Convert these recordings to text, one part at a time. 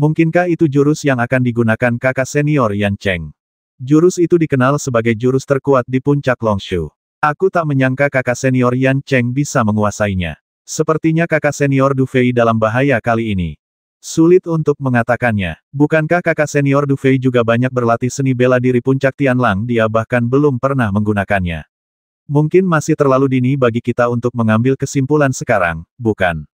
Mungkinkah itu jurus yang akan digunakan kakak senior Yan Cheng? Jurus itu dikenal sebagai jurus terkuat di puncak Longshu. Aku tak menyangka kakak senior Yan Cheng bisa menguasainya. Sepertinya kakak senior Du Fei dalam bahaya kali ini. Sulit untuk mengatakannya. Bukankah kakak senior Du Fei juga banyak berlatih seni bela diri puncak Tianlang, dia bahkan belum pernah menggunakannya. Mungkin masih terlalu dini bagi kita untuk mengambil kesimpulan sekarang, bukan?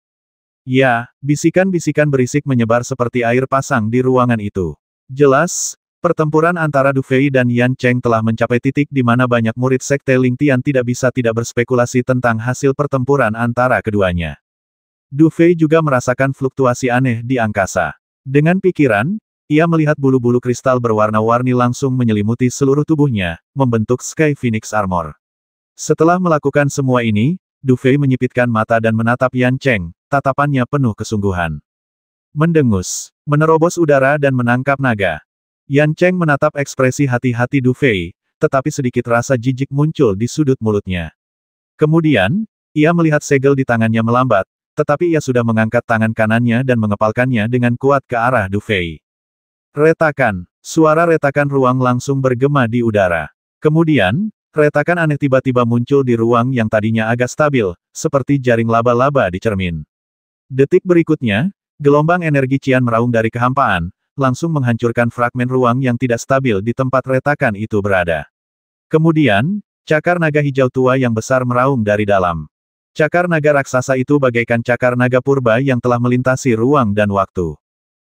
Ya, bisikan-bisikan berisik menyebar seperti air pasang di ruangan itu. Jelas, pertempuran antara Du Fei dan Yan Cheng telah mencapai titik di mana banyak murid sekte Ling Tian tidak bisa tidak berspekulasi tentang hasil pertempuran antara keduanya. Du Fei juga merasakan fluktuasi aneh di angkasa. Dengan pikiran, ia melihat bulu-bulu kristal berwarna-warni langsung menyelimuti seluruh tubuhnya, membentuk Sky Phoenix Armor. Setelah melakukan semua ini, Du Fei menyipitkan mata dan menatap Yan Cheng, tatapannya penuh kesungguhan. Mendengus, menerobos udara dan menangkap naga. Yan Cheng menatap ekspresi hati-hati Du Fei, tetapi sedikit rasa jijik muncul di sudut mulutnya. Kemudian, ia melihat segel di tangannya melambat, tetapi ia sudah mengangkat tangan kanannya dan mengepalkannya dengan kuat ke arah Du Fei. Retakan, suara retakan ruang langsung bergema di udara. Kemudian, retakan aneh tiba-tiba muncul di ruang yang tadinya agak stabil, seperti jaring laba-laba di cermin. Detik berikutnya, gelombang energi cian meraung dari kehampaan, langsung menghancurkan fragmen ruang yang tidak stabil di tempat retakan itu berada. Kemudian, cakar naga hijau tua yang besar meraung dari dalam. Cakar naga raksasa itu bagaikan cakar naga purba yang telah melintasi ruang dan waktu.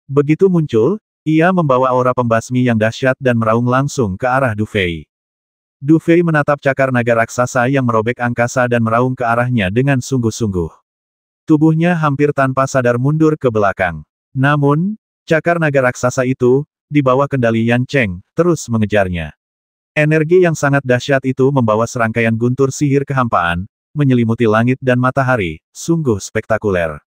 Begitu muncul, ia membawa aura pembasmi yang dahsyat dan meraung langsung ke arah Du Fei. Du Fei menatap cakar naga raksasa yang merobek angkasa dan meraung ke arahnya dengan sungguh-sungguh. Tubuhnya hampir tanpa sadar mundur ke belakang. Namun, cakar naga raksasa itu, di bawah kendali Yan Cheng, terus mengejarnya. Energi yang sangat dahsyat itu membawa serangkaian guntur sihir kehampaan, menyelimuti langit dan matahari, sungguh spektakuler.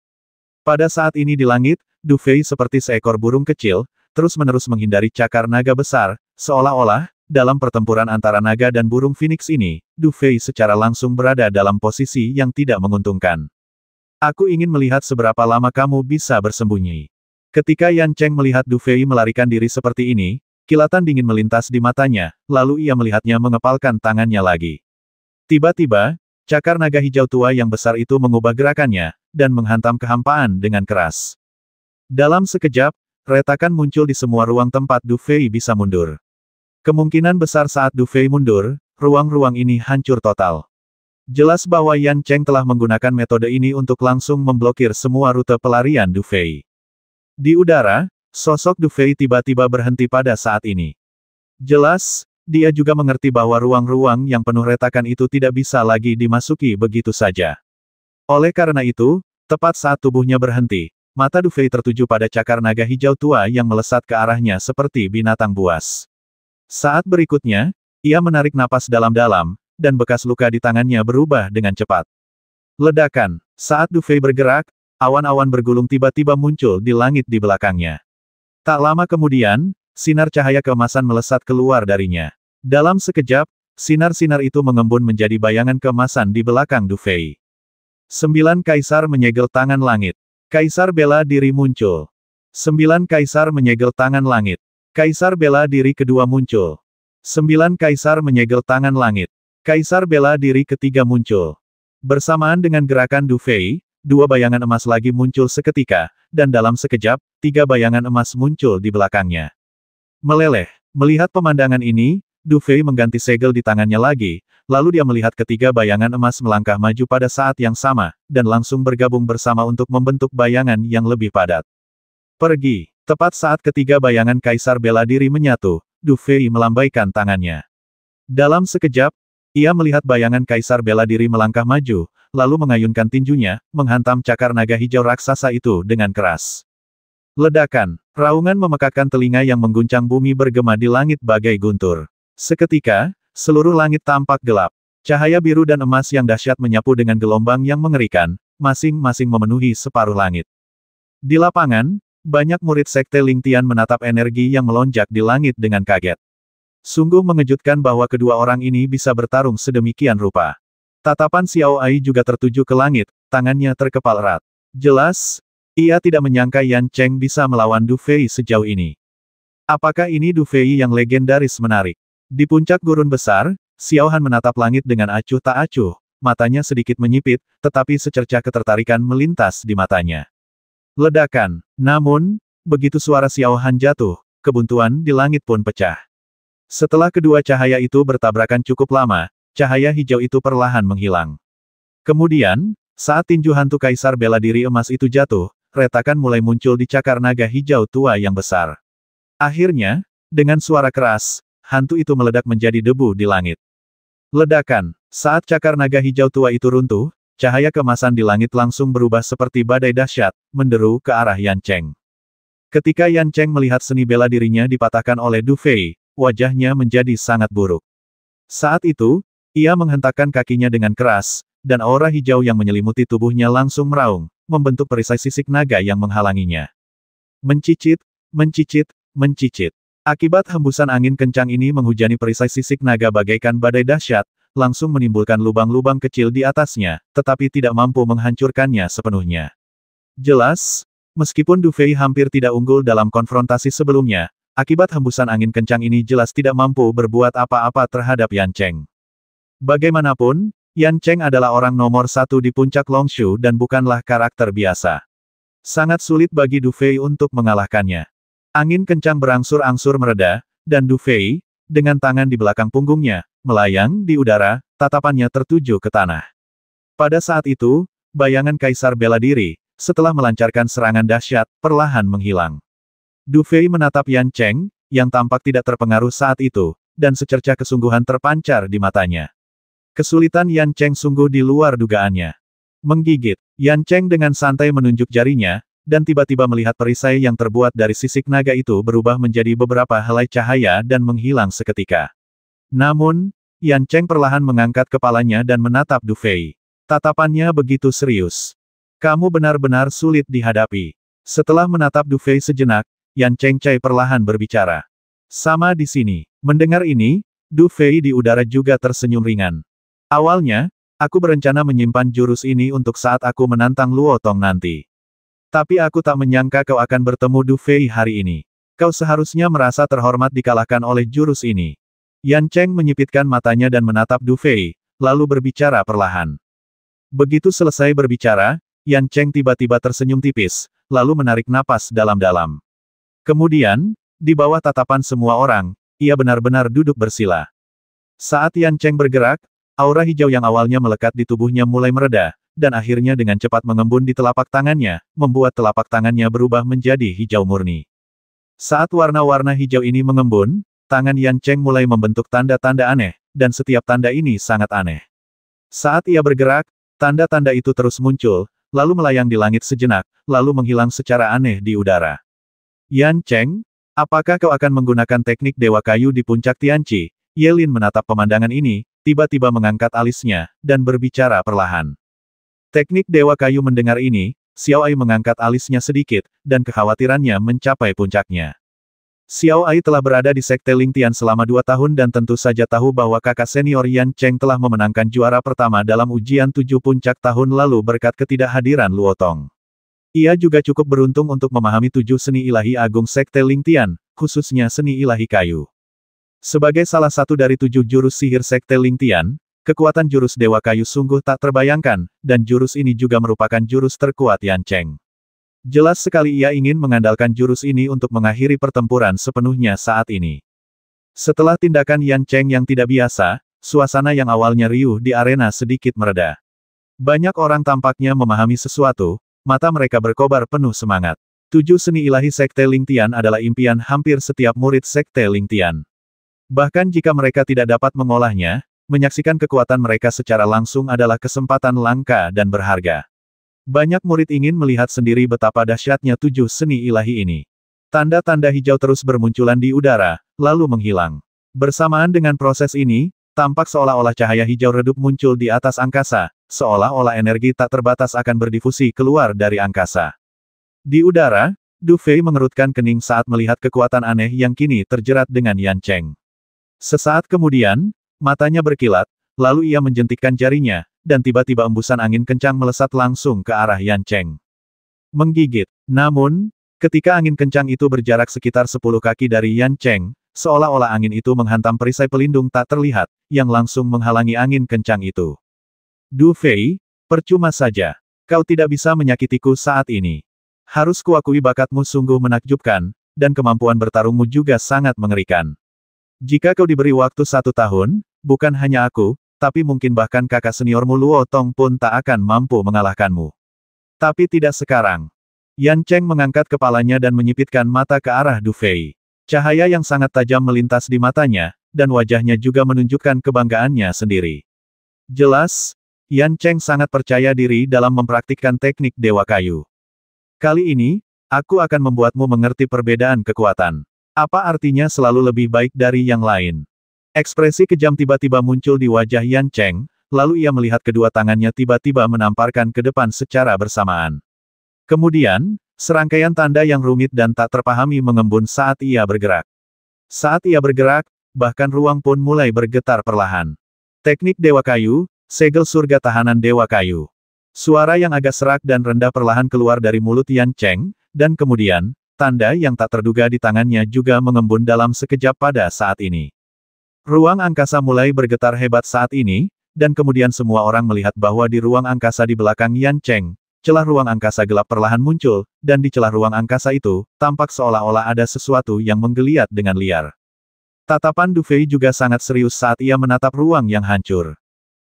Pada saat ini di langit, Du Fei seperti seekor burung kecil, terus-menerus menghindari cakar naga besar, seolah-olah, dalam pertempuran antara naga dan burung phoenix ini, Du Fei secara langsung berada dalam posisi yang tidak menguntungkan. Aku ingin melihat seberapa lama kamu bisa bersembunyi. Ketika Yan Cheng melihat Du Fei melarikan diri seperti ini, kilatan dingin melintas di matanya, lalu ia melihatnya mengepalkan tangannya lagi. Tiba-tiba, cakar naga hijau tua yang besar itu mengubah gerakannya, dan menghantam kehampaan dengan keras. Dalam sekejap, retakan muncul di semua ruang tempat Du Fei bisa mundur. Kemungkinan besar saat Du Fei mundur, ruang-ruang ini hancur total. Jelas bahwa Yan Cheng telah menggunakan metode ini untuk langsung memblokir semua rute pelarian Du Fei. Di udara, sosok Du Fei tiba-tiba berhenti pada saat ini. Jelas, dia juga mengerti bahwa ruang-ruang yang penuh retakan itu tidak bisa lagi dimasuki begitu saja. Oleh karena itu, tepat saat tubuhnya berhenti, mata Du Fei tertuju pada cakar naga hijau tua yang melesat ke arahnya seperti binatang buas. Saat berikutnya, ia menarik napas dalam-dalam, dan bekas luka di tangannya berubah dengan cepat. Ledakan. Saat Du Fei bergerak, awan-awan bergulung tiba-tiba muncul di langit di belakangnya. Tak lama kemudian, sinar cahaya keemasan melesat keluar darinya. Dalam sekejap, sinar-sinar itu mengembun menjadi bayangan keemasan di belakang Du Fei. 9 kaisar menyegel tangan langit. Kaisar bela diri muncul. 9 kaisar menyegel tangan langit. Kaisar bela diri kedua muncul. 9 kaisar menyegel tangan langit. Kaisar bela diri ketiga muncul. Bersamaan dengan gerakan Du Fei, 2 bayangan emas lagi muncul seketika, dan dalam sekejap, 3 bayangan emas muncul di belakangnya. Meleleh. Melihat pemandangan ini, Du Fei mengganti segel di tangannya lagi, lalu dia melihat ketiga bayangan emas melangkah maju pada saat yang sama, dan langsung bergabung bersama untuk membentuk bayangan yang lebih padat. Pergi. Tepat saat ketiga bayangan kaisar bela diri menyatu, Du Fei melambaikan tangannya. Dalam sekejap, ia melihat bayangan kaisar bela diri melangkah maju, lalu mengayunkan tinjunya, menghantam cakar naga hijau raksasa itu dengan keras. Ledakan. Raungan memekakkan telinga yang mengguncang bumi bergema di langit bagai guntur. Seketika, seluruh langit tampak gelap. Cahaya biru dan emas yang dahsyat menyapu dengan gelombang yang mengerikan, masing-masing memenuhi separuh langit. Di lapangan, banyak murid sekte Ling Tian menatap energi yang melonjak di langit dengan kaget. Sungguh mengejutkan bahwa kedua orang ini bisa bertarung sedemikian rupa. Tatapan Xiao Ai juga tertuju ke langit, tangannya terkepal erat. Jelas, Ia tidak menyangka Yan Cheng bisa melawan Du Fei sejauh ini. Apakah ini Du Fei yang legendaris menarik? Di puncak gurun besar, Xiao Han menatap langit dengan acuh tak acuh, matanya sedikit menyipit, tetapi secercah ketertarikan melintas di matanya. Ledakan. Namun, begitu suara Xiao Han jatuh, kebuntuan di langit pun pecah. Setelah kedua cahaya itu bertabrakan cukup lama, cahaya hijau itu perlahan menghilang. Kemudian, saat tinju hantu kaisar bela diri emas itu jatuh, retakan mulai muncul di cakar naga hijau tua yang besar. Akhirnya, dengan suara keras, hantu itu meledak menjadi debu di langit. Ledakan. Saat cakar naga hijau tua itu runtuh, cahaya keemasan di langit langsung berubah seperti badai dahsyat, menderu ke arah Yan Cheng. Ketika Yan Cheng melihat seni bela dirinya dipatahkan oleh Du Fei, wajahnya menjadi sangat buruk. Saat itu, ia menghentakkan kakinya dengan keras, dan aura hijau yang menyelimuti tubuhnya langsung meraung, membentuk perisai sisik naga yang menghalanginya. Mencicit, mencicit, mencicit. Akibat hembusan angin kencang ini menghujani perisai sisik naga bagaikan badai dahsyat, langsung menimbulkan lubang-lubang kecil di atasnya, tetapi tidak mampu menghancurkannya sepenuhnya. Jelas, meskipun Du Fei hampir tidak unggul dalam konfrontasi sebelumnya, akibat hembusan angin kencang ini jelas tidak mampu berbuat apa-apa terhadap Yan Cheng. Bagaimanapun, Yan Cheng adalah orang nomor satu di puncak Longshu dan bukanlah karakter biasa. Sangat sulit bagi Du Fei untuk mengalahkannya. Angin kencang berangsur-angsur mereda, dan Du Fei, dengan tangan di belakang punggungnya, melayang di udara, tatapannya tertuju ke tanah. Pada saat itu, bayangan kaisar bela diri, setelah melancarkan serangan dahsyat, perlahan menghilang. Du Fei menatap Yan Cheng, yang tampak tidak terpengaruh saat itu, dan secercah kesungguhan terpancar di matanya. Kesulitan Yan Cheng sungguh di luar dugaannya. Menggigit, Yan Cheng dengan santai menunjuk jarinya, dan tiba-tiba melihat perisai yang terbuat dari sisik naga itu berubah menjadi beberapa helai cahaya dan menghilang seketika. Namun, Yan Cheng perlahan mengangkat kepalanya dan menatap Du Fei. Tatapannya begitu serius. Kamu benar-benar sulit dihadapi. Setelah menatap Du Fei sejenak, Yan Cheng perlahan berbicara. Sama di sini. Mendengar ini, Du Fei di udara juga tersenyum ringan. Awalnya, aku berencana menyimpan jurus ini untuk saat aku menantang Luo Tong nanti. Tapi aku tak menyangka kau akan bertemu Du Fei hari ini. Kau seharusnya merasa terhormat dikalahkan oleh jurus ini. Yan Cheng menyipitkan matanya dan menatap Du Fei, lalu berbicara perlahan. Begitu selesai berbicara, Yan Cheng tiba-tiba tersenyum tipis, lalu menarik napas dalam-dalam. Kemudian, di bawah tatapan semua orang, ia benar-benar duduk bersila. Saat Yan Cheng bergerak, aura hijau yang awalnya melekat di tubuhnya mulai mereda, dan akhirnya dengan cepat mengembun di telapak tangannya, membuat telapak tangannya berubah menjadi hijau murni. Saat warna-warna hijau ini mengembun, tangan Yan Cheng mulai membentuk tanda-tanda aneh, dan setiap tanda ini sangat aneh. Saat ia bergerak, tanda-tanda itu terus muncul, lalu melayang di langit sejenak, lalu menghilang secara aneh di udara. Yan Cheng, apakah kau akan menggunakan teknik Dewa Kayu di puncak Tianqi? Ye Lin menatap pemandangan ini, tiba-tiba mengangkat alisnya, dan berbicara perlahan. Teknik Dewa Kayu mendengar ini, Xiao Ai mengangkat alisnya sedikit, dan kekhawatirannya mencapai puncaknya. Xiao Ai telah berada di Sekte Lingtian selama 2 tahun dan tentu saja tahu bahwa kakak senior Yan Cheng telah memenangkan juara pertama dalam ujian 7 puncak tahun lalu berkat ketidakhadiran Luo Tong. Ia juga cukup beruntung untuk memahami 7 seni ilahi agung Sekte Lingtian, khususnya seni ilahi kayu. Sebagai salah satu dari 7 jurus sihir Sekte Lingtian, kekuatan jurus Dewa Kayu sungguh tak terbayangkan, dan jurus ini juga merupakan jurus terkuat Yan Cheng. Jelas sekali ia ingin mengandalkan jurus ini untuk mengakhiri pertempuran sepenuhnya saat ini. Setelah tindakan Yan Cheng yang tidak biasa, suasana yang awalnya riuh di arena sedikit mereda. Banyak orang tampaknya memahami sesuatu, mata mereka berkobar penuh semangat. 7 seni ilahi Sekte Lingtian adalah impian hampir setiap murid Sekte Lingtian. Bahkan jika mereka tidak dapat mengolahnya, menyaksikan kekuatan mereka secara langsung adalah kesempatan langka dan berharga. Banyak murid ingin melihat sendiri betapa dahsyatnya 7 seni ilahi ini. Tanda-tanda hijau terus bermunculan di udara, lalu menghilang. Bersamaan dengan proses ini, tampak seolah-olah cahaya hijau redup muncul di atas angkasa, seolah-olah energi tak terbatas akan berdifusi keluar dari angkasa. Di udara, Du Fei mengerutkan kening saat melihat kekuatan aneh yang kini terjerat dengan Yan Cheng. Sesaat kemudian, matanya berkilat, lalu ia menjentikkan jarinya, dan tiba-tiba embusan angin kencang melesat langsung ke arah Yan Cheng. Menggigit. Namun, ketika angin kencang itu berjarak sekitar 10 kaki dari Yan Cheng, seolah-olah angin itu menghantam perisai pelindung tak terlihat, yang langsung menghalangi angin kencang itu. Du Fei, percuma saja. Kau tidak bisa menyakitiku saat ini. Harus kuakui bakatmu sungguh menakjubkan, dan kemampuan bertarungmu juga sangat mengerikan. Jika kau diberi waktu 1 tahun, bukan hanya aku, tapi mungkin bahkan kakak seniormu Luo Tong pun tak akan mampu mengalahkanmu. Tapi tidak sekarang. Yan Cheng mengangkat kepalanya dan menyipitkan mata ke arah Du Fei. Cahaya yang sangat tajam melintas di matanya, dan wajahnya juga menunjukkan kebanggaannya sendiri. Jelas, Yan Cheng sangat percaya diri dalam mempraktikkan teknik Dewa Kayu. Kali ini, aku akan membuatmu mengerti perbedaan kekuatan. Apa artinya selalu lebih baik dari yang lain? Ekspresi kejam tiba-tiba muncul di wajah Yan Cheng, lalu ia melihat kedua tangannya tiba-tiba menamparkan ke depan secara bersamaan. Kemudian, serangkaian tanda yang rumit dan tak terpahami mengembun saat ia bergerak. Saat ia bergerak, bahkan ruang pun mulai bergetar perlahan. Teknik Dewa Kayu, segel surga tahanan Dewa Kayu. Suara yang agak serak dan rendah perlahan keluar dari mulut Yan Cheng, dan kemudian, tanda yang tak terduga di tangannya juga mengembun dalam sekejap pada saat ini. Ruang angkasa mulai bergetar hebat saat ini, dan kemudian semua orang melihat bahwa di ruang angkasa di belakang Yan Cheng, celah ruang angkasa gelap perlahan muncul, dan di celah ruang angkasa itu, tampak seolah-olah ada sesuatu yang menggeliat dengan liar. Tatapan Du Fei juga sangat serius saat ia menatap ruang yang hancur.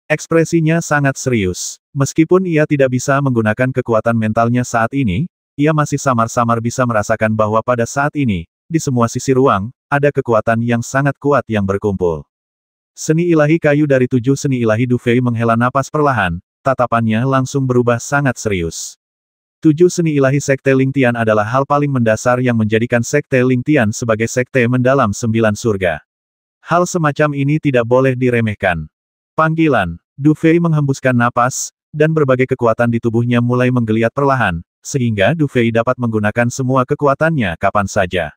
Ekspresinya sangat serius. Meskipun ia tidak bisa menggunakan kekuatan mentalnya saat ini, ia masih samar-samar bisa merasakan bahwa pada saat ini, di semua sisi ruang, ada kekuatan yang sangat kuat yang berkumpul. Seni ilahi kayu dari 7 seni ilahi Du Fei menghela napas perlahan, tatapannya langsung berubah sangat serius. 7 seni ilahi Sekte Ling Tian adalah hal paling mendasar yang menjadikan Sekte Ling Tian sebagai sekte mendalam 9 surga. Hal semacam ini tidak boleh diremehkan. Panggilan. Du Fei menghembuskan napas, dan berbagai kekuatan di tubuhnya mulai menggeliat perlahan, sehingga Du Fei dapat menggunakan semua kekuatannya kapan saja.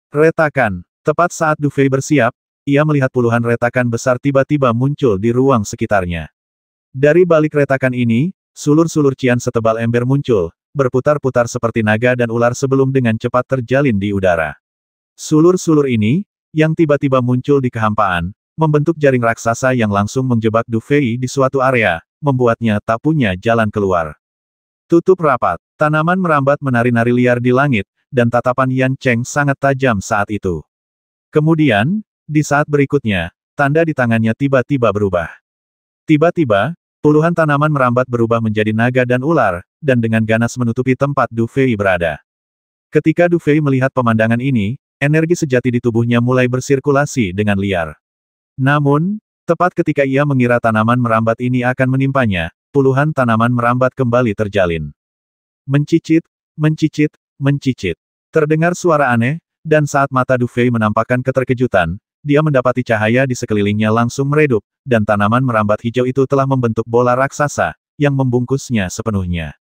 Retakan. Tepat saat Du Fei bersiap, ia melihat puluhan retakan besar tiba-tiba muncul di ruang sekitarnya. Dari balik retakan ini, sulur-sulur cian setebal ember muncul, berputar-putar seperti naga dan ular sebelum dengan cepat terjalin di udara. Sulur-sulur ini, yang tiba-tiba muncul di kehampaan, membentuk jaring raksasa yang langsung menjebak Du Fei di suatu area, membuatnya tak punya jalan keluar. Tutup rapat, tanaman merambat menari-nari liar di langit, dan tatapan Yan Cheng sangat tajam saat itu. Kemudian, di saat berikutnya, tanda di tangannya tiba-tiba berubah. Tiba-tiba, puluhan tanaman merambat berubah menjadi naga dan ular, dan dengan ganas menutupi tempat Du Fei berada. Ketika Du Fei melihat pemandangan ini, energi sejati di tubuhnya mulai bersirkulasi dengan liar. Namun, tepat ketika ia mengira tanaman merambat ini akan menimpanya, puluhan tanaman merambat kembali terjalin. Mencicit, mencicit, mencicit. Terdengar suara aneh, dan saat mata Du Fei menampakkan keterkejutan, dia mendapati cahaya di sekelilingnya langsung meredup, dan tanaman merambat hijau itu telah membentuk bola raksasa, yang membungkusnya sepenuhnya.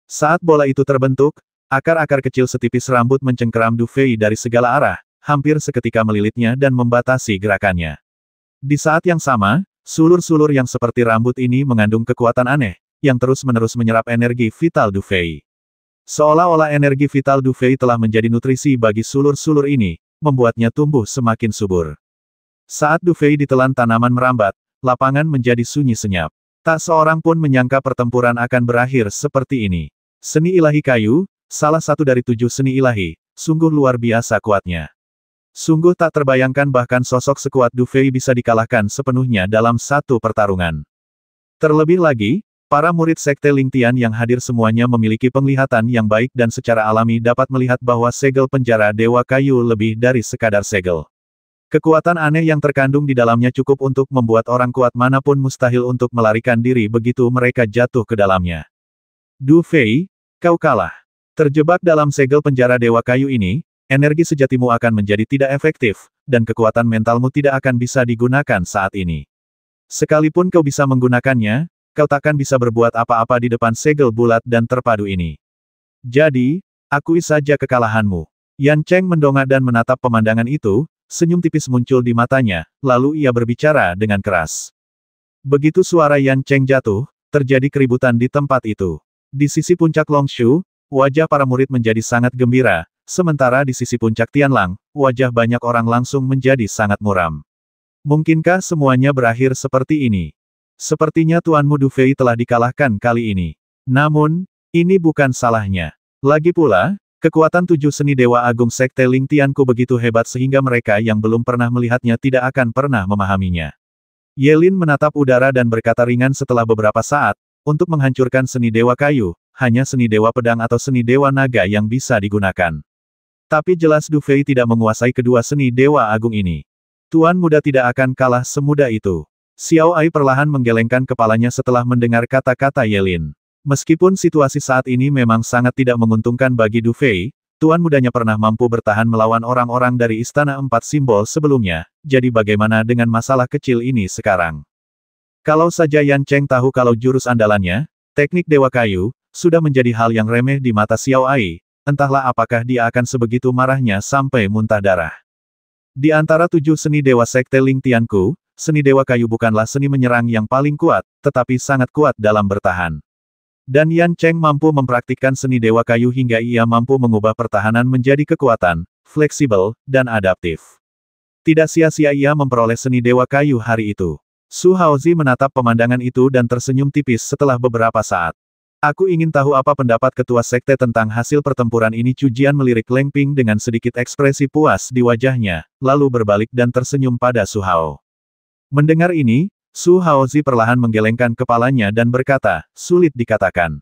Saat bola itu terbentuk, akar-akar kecil setipis rambut mencengkeram Du Fei dari segala arah, hampir seketika melilitnya dan membatasi gerakannya. Di saat yang sama, sulur-sulur yang seperti rambut ini mengandung kekuatan aneh, yang terus-menerus menyerap energi vital Du Fei. Seolah-olah energi vital Du Fei telah menjadi nutrisi bagi sulur-sulur ini, membuatnya tumbuh semakin subur. Saat Du Fei ditelan tanaman merambat, lapangan menjadi sunyi senyap. Tak seorang pun menyangka pertempuran akan berakhir seperti ini. Seni ilahi kayu, salah satu dari 7 seni ilahi, sungguh luar biasa kuatnya. Sungguh tak terbayangkan bahkan sosok sekuat Du Fei bisa dikalahkan sepenuhnya dalam satu pertarungan. Terlebih lagi, para murid Sekte Ling Tian yang hadir semuanya memiliki penglihatan yang baik dan secara alami dapat melihat bahwa segel penjara Dewa Kayu lebih dari sekadar segel. Kekuatan aneh yang terkandung di dalamnya cukup untuk membuat orang kuat manapun mustahil untuk melarikan diri begitu mereka jatuh ke dalamnya. Du Fei, kau kalah. Terjebak dalam segel penjara Dewa Kayu ini, energi sejatimu akan menjadi tidak efektif, dan kekuatan mentalmu tidak akan bisa digunakan saat ini. Sekalipun kau bisa menggunakannya, kau takkan bisa berbuat apa-apa di depan segel bulat dan terpadu ini. Jadi, akui saja kekalahanmu. Yan Cheng mendongak dan menatap pemandangan itu, senyum tipis muncul di matanya, lalu ia berbicara dengan keras. Begitu suara Yan Cheng jatuh, terjadi keributan di tempat itu. Di sisi puncak Longshu, wajah para murid menjadi sangat gembira, sementara di sisi puncak Tianlang, wajah banyak orang langsung menjadi sangat muram. Mungkinkah semuanya berakhir seperti ini? Sepertinya Tuanmu Du Fei telah dikalahkan kali ini. Namun, ini bukan salahnya. Lagi pula, kekuatan 7 seni Dewa Agung Sekte Ling Tianku begitu hebat sehingga mereka yang belum pernah melihatnya tidak akan pernah memahaminya. Ye Lin menatap udara dan berkata ringan setelah beberapa saat, untuk menghancurkan seni Dewa Kayu, hanya seni Dewa Pedang atau seni Dewa Naga yang bisa digunakan. Tapi jelas Du Fei tidak menguasai kedua seni Dewa Agung ini. Tuan muda tidak akan kalah semudah itu. Xiao Ai perlahan menggelengkan kepalanya setelah mendengar kata-kata Ye Lin. Meskipun situasi saat ini memang sangat tidak menguntungkan bagi Du Fei, tuan mudanya pernah mampu bertahan melawan orang-orang dari Istana Empat Simbol sebelumnya, jadi bagaimana dengan masalah kecil ini sekarang? Kalau saja Yan Cheng tahu kalau jurus andalannya, teknik Dewa Kayu, sudah menjadi hal yang remeh di mata Xiao Ai, entahlah apakah dia akan sebegitu marahnya sampai muntah darah. Di antara 7 seni Dewa Sekte Ling Tianku, seni Dewa Kayu bukanlah seni menyerang yang paling kuat, tetapi sangat kuat dalam bertahan. Dan Yan Cheng mampu mempraktikkan seni Dewa Kayu hingga ia mampu mengubah pertahanan menjadi kekuatan, fleksibel, dan adaptif. Tidak sia-sia ia memperoleh seni Dewa Kayu hari itu. Su Haozi menatap pemandangan itu dan tersenyum tipis setelah beberapa saat. Aku ingin tahu apa pendapat ketua sekte tentang hasil pertempuran ini. Cujian melirik Leng Ping dengan sedikit ekspresi puas di wajahnya, lalu berbalik dan tersenyum pada Su Hao. Mendengar ini, Su Haozi perlahan menggelengkan kepalanya dan berkata, sulit dikatakan.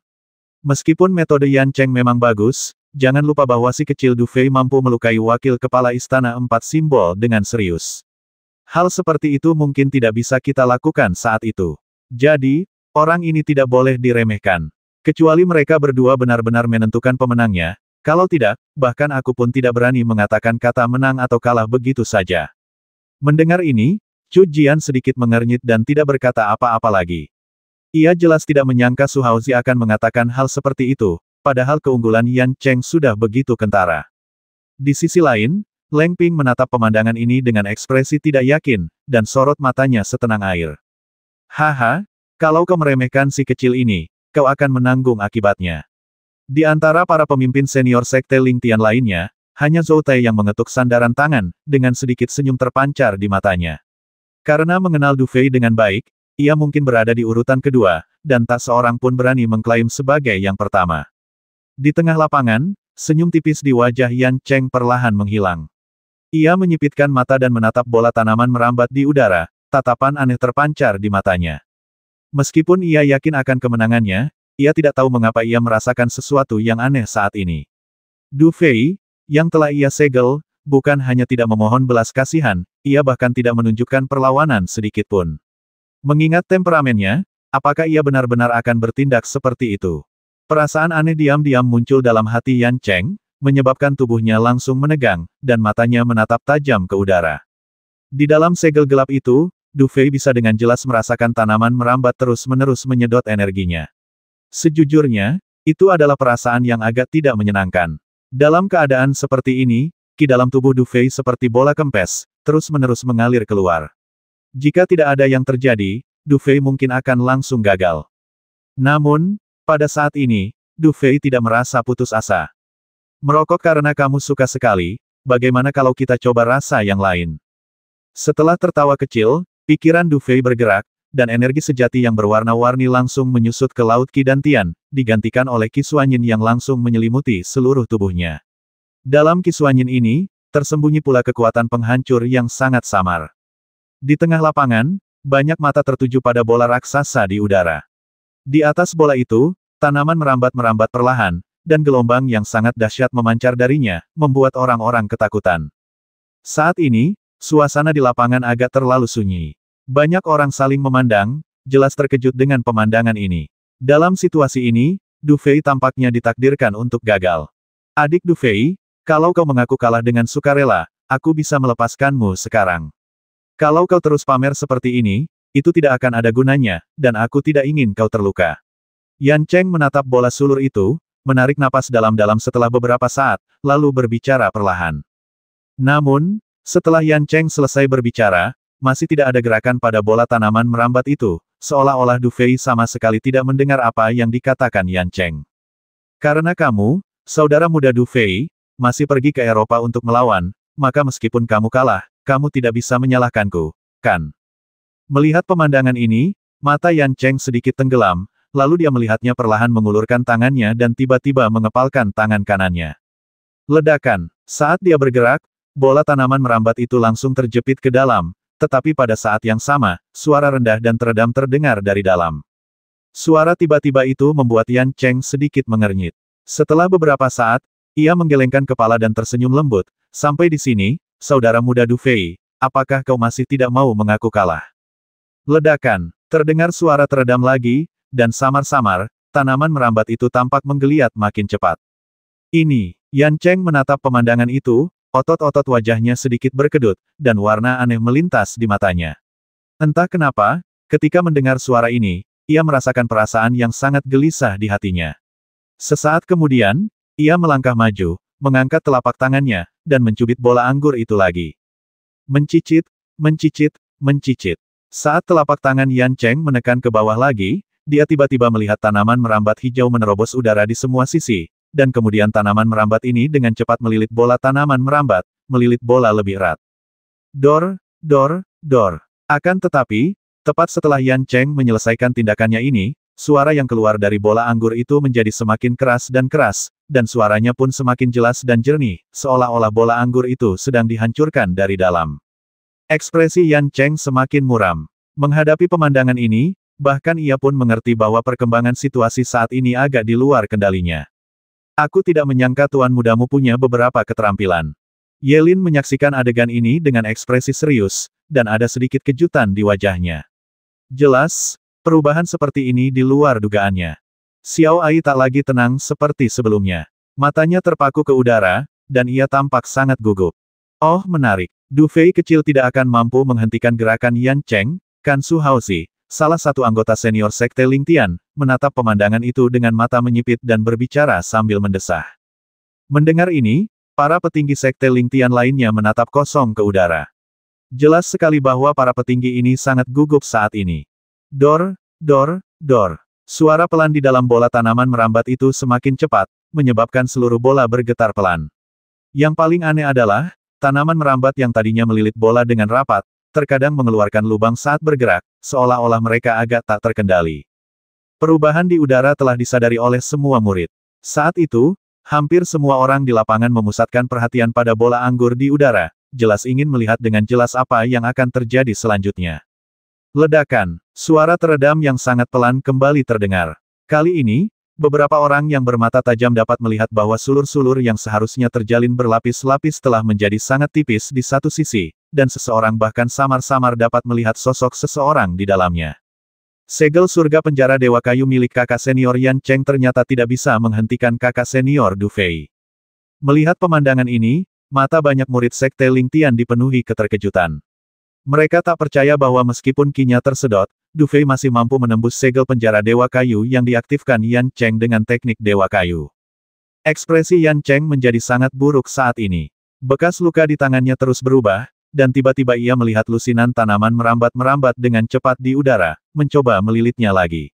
Meskipun metode Yan Cheng memang bagus, jangan lupa bahwa si kecil Du Fei mampu melukai wakil kepala Istana Empat Simbol dengan serius. Hal seperti itu mungkin tidak bisa kita lakukan saat itu. Jadi, orang ini tidak boleh diremehkan. Kecuali mereka berdua benar-benar menentukan pemenangnya, kalau tidak, bahkan aku pun tidak berani mengatakan kata menang atau kalah begitu saja. Mendengar ini, Chu Jian sedikit mengernyit dan tidak berkata apa-apa lagi. Ia jelas tidak menyangka Su Haozi akan mengatakan hal seperti itu, padahal keunggulan Yan Cheng sudah begitu kentara. Di sisi lain, Leng Ping menatap pemandangan ini dengan ekspresi tidak yakin, dan sorot matanya setenang air. Haha, kalau kau meremehkan si kecil ini, kau akan menanggung akibatnya. Di antara para pemimpin senior Sekte Ling Tian lainnya, hanya Zhou Tai yang mengetuk sandaran tangan, dengan sedikit senyum terpancar di matanya. Karena mengenal Du Fei dengan baik, ia mungkin berada di urutan kedua, dan tak seorang pun berani mengklaim sebagai yang pertama. Di tengah lapangan, senyum tipis di wajah Yan Cheng perlahan menghilang. Ia menyipitkan mata dan menatap bola tanaman merambat di udara, tatapan aneh terpancar di matanya. Meskipun ia yakin akan kemenangannya, ia tidak tahu mengapa ia merasakan sesuatu yang aneh saat ini. Du Fei, yang telah ia segel, bukan hanya tidak memohon belas kasihan, ia bahkan tidak menunjukkan perlawanan sedikitpun. Mengingat temperamennya, apakah ia benar-benar akan bertindak seperti itu? Perasaan aneh diam-diam muncul dalam hati Yan Cheng, menyebabkan tubuhnya langsung menegang, dan matanya menatap tajam ke udara. Di dalam segel gelap itu, Du Fei bisa dengan jelas merasakan tanaman merambat terus-menerus menyedot energinya. Sejujurnya, itu adalah perasaan yang agak tidak menyenangkan. Dalam keadaan seperti ini, ki dalam tubuh Du Fei seperti bola kempes, terus-menerus mengalir keluar. Jika tidak ada yang terjadi, Du Fei mungkin akan langsung gagal. Namun, pada saat ini, Du Fei tidak merasa putus asa. Merokok karena kamu suka sekali, bagaimana kalau kita coba rasa yang lain? Setelah tertawa kecil, pikiran Du Fei bergerak, dan energi sejati yang berwarna-warni langsung menyusut ke Laut Qi dan Tian, digantikan oleh Qi Xuanyin yang langsung menyelimuti seluruh tubuhnya. Dalam Qi Xuanyin ini, tersembunyi pula kekuatan penghancur yang sangat samar. Di tengah lapangan, banyak mata tertuju pada bola raksasa di udara. Di atas bola itu, tanaman merambat-merambat perlahan, dan gelombang yang sangat dahsyat memancar darinya, membuat orang-orang ketakutan. Saat ini, suasana di lapangan agak terlalu sunyi. Banyak orang saling memandang, jelas terkejut dengan pemandangan ini. Dalam situasi ini, Du Fei tampaknya ditakdirkan untuk gagal. Adik Du Fei, kalau kau mengaku kalah dengan sukarela, aku bisa melepaskanmu sekarang. Kalau kau terus pamer seperti ini, itu tidak akan ada gunanya, dan aku tidak ingin kau terluka. Yan Cheng menatap bola sulur itu, menarik napas dalam-dalam setelah beberapa saat, lalu berbicara perlahan. Namun, setelah Yan Cheng selesai berbicara, masih tidak ada gerakan pada bola tanaman merambat itu, seolah-olah Du Fei sama sekali tidak mendengar apa yang dikatakan Yan Cheng. Karena kamu, saudara muda Du Fei, masih pergi ke Eropa untuk melawan, maka meskipun kamu kalah, kamu tidak bisa menyalahkanku, kan? Melihat pemandangan ini, mata Yan Cheng sedikit tenggelam, lalu dia melihatnya perlahan mengulurkan tangannya dan tiba-tiba mengepalkan tangan kanannya. Ledakan. Saat dia bergerak, bola tanaman merambat itu langsung terjepit ke dalam, tetapi pada saat yang sama, suara rendah dan teredam terdengar dari dalam. Suara tiba-tiba itu membuat Yan Cheng sedikit mengernyit. Setelah beberapa saat, ia menggelengkan kepala dan tersenyum lembut. Sampai di sini, saudara muda Du Fei, apakah kau masih tidak mau mengaku kalah? Ledakan. Terdengar suara teredam lagi, dan samar-samar, tanaman merambat itu tampak menggeliat makin cepat. Ini, Yan Cheng menatap pemandangan itu, otot-otot wajahnya sedikit berkedut, dan warna aneh melintas di matanya. Entah kenapa, ketika mendengar suara ini, ia merasakan perasaan yang sangat gelisah di hatinya. Sesaat kemudian, ia melangkah maju, mengangkat telapak tangannya, dan mencubit bola anggur itu lagi. Mencicit, mencicit, mencicit. Saat telapak tangan Yan Cheng menekan ke bawah lagi, dia tiba-tiba melihat tanaman merambat hijau menerobos udara di semua sisi, dan kemudian tanaman merambat ini dengan cepat melilit bola tanaman merambat, melilit bola lebih erat. Dor, dor, dor. Akan tetapi, tepat setelah Yan Cheng menyelesaikan tindakannya ini, suara yang keluar dari bola anggur itu menjadi semakin keras, dan suaranya pun semakin jelas dan jernih, seolah-olah bola anggur itu sedang dihancurkan dari dalam. Ekspresi Yan Cheng semakin muram. Menghadapi pemandangan ini, bahkan ia pun mengerti bahwa perkembangan situasi saat ini agak di luar kendalinya. Aku tidak menyangka tuan mudamu punya beberapa keterampilan. Yelin menyaksikan adegan ini dengan ekspresi serius, dan ada sedikit kejutan di wajahnya. Jelas, perubahan seperti ini di luar dugaannya. Xiao Ai tak lagi tenang seperti sebelumnya. Matanya terpaku ke udara, dan ia tampak sangat gugup. Oh menarik, Du Fei kecil tidak akan mampu menghentikan gerakan Yan Cheng. Kan Su Haozi, salah satu anggota senior Sekte Lingtian, menatap pemandangan itu dengan mata menyipit dan berbicara sambil mendesah. Mendengar ini, para petinggi Sekte Lingtian lainnya menatap kosong ke udara. Jelas sekali bahwa para petinggi ini sangat gugup saat ini. Dor, dor, dor. Suara pelan di dalam bola tanaman merambat itu semakin cepat, menyebabkan seluruh bola bergetar pelan. Yang paling aneh adalah, tanaman merambat yang tadinya melilit bola dengan rapat, terkadang mengeluarkan lubang saat bergerak, seolah-olah mereka agak tak terkendali. Perubahan di udara telah disadari oleh semua murid. Saat itu, hampir semua orang di lapangan memusatkan perhatian pada bola anggur di udara, jelas ingin melihat dengan jelas apa yang akan terjadi selanjutnya. Ledakan, suara teredam yang sangat pelan kembali terdengar. Kali ini, beberapa orang yang bermata tajam dapat melihat bahwa sulur-sulur yang seharusnya terjalin berlapis-lapis telah menjadi sangat tipis di satu sisi, dan seseorang bahkan samar-samar dapat melihat sosok seseorang di dalamnya. Segel surga penjara Dewa Kayu milik kakak senior Yan Cheng ternyata tidak bisa menghentikan kakak senior Du Fei. Melihat pemandangan ini, mata banyak murid Sekte Lingtian dipenuhi keterkejutan. Mereka tak percaya bahwa meskipun kinya tersedot, Du Fei masih mampu menembus segel penjara Dewa Kayu yang diaktifkan Yan Cheng dengan teknik Dewa Kayu. Ekspresi Yan Cheng menjadi sangat buruk saat ini. Bekas luka di tangannya terus berubah, dan tiba-tiba ia melihat lusinan tanaman merambat-merambat dengan cepat di udara, mencoba melilitnya lagi.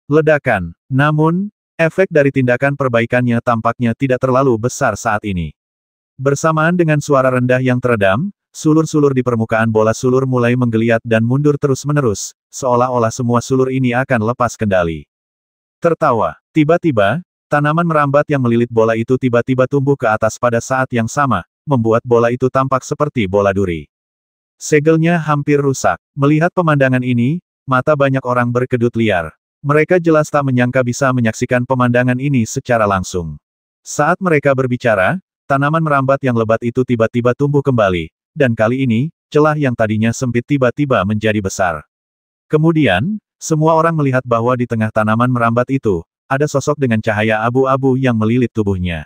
Ledakan. Namun, efek dari tindakan perbaikannya tampaknya tidak terlalu besar saat ini. Bersamaan dengan suara rendah yang teredam, sulur-sulur di permukaan bola sulur mulai menggeliat dan mundur terus-menerus, seolah-olah semua sulur ini akan lepas kendali. Tertawa. Tiba-tiba, tanaman merambat yang melilit bola itu tiba-tiba tumbuh ke atas pada saat yang sama, membuat bola itu tampak seperti bola duri. Segelnya hampir rusak. Melihat pemandangan ini, mata banyak orang berkedut liar. Mereka jelas tak menyangka bisa menyaksikan pemandangan ini secara langsung. Saat mereka berbicara, tanaman merambat yang lebat itu tiba-tiba tumbuh kembali. Dan kali ini, celah yang tadinya sempit tiba-tiba menjadi besar. Kemudian, semua orang melihat bahwa di tengah tanaman merambat itu, ada sosok dengan cahaya abu-abu yang melilit tubuhnya.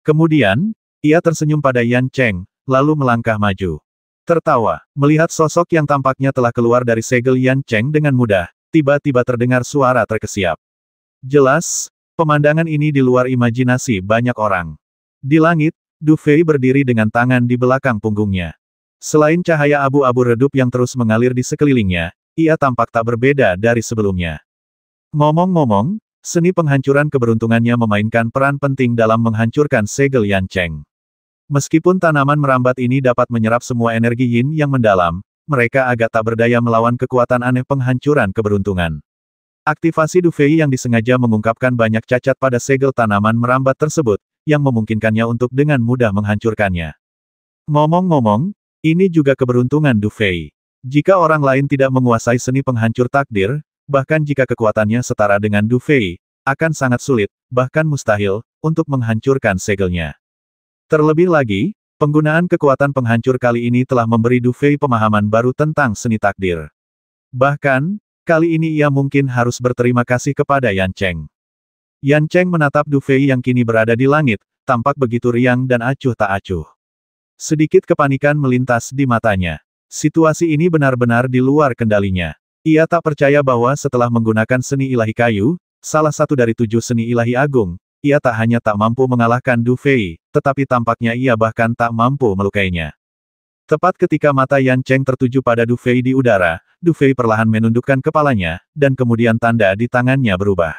Kemudian, ia tersenyum pada Yan Cheng, lalu melangkah maju. Tertawa, melihat sosok yang tampaknya telah keluar dari segel Yan Cheng dengan mudah, tiba-tiba terdengar suara terkesiap. Jelas, pemandangan ini di luar imajinasi banyak orang. Di langit, Du Fei berdiri dengan tangan di belakang punggungnya. Selain cahaya abu-abu redup yang terus mengalir di sekelilingnya, ia tampak tak berbeda dari sebelumnya. Ngomong-ngomong, Seni penghancuran keberuntungannya memainkan peran penting dalam menghancurkan segel Yan Cheng. Meskipun tanaman merambat ini dapat menyerap semua energi yin yang mendalam, mereka agak tak berdaya melawan kekuatan aneh penghancuran keberuntungan. Aktivasi Du Fei yang disengaja mengungkapkan banyak cacat pada segel tanaman merambat tersebut, yang memungkinkannya untuk dengan mudah menghancurkannya. Ngomong-ngomong, ini juga keberuntungan Du Fei. Jika orang lain tidak menguasai seni penghancur takdir, bahkan jika kekuatannya setara dengan Du Fei, akan sangat sulit, bahkan mustahil, untuk menghancurkan segelnya. Terlebih lagi, penggunaan kekuatan penghancur kali ini telah memberi Du Fei pemahaman baru tentang seni takdir. Bahkan, kali ini ia mungkin harus berterima kasih kepada Yan Cheng. Yan Cheng menatap Du Fei yang kini berada di langit, tampak begitu riang dan acuh tak acuh. Sedikit kepanikan melintas di matanya. Situasi ini benar-benar di luar kendalinya. Ia tak percaya bahwa setelah menggunakan seni ilahi kayu, salah satu dari 7 seni ilahi agung, ia tak hanya tak mampu mengalahkan Du Fei, tetapi tampaknya ia bahkan tak mampu melukainya. Tepat ketika mata Yan Cheng tertuju pada Du Fei di udara, Du Fei perlahan menundukkan kepalanya, dan kemudian tanda di tangannya berubah.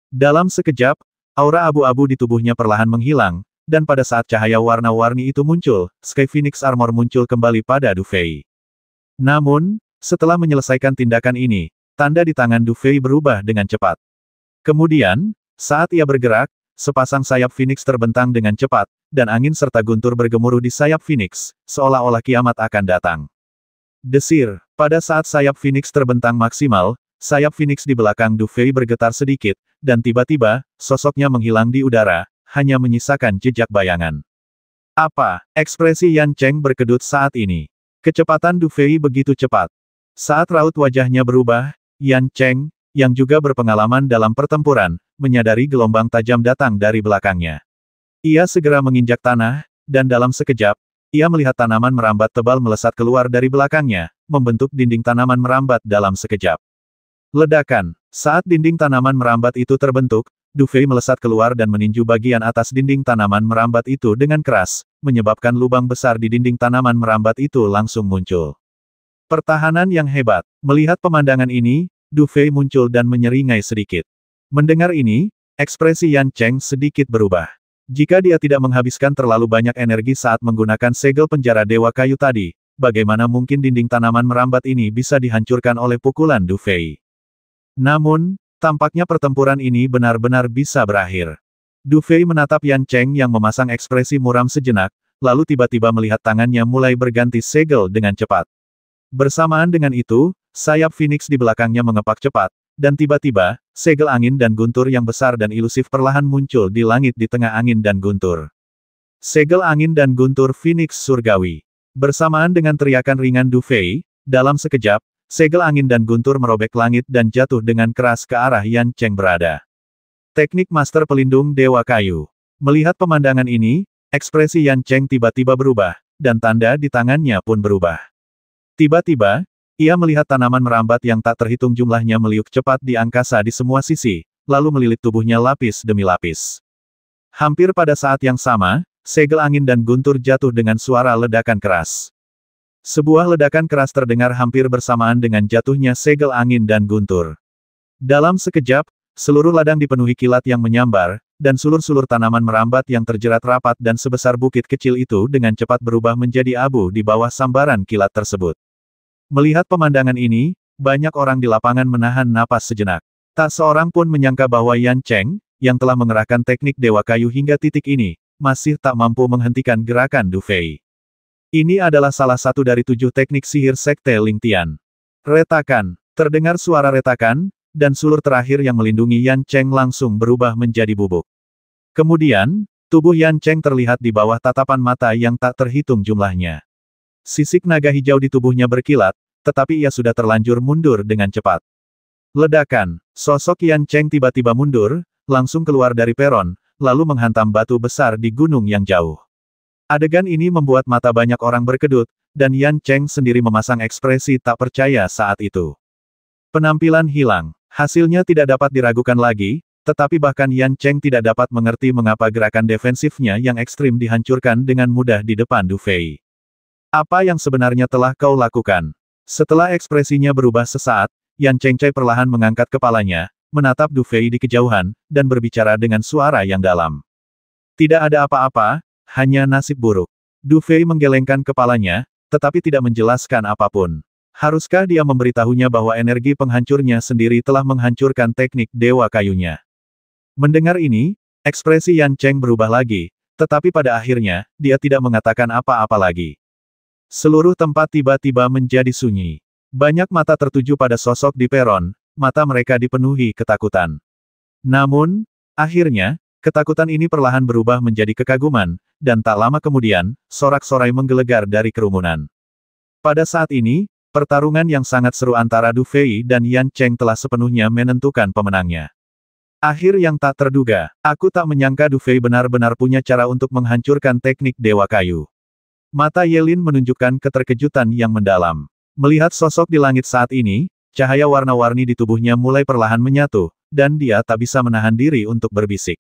Dalam sekejap, aura abu-abu di tubuhnya perlahan menghilang, dan pada saat cahaya warna-warni itu muncul, Sky Phoenix Armor muncul kembali pada Du Fei. Namun, setelah menyelesaikan tindakan ini, tanda di tangan Du Fei berubah dengan cepat. Kemudian, saat ia bergerak, sepasang sayap Phoenix terbentang dengan cepat, dan angin serta guntur bergemuruh di sayap Phoenix, seolah-olah kiamat akan datang. Desir, pada saat sayap Phoenix terbentang maksimal, sayap Phoenix di belakang Du Fei bergetar sedikit, dan tiba-tiba, sosoknya menghilang di udara, hanya menyisakan jejak bayangan. Apa? Ekspresi Yan Cheng berkedut saat ini. Kecepatan Du Fei begitu cepat. Saat raut wajahnya berubah, Yan Cheng, yang juga berpengalaman dalam pertempuran, menyadari gelombang tajam datang dari belakangnya. Ia segera menginjak tanah, dan dalam sekejap, ia melihat tanaman merambat tebal melesat keluar dari belakangnya, membentuk dinding tanaman merambat dalam sekejap. Ledakan. Saat dinding tanaman merambat itu terbentuk, Du Fei melesat keluar dan meninju bagian atas dinding tanaman merambat itu dengan keras, menyebabkan lubang besar di dinding tanaman merambat itu langsung muncul. Pertahanan yang hebat. Melihat pemandangan ini, Du Fei muncul dan menyeringai sedikit. Mendengar ini, ekspresi Yan Cheng sedikit berubah. Jika dia tidak menghabiskan terlalu banyak energi saat menggunakan segel penjara Dewa Kayu tadi, bagaimana mungkin dinding tanaman merambat ini bisa dihancurkan oleh pukulan Du Fei? Namun, tampaknya pertempuran ini benar-benar bisa berakhir. Du Fei menatap Yan Cheng yang memasang ekspresi muram sejenak, lalu tiba-tiba melihat tangannya mulai berganti segel dengan cepat. Bersamaan dengan itu, sayap Phoenix di belakangnya mengepak cepat, dan tiba-tiba, segel angin dan guntur yang besar dan ilusif perlahan muncul di langit di tengah angin dan guntur. Segel angin dan guntur Phoenix Surgawi. Bersamaan dengan teriakan ringan Du Fei, dalam sekejap, segel angin dan guntur merobek langit dan jatuh dengan keras ke arah Yan Cheng berada. Teknik Master Pelindung Dewa Kayu. Melihat pemandangan ini, ekspresi Yan Cheng tiba-tiba berubah, dan tanda di tangannya pun berubah. Tiba-tiba, ia melihat tanaman merambat yang tak terhitung jumlahnya meliuk cepat di angkasa di semua sisi, lalu melilit tubuhnya lapis demi lapis. Hampir pada saat yang sama, segel angin dan guntur jatuh dengan suara ledakan keras. Sebuah ledakan keras terdengar hampir bersamaan dengan jatuhnya segel angin dan guntur. Dalam sekejap, seluruh ladang dipenuhi kilat yang menyambar, dan sulur-sulur tanaman merambat yang terjerat rapat dan sebesar bukit kecil itu dengan cepat berubah menjadi abu di bawah sambaran kilat tersebut. Melihat pemandangan ini, banyak orang di lapangan menahan napas sejenak. Tak seorang pun menyangka bahwa Yan Cheng, yang telah mengerahkan teknik Dewa Kayu hingga titik ini, masih tak mampu menghentikan gerakan Du Fei. Ini adalah salah satu dari 7 teknik sihir Sekte Ling Tian. Retakan. Terdengar suara retakan, dan sulur terakhir yang melindungi Yan Cheng langsung berubah menjadi bubuk. Kemudian, tubuh Yan Cheng terlihat di bawah tatapan mata yang tak terhitung jumlahnya. Sisik naga hijau di tubuhnya berkilat, tetapi ia sudah terlanjur mundur dengan cepat. Ledakan. Sosok Yan Cheng tiba-tiba mundur, langsung keluar dari peron, lalu menghantam batu besar di gunung yang jauh. Adegan ini membuat mata banyak orang berkedut, dan Yan Cheng sendiri memasang ekspresi tak percaya saat itu. Penampilan hilang. Hasilnya tidak dapat diragukan lagi, tetapi bahkan Yan Cheng tidak dapat mengerti mengapa gerakan defensifnya yang ekstrim dihancurkan dengan mudah di depan Du Fei. Apa yang sebenarnya telah kau lakukan? Setelah ekspresinya berubah sesaat, Yan Cheng perlahan mengangkat kepalanya, menatap Du Fei di kejauhan, dan berbicara dengan suara yang dalam. Tidak ada apa-apa, hanya nasib buruk. Du Fei menggelengkan kepalanya, tetapi tidak menjelaskan apapun. Haruskah dia memberitahunya bahwa energi penghancurnya sendiri telah menghancurkan teknik dewa kayunya? Mendengar ini, ekspresi Yan Cheng berubah lagi, tetapi pada akhirnya, dia tidak mengatakan apa-apa lagi. Seluruh tempat tiba-tiba menjadi sunyi. Banyak mata tertuju pada sosok di peron, mata mereka dipenuhi ketakutan. Namun, akhirnya, ketakutan ini perlahan berubah menjadi kekaguman, dan tak lama kemudian, sorak-sorai menggelegar dari kerumunan. Pada saat ini, pertarungan yang sangat seru antara Du Fei dan Yan Cheng telah sepenuhnya menentukan pemenangnya. Akhir yang tak terduga, aku tak menyangka Du Fei benar-benar punya cara untuk menghancurkan teknik dewa kayu. Mata Yelin menunjukkan keterkejutan yang mendalam. Melihat sosok di langit saat ini, cahaya warna-warni di tubuhnya mulai perlahan menyatu, dan dia tak bisa menahan diri untuk berbisik.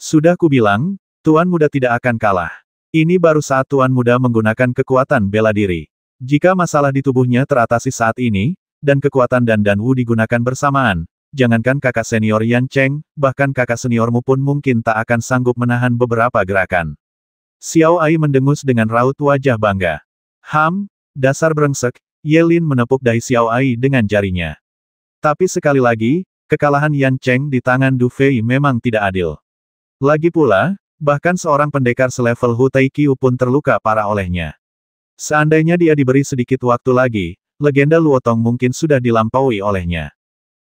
Sudah kubilang, Tuan Muda tidak akan kalah. Ini baru saat Tuan Muda menggunakan kekuatan bela diri. Jika masalah di tubuhnya teratasi saat ini, dan kekuatan Dan Wu digunakan bersamaan, jangankan kakak senior Yan Cheng, bahkan kakak seniormu pun mungkin tak akan sanggup menahan beberapa gerakan. Xiao Ai mendengus dengan raut wajah bangga. Dasar brengsek, Yelin menepuk dahi Xiao Ai dengan jarinya. Tapi sekali lagi, kekalahan Yan Cheng di tangan Du Fei memang tidak adil. Lagi pula, bahkan seorang pendekar selevel Hu Taiqiu pun terluka parah olehnya. Seandainya dia diberi sedikit waktu lagi, legenda Luotong mungkin sudah dilampaui olehnya.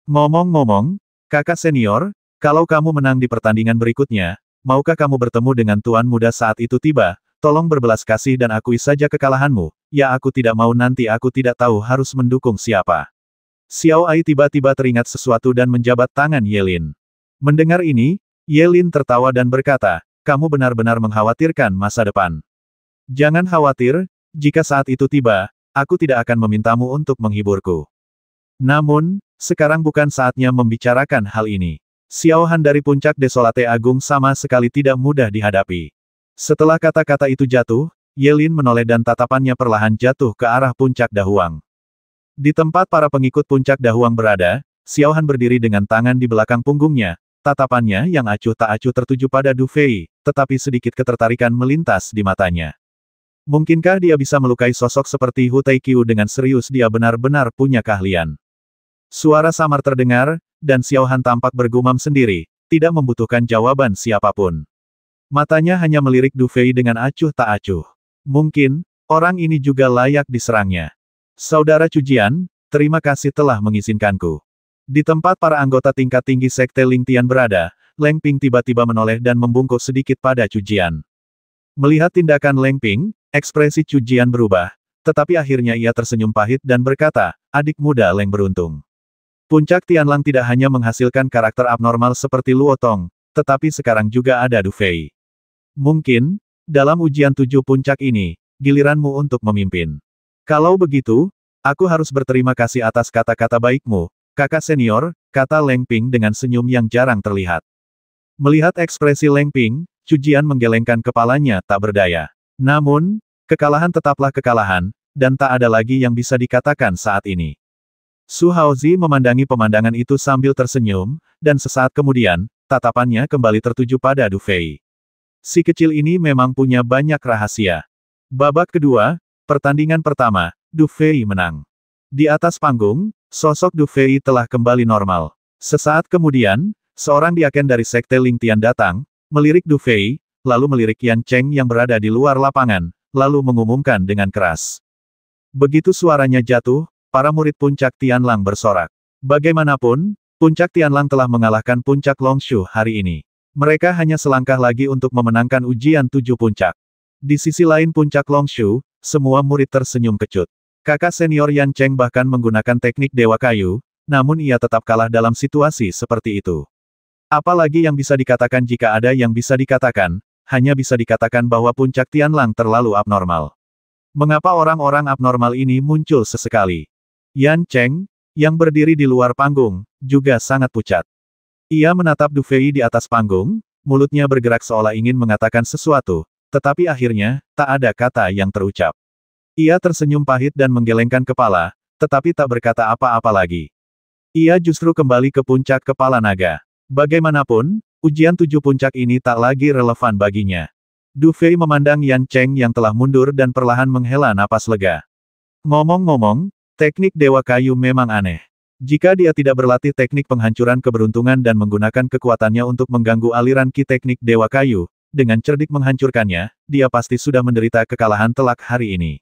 Ngomong-ngomong, kakak senior, kalau kamu menang di pertandingan berikutnya, maukah kamu bertemu dengan Tuan Muda saat itu tiba? Tolong berbelas kasih dan akui saja kekalahanmu. Ya aku tidak mau nanti aku tidak tahu harus mendukung siapa. Xiao Ai tiba-tiba teringat sesuatu dan menjabat tangan Yelin. Mendengar ini, Yelin tertawa dan berkata, kamu benar-benar mengkhawatirkan masa depan. Jangan khawatir, jika saat itu tiba, aku tidak akan memintamu untuk menghiburku. Namun, sekarang bukan saatnya membicarakan hal ini. Xiao Han dari puncak Desolate Agung sama sekali tidak mudah dihadapi. Setelah kata-kata itu jatuh, Yelin menoleh dan tatapannya perlahan jatuh ke arah puncak Dahuang. Di tempat para pengikut puncak Dahuang berada, Xiao Han berdiri dengan tangan di belakang punggungnya, tatapannya yang acuh tak acuh tertuju pada Du Fei, tetapi sedikit ketertarikan melintas di matanya. Mungkinkah dia bisa melukai sosok seperti Hu Taiqiu dengan serius? Dia benar-benar punya keahlian. Suara samar terdengar, dan Xiao Han tampak bergumam sendiri, tidak membutuhkan jawaban siapapun. Matanya hanya melirik Du Fei dengan acuh tak acuh. Mungkin, orang ini juga layak diserangnya. Saudara Cujian, terima kasih telah mengizinkanku. Di tempat para anggota tingkat tinggi Sekte Ling Tian berada, Leng Ping tiba-tiba menoleh dan membungkuk sedikit pada Cujian. Melihat tindakan Leng Ping, ekspresi Cujian berubah, tetapi akhirnya ia tersenyum pahit dan berkata, adik muda Leng beruntung. Puncak Tianlang tidak hanya menghasilkan karakter abnormal seperti Luotong, tetapi sekarang juga ada Du Fei. Mungkin, dalam ujian 7 puncak ini, giliranmu untuk memimpin. Kalau begitu, aku harus berterima kasih atas kata-kata baikmu, kakak senior, kata Leng Ping dengan senyum yang jarang terlihat. Melihat ekspresi Leng Ping, Cujian menggelengkan kepalanya tak berdaya. Namun, kekalahan tetaplah kekalahan, dan tak ada lagi yang bisa dikatakan saat ini. Su Haozi memandangi pemandangan itu sambil tersenyum, dan sesaat kemudian, tatapannya kembali tertuju pada Du Fei. Si kecil ini memang punya banyak rahasia. Babak kedua, pertandingan pertama, Du Fei menang. Di atas panggung, sosok Du Fei telah kembali normal. Sesaat kemudian, seorang diaken dari Sekte Ling Tian datang, melirik Du Fei, lalu melirik Yan Cheng yang berada di luar lapangan, lalu mengumumkan dengan keras. Begitu suaranya jatuh, para murid puncak Tianlang bersorak. Bagaimanapun, puncak Tianlang telah mengalahkan puncak Longshu hari ini. Mereka hanya selangkah lagi untuk memenangkan ujian 7 puncak. Di sisi lain puncak Longshu, semua murid tersenyum kecut. Kakak senior Yan Cheng bahkan menggunakan teknik Dewa Kayu, namun ia tetap kalah dalam situasi seperti itu. Apalagi yang bisa dikatakan jika ada yang bisa dikatakan, hanya bisa dikatakan bahwa puncak Tianlang terlalu abnormal. Mengapa orang-orang abnormal ini muncul sesekali? Yan Cheng, yang berdiri di luar panggung, juga sangat pucat. Ia menatap Du Fei di atas panggung, mulutnya bergerak seolah ingin mengatakan sesuatu, tetapi akhirnya, tak ada kata yang terucap. Ia tersenyum pahit dan menggelengkan kepala, tetapi tak berkata apa-apa lagi. Ia justru kembali ke puncak kepala naga. Bagaimanapun, ujian 7 puncak ini tak lagi relevan baginya. Du Fei memandang Yan Cheng yang telah mundur dan perlahan menghela napas lega. Ngomong-ngomong, teknik Dewa Kayu memang aneh. Jika dia tidak berlatih teknik penghancuran keberuntungan dan menggunakan kekuatannya untuk mengganggu aliran ki teknik Dewa Kayu, dengan cerdik menghancurkannya, dia pasti sudah menderita kekalahan telak hari ini.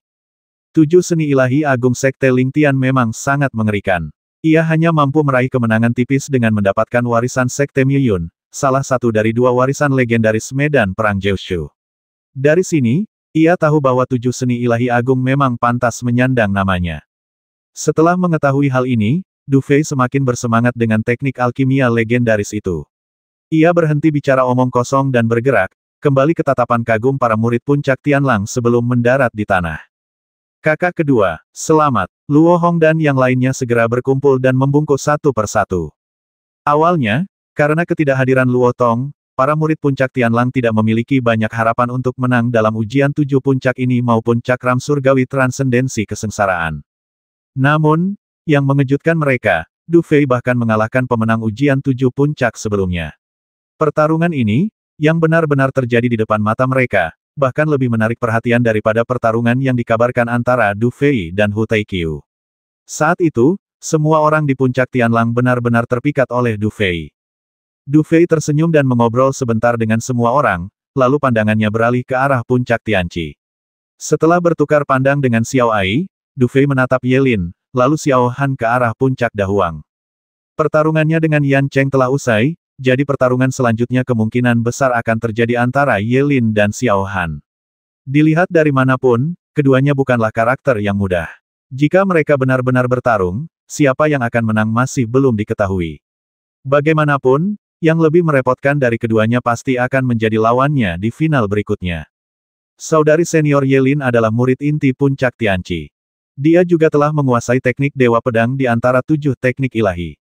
7 seni ilahi agung Sekte Lingtian memang sangat mengerikan. Ia hanya mampu meraih kemenangan tipis dengan mendapatkan warisan Sekte Miyun, salah satu dari 2 warisan legendaris medan perang Jiushu. Dari sini, ia tahu bahwa 7 seni ilahi agung memang pantas menyandang namanya. Setelah mengetahui hal ini, Du Fei semakin bersemangat dengan teknik alkimia legendaris itu. Ia berhenti bicara omong kosong dan bergerak, kembali ke tatapan kagum para murid puncak Tianlang sebelum mendarat di tanah. Kakak kedua, selamat. Luo Hong dan yang lainnya segera berkumpul dan membungkuk satu persatu. Awalnya, karena ketidakhadiran Luo Tong, para murid puncak Tianlang tidak memiliki banyak harapan untuk menang dalam ujian 7 puncak ini maupun cakram surgawi transendensi kesengsaraan. Namun, yang mengejutkan mereka, Du Fei bahkan mengalahkan pemenang ujian 7 puncak sebelumnya. Pertarungan ini, yang benar-benar terjadi di depan mata mereka, bahkan lebih menarik perhatian daripada pertarungan yang dikabarkan antara Du Fei dan Hu Taiqiu. Saat itu, semua orang di puncak Tianlang benar-benar terpikat oleh Du Fei. Du Fei tersenyum dan mengobrol sebentar dengan semua orang, lalu pandangannya beralih ke arah puncak Tianqi. Setelah bertukar pandang dengan Xiao Ai, Du Fei menatap Ye Lin, lalu Xiao Han ke arah puncak Dahuang. Pertarungannya dengan Yan Cheng telah usai, jadi pertarungan selanjutnya kemungkinan besar akan terjadi antara Ye Lin dan Xiao Han. Dilihat dari manapun, keduanya bukanlah karakter yang mudah. Jika mereka benar-benar bertarung, siapa yang akan menang masih belum diketahui. Bagaimanapun, yang lebih merepotkan dari keduanya pasti akan menjadi lawannya di final berikutnya. Saudari senior Ye Lin adalah murid inti puncak Tianqi. Dia juga telah menguasai teknik Dewa Pedang di antara 7 teknik ilahi.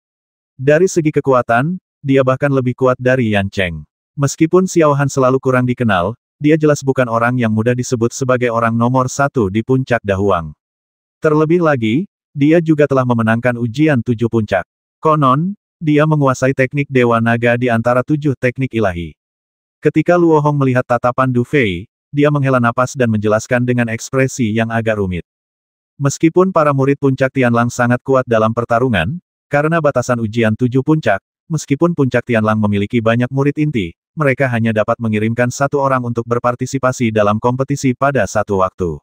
Dari segi kekuatan, dia bahkan lebih kuat dari Yan Cheng. Meskipun Xiao Han selalu kurang dikenal, dia jelas bukan orang yang mudah disebut sebagai orang nomor 1 di puncak Dahuang. Terlebih lagi, dia juga telah memenangkan ujian 7 puncak. Konon, dia menguasai teknik Dewa Naga di antara 7 teknik ilahi. Ketika Luo Hong melihat tatapan Du Fei, dia menghela napas dan menjelaskan dengan ekspresi yang agak rumit. Meskipun para murid puncak Tianlang sangat kuat dalam pertarungan, karena batasan ujian 7 puncak, meskipun puncak Tianlang memiliki banyak murid inti, mereka hanya dapat mengirimkan 1 orang untuk berpartisipasi dalam kompetisi pada satu waktu.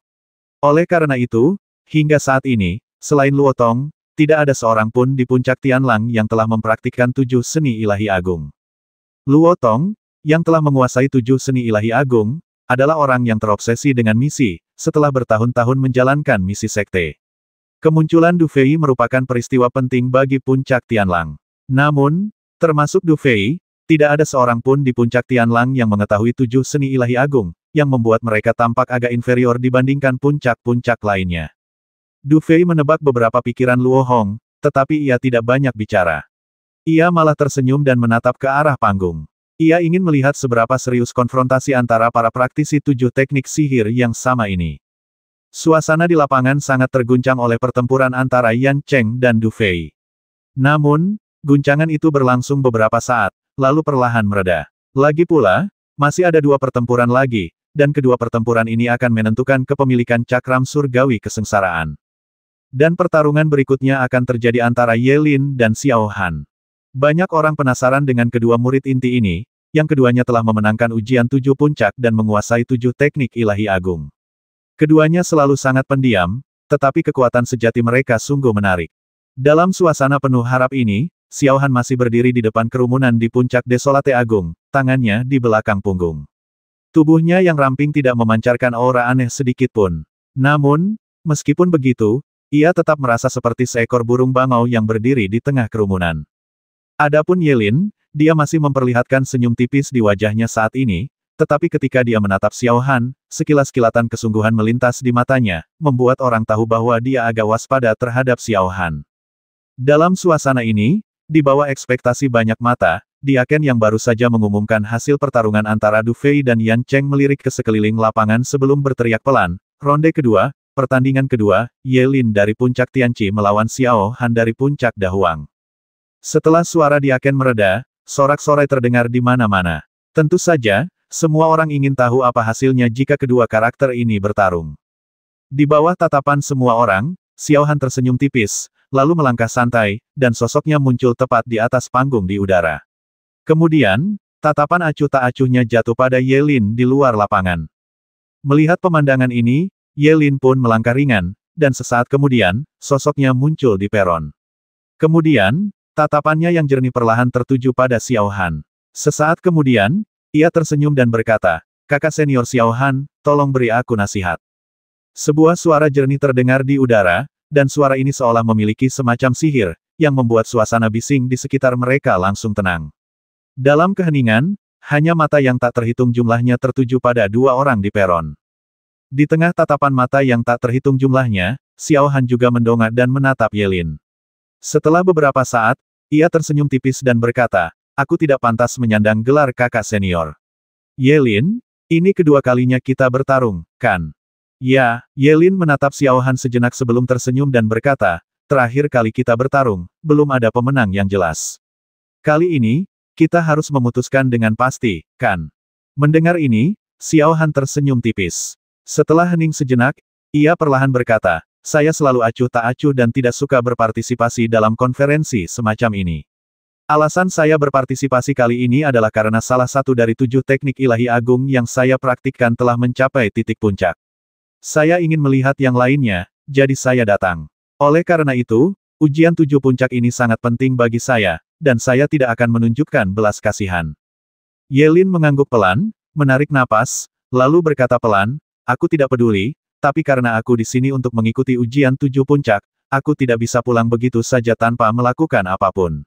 Oleh karena itu, hingga saat ini, selain Luo Tong, tidak ada seorang pun di puncak Tianlang yang telah mempraktikkan 7 seni ilahi agung. Luo Tong, yang telah menguasai 7 seni ilahi agung, adalah orang yang terobsesi dengan misi, setelah bertahun-tahun menjalankan misi sekte. Kemunculan Du Fei merupakan peristiwa penting bagi puncak Tianlang. Namun, termasuk Du Fei, tidak ada seorang pun di puncak Tianlang yang mengetahui 7 seni ilahi agung, yang membuat mereka tampak agak inferior dibandingkan puncak-puncak lainnya. Du Fei menebak beberapa pikiran Luo Hong, tetapi ia tidak banyak bicara. Ia malah tersenyum dan menatap ke arah panggung. Ia ingin melihat seberapa serius konfrontasi antara para praktisi 7 teknik sihir yang sama ini. Suasana di lapangan sangat terguncang oleh pertempuran antara Yan Cheng dan Du Fei. Namun, guncangan itu berlangsung beberapa saat, lalu perlahan mereda. Lagi pula, masih ada 2 pertempuran lagi, dan kedua pertempuran ini akan menentukan kepemilikan cakram surgawi kesengsaraan. Dan pertarungan berikutnya akan terjadi antara Ye Lin dan Xiao Han. Banyak orang penasaran dengan kedua murid inti ini, yang keduanya telah memenangkan ujian 7 puncak dan menguasai 7 teknik ilahi agung. Keduanya selalu sangat pendiam, tetapi kekuatan sejati mereka sungguh menarik. Dalam suasana penuh harap ini, Xiao Han masih berdiri di depan kerumunan di puncak Desolate Agung, tangannya di belakang punggung. Tubuhnya yang ramping tidak memancarkan aura aneh sedikit pun. Namun, meskipun begitu, ia tetap merasa seperti seekor burung bangau yang berdiri di tengah kerumunan. Adapun Ye Lin, dia masih memperlihatkan senyum tipis di wajahnya saat ini, tetapi ketika dia menatap Xiao Han, sekilas kilatan kesungguhan melintas di matanya, membuat orang tahu bahwa dia agak waspada terhadap Xiao Han. Dalam suasana ini, di bawah ekspektasi banyak mata, Diaken yang baru saja mengumumkan hasil pertarungan antara Du Fei dan Yan Cheng melirik ke sekeliling lapangan sebelum berteriak pelan, ronde kedua, pertandingan kedua, Ye Lin dari puncak Tianqi melawan Xiao Han dari puncak Dahuang. Setelah suara Diaken mereda, sorak-sorai terdengar di mana-mana. Tentu saja, semua orang ingin tahu apa hasilnya jika kedua karakter ini bertarung. Di bawah tatapan semua orang, Xiao Han tersenyum tipis, lalu melangkah santai, dan sosoknya muncul tepat di atas panggung di udara. Kemudian, tatapan acuh tak acuhnya jatuh pada Ye Lin di luar lapangan. Melihat pemandangan ini, Ye Lin pun melangkah ringan, dan sesaat kemudian, sosoknya muncul di peron. Kemudian, tatapannya yang jernih perlahan tertuju pada Xiao Han. Sesaat kemudian, ia tersenyum dan berkata, "Kakak senior Xiao Han, tolong beri aku nasihat." Sebuah suara jernih terdengar di udara, dan suara ini seolah memiliki semacam sihir, yang membuat suasana bising di sekitar mereka langsung tenang. Dalam keheningan, hanya mata yang tak terhitung jumlahnya tertuju pada dua orang di peron. Di tengah tatapan mata yang tak terhitung jumlahnya, Xiao Han juga mendongak dan menatap Ye Lin. Setelah beberapa saat, ia tersenyum tipis dan berkata, "Aku tidak pantas menyandang gelar kakak senior." "Ye Lin, ini kedua kalinya kita bertarung, kan?" "Ya." Ye Lin menatap Xiao Han sejenak sebelum tersenyum dan berkata, "Terakhir kali kita bertarung, belum ada pemenang yang jelas. Kali ini, kita harus memutuskan dengan pasti, kan?" Mendengar ini, Xiao Han tersenyum tipis. Setelah hening sejenak, ia perlahan berkata, "Saya selalu acuh tak acuh dan tidak suka berpartisipasi dalam konferensi semacam ini. Alasan saya berpartisipasi kali ini adalah karena salah satu dari 7 teknik ilahi agung yang saya praktikkan telah mencapai titik puncak. Saya ingin melihat yang lainnya, jadi saya datang. Oleh karena itu, ujian 7 puncak ini sangat penting bagi saya, dan saya tidak akan menunjukkan belas kasihan." Ye Lin mengangguk pelan, menarik napas, lalu berkata pelan, "Aku tidak peduli. Tapi karena aku di sini untuk mengikuti ujian 7 puncak, aku tidak bisa pulang begitu saja tanpa melakukan apapun.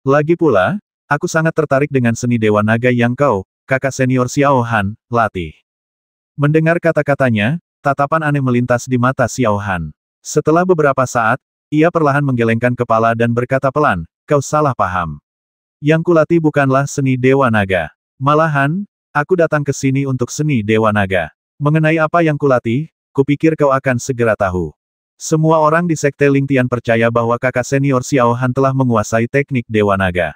Lagi pula, aku sangat tertarik dengan seni Dewa Naga yang kau, kakak senior Xiao Han, latih." Mendengar kata-katanya, tatapan aneh melintas di mata Xiao Han. Setelah beberapa saat, ia perlahan menggelengkan kepala dan berkata pelan, "Kau salah paham. Yang kulatih bukanlah seni Dewa Naga. Malahan, aku datang ke sini untuk seni Dewa Naga. Mengenai apa yang kulatih, kupikir kau akan segera tahu." Semua orang di Sekte Lingtian percaya bahwa kakak senior Xiao Han telah menguasai teknik Dewa Naga.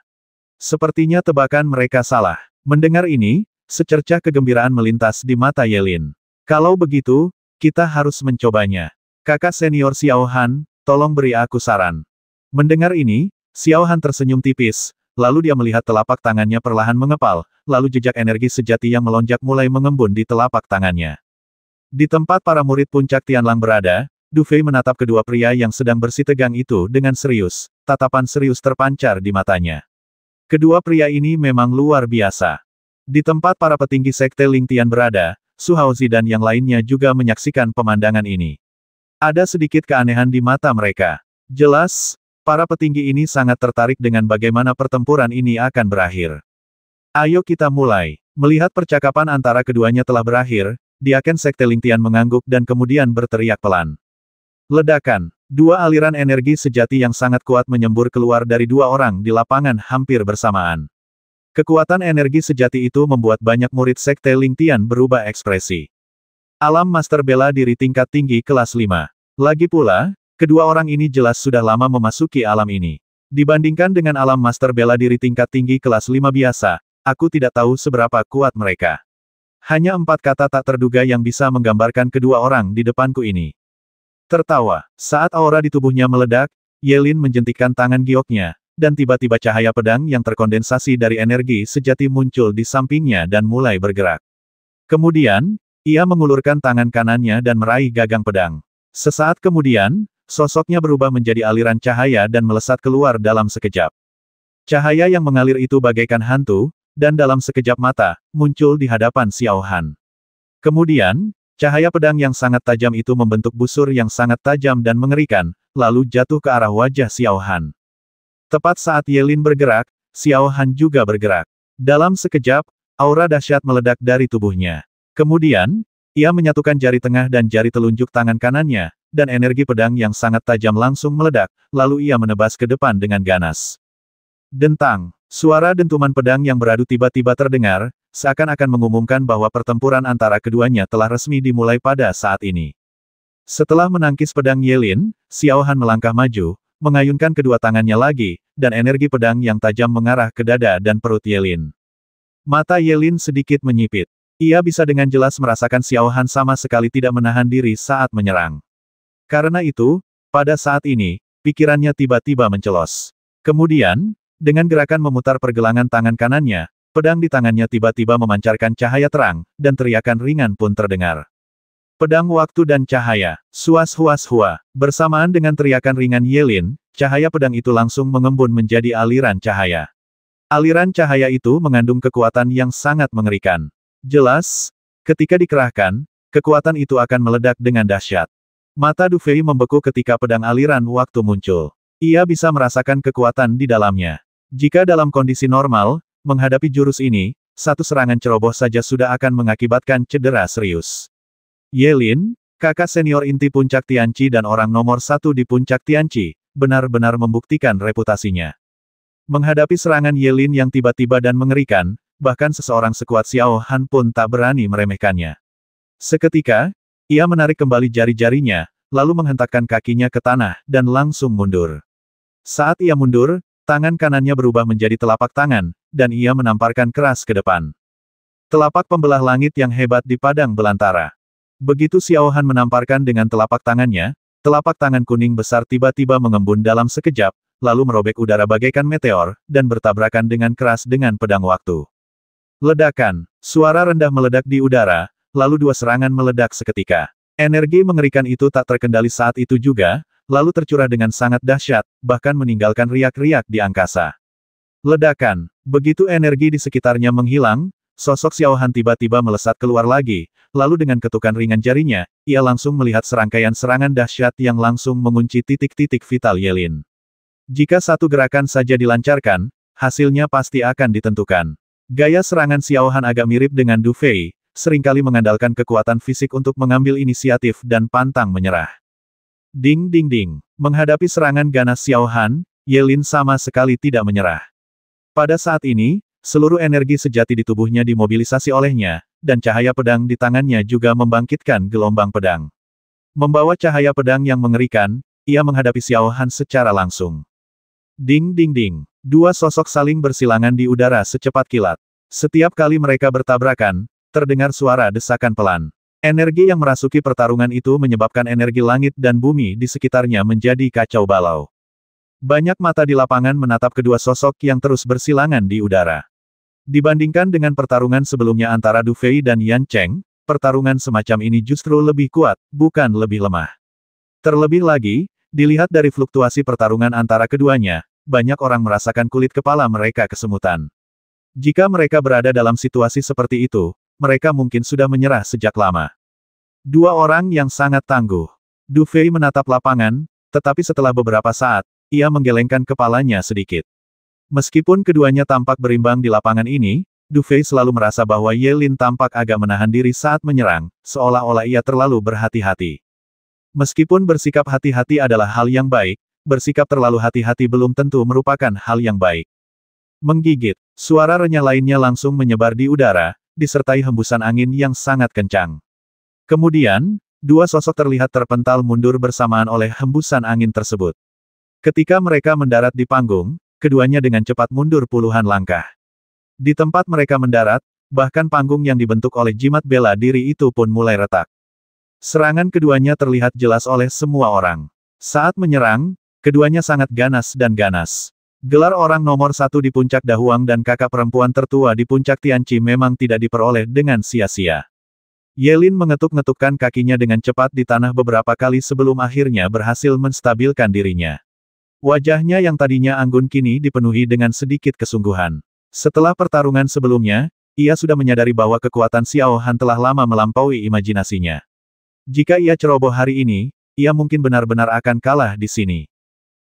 Sepertinya tebakan mereka salah. Mendengar ini, secercah kegembiraan melintas di mata Ye Lin. "Kalau begitu, kita harus mencobanya. Kakak senior Xiao Han, tolong beri aku saran." Mendengar ini, Xiao Han tersenyum tipis, lalu dia melihat telapak tangannya perlahan mengepal, lalu jejak energi sejati yang melonjak mulai mengembun di telapak tangannya. Di tempat para murid puncak Tianlang berada, Du Fei menatap kedua pria yang sedang bersitegang itu dengan serius, tatapan serius terpancar di matanya. Kedua pria ini memang luar biasa. Di tempat para petinggi Sekte Lingtian berada, Su Haozi dan yang lainnya juga menyaksikan pemandangan ini. Ada sedikit keanehan di mata mereka. Jelas, para petinggi ini sangat tertarik dengan bagaimana pertempuran ini akan berakhir. "Ayo kita mulai." Melihat percakapan antara keduanya telah berakhir, Diaken Sekte Lingtian mengangguk dan kemudian berteriak pelan. Ledakan. Dua aliran energi sejati yang sangat kuat menyembur keluar dari dua orang di lapangan hampir bersamaan. Kekuatan energi sejati itu membuat banyak murid Sekte Lingtian berubah ekspresi. Alam Master Bela Diri tingkat tinggi kelas 5. Lagi pula, kedua orang ini jelas sudah lama memasuki alam ini. Dibandingkan dengan alam Master Bela Diri tingkat tinggi kelas 5 biasa, aku tidak tahu seberapa kuat mereka. Hanya 4 kata tak terduga yang bisa menggambarkan kedua orang di depanku ini. Tertawa. Saat aura di tubuhnya meledak, Ye Lin menjentikkan tangan gioknya, dan tiba-tiba cahaya pedang yang terkondensasi dari energi sejati muncul di sampingnya dan mulai bergerak. Kemudian, ia mengulurkan tangan kanannya dan meraih gagang pedang. Sesaat kemudian, sosoknya berubah menjadi aliran cahaya dan melesat keluar dalam sekejap. Cahaya yang mengalir itu bagaikan hantu, dan dalam sekejap mata, muncul di hadapan Xiao Han. Kemudian, cahaya pedang yang sangat tajam itu membentuk busur yang sangat tajam dan mengerikan, lalu jatuh ke arah wajah Xiao Han. Tepat saat Ye Lin bergerak, Xiao Han juga bergerak. Dalam sekejap, aura dahsyat meledak dari tubuhnya. Kemudian, ia menyatukan jari tengah dan jari telunjuk tangan kanannya, dan energi pedang yang sangat tajam langsung meledak, lalu ia menebas ke depan dengan ganas. Dentang. Suara dentuman pedang yang beradu tiba-tiba terdengar, seakan-akan mengumumkan bahwa pertempuran antara keduanya telah resmi dimulai pada saat ini. Setelah menangkis pedang Ye Lin, Xiao Han melangkah maju, mengayunkan kedua tangannya lagi, dan energi pedang yang tajam mengarah ke dada dan perut Ye Lin. Mata Ye Lin sedikit menyipit. Ia bisa dengan jelas merasakan Xiao Han sama sekali tidak menahan diri saat menyerang. Karena itu, pada saat ini, pikirannya tiba-tiba mencelos. Kemudian, dengan gerakan memutar pergelangan tangan kanannya, pedang di tangannya tiba-tiba memancarkan cahaya terang, dan teriakan ringan pun terdengar. Pedang waktu dan cahaya, suas-huas-hua. Bersamaan dengan teriakan ringan Ye Lin, cahaya pedang itu langsung mengembun menjadi aliran cahaya. Aliran cahaya itu mengandung kekuatan yang sangat mengerikan. Jelas, ketika dikerahkan, kekuatan itu akan meledak dengan dahsyat. Mata Du Fei membeku ketika pedang aliran waktu muncul. Ia bisa merasakan kekuatan di dalamnya. Jika dalam kondisi normal, menghadapi jurus ini, satu serangan ceroboh saja sudah akan mengakibatkan cedera serius. Ye Lin, kakak senior inti puncak Tianqi dan orang nomor satu di puncak Tianqi, benar-benar membuktikan reputasinya. Menghadapi serangan Ye Lin yang tiba-tiba dan mengerikan, bahkan seseorang sekuat Xiao Han pun tak berani meremehkannya. Seketika, ia menarik kembali jari-jarinya, lalu menghentakkan kakinya ke tanah, dan langsung mundur. Saat ia mundur, tangan kanannya berubah menjadi telapak tangan, dan ia menamparkan keras ke depan. Telapak pembelah langit yang hebat di padang belantara. Begitu Xiao Han menamparkan dengan telapak tangannya, telapak tangan kuning besar tiba-tiba mengembun dalam sekejap, lalu merobek udara bagaikan meteor, dan bertabrakan dengan keras dengan pedang waktu. Ledakan, suara rendah meledak di udara, lalu dua serangan meledak seketika. Energi mengerikan itu tak terkendali saat itu juga, lalu tercurah dengan sangat dahsyat, bahkan meninggalkan riak-riak di angkasa. Ledakan, begitu energi di sekitarnya menghilang, sosok Xiao Han tiba-tiba melesat keluar lagi, lalu dengan ketukan ringan jarinya, ia langsung melihat serangkaian serangan dahsyat yang langsung mengunci titik-titik vital Ye Lin. Jika satu gerakan saja dilancarkan, hasilnya pasti akan ditentukan. Gaya serangan Xiao Han agak mirip dengan Du Fei, seringkali mengandalkan kekuatan fisik untuk mengambil inisiatif dan pantang menyerah. Ding ding ding. Menghadapi serangan ganas Xiao Han, Ye Lin sama sekali tidak menyerah. Pada saat ini, seluruh energi sejati di tubuhnya dimobilisasi olehnya, dan cahaya pedang di tangannya juga membangkitkan gelombang pedang. Membawa cahaya pedang yang mengerikan, ia menghadapi Xiao Han secara langsung. Ding ding ding. Dua sosok saling bersilangan di udara secepat kilat. Setiap kali mereka bertabrakan, terdengar suara desakan pelan. Energi yang merasuki pertarungan itu menyebabkan energi langit dan bumi di sekitarnya menjadi kacau balau. Banyak mata di lapangan menatap kedua sosok yang terus bersilangan di udara. Dibandingkan dengan pertarungan sebelumnya antara Du Fei dan Yan Cheng, pertarungan semacam ini justru lebih kuat, bukan lebih lemah. Terlebih lagi, dilihat dari fluktuasi pertarungan antara keduanya, banyak orang merasakan kulit kepala mereka kesemutan. Jika mereka berada dalam situasi seperti itu, mereka mungkin sudah menyerah sejak lama. Dua orang yang sangat tangguh. Du Fei menatap lapangan, tetapi setelah beberapa saat, ia menggelengkan kepalanya sedikit. Meskipun keduanya tampak berimbang di lapangan ini, Du Fei selalu merasa bahwa Ye Lin tampak agak menahan diri saat menyerang, seolah-olah ia terlalu berhati-hati. Meskipun bersikap hati-hati adalah hal yang baik, bersikap terlalu hati-hati belum tentu merupakan hal yang baik. Menggigit, suara renyah lainnya langsung menyebar di udara, disertai hembusan angin yang sangat kencang. Kemudian, dua sosok terlihat terpental mundur bersamaan oleh hembusan angin tersebut. Ketika mereka mendarat di panggung, keduanya dengan cepat mundur puluhan langkah. Di tempat mereka mendarat, bahkan panggung yang dibentuk oleh jimat bela diri itu pun mulai retak. Serangan keduanya terlihat jelas oleh semua orang. Saat menyerang, keduanya sangat ganas dan ganas. Gelar orang nomor satu di puncak Dahuang dan kakak perempuan tertua di puncak Tianqi memang tidak diperoleh dengan sia-sia. Ye Lin mengetuk-ngetukkan kakinya dengan cepat di tanah beberapa kali sebelum akhirnya berhasil menstabilkan dirinya. Wajahnya yang tadinya anggun kini dipenuhi dengan sedikit kesungguhan. Setelah pertarungan sebelumnya, ia sudah menyadari bahwa kekuatan Xiao Han telah lama melampaui imajinasinya. Jika ia ceroboh hari ini, ia mungkin benar-benar akan kalah di sini.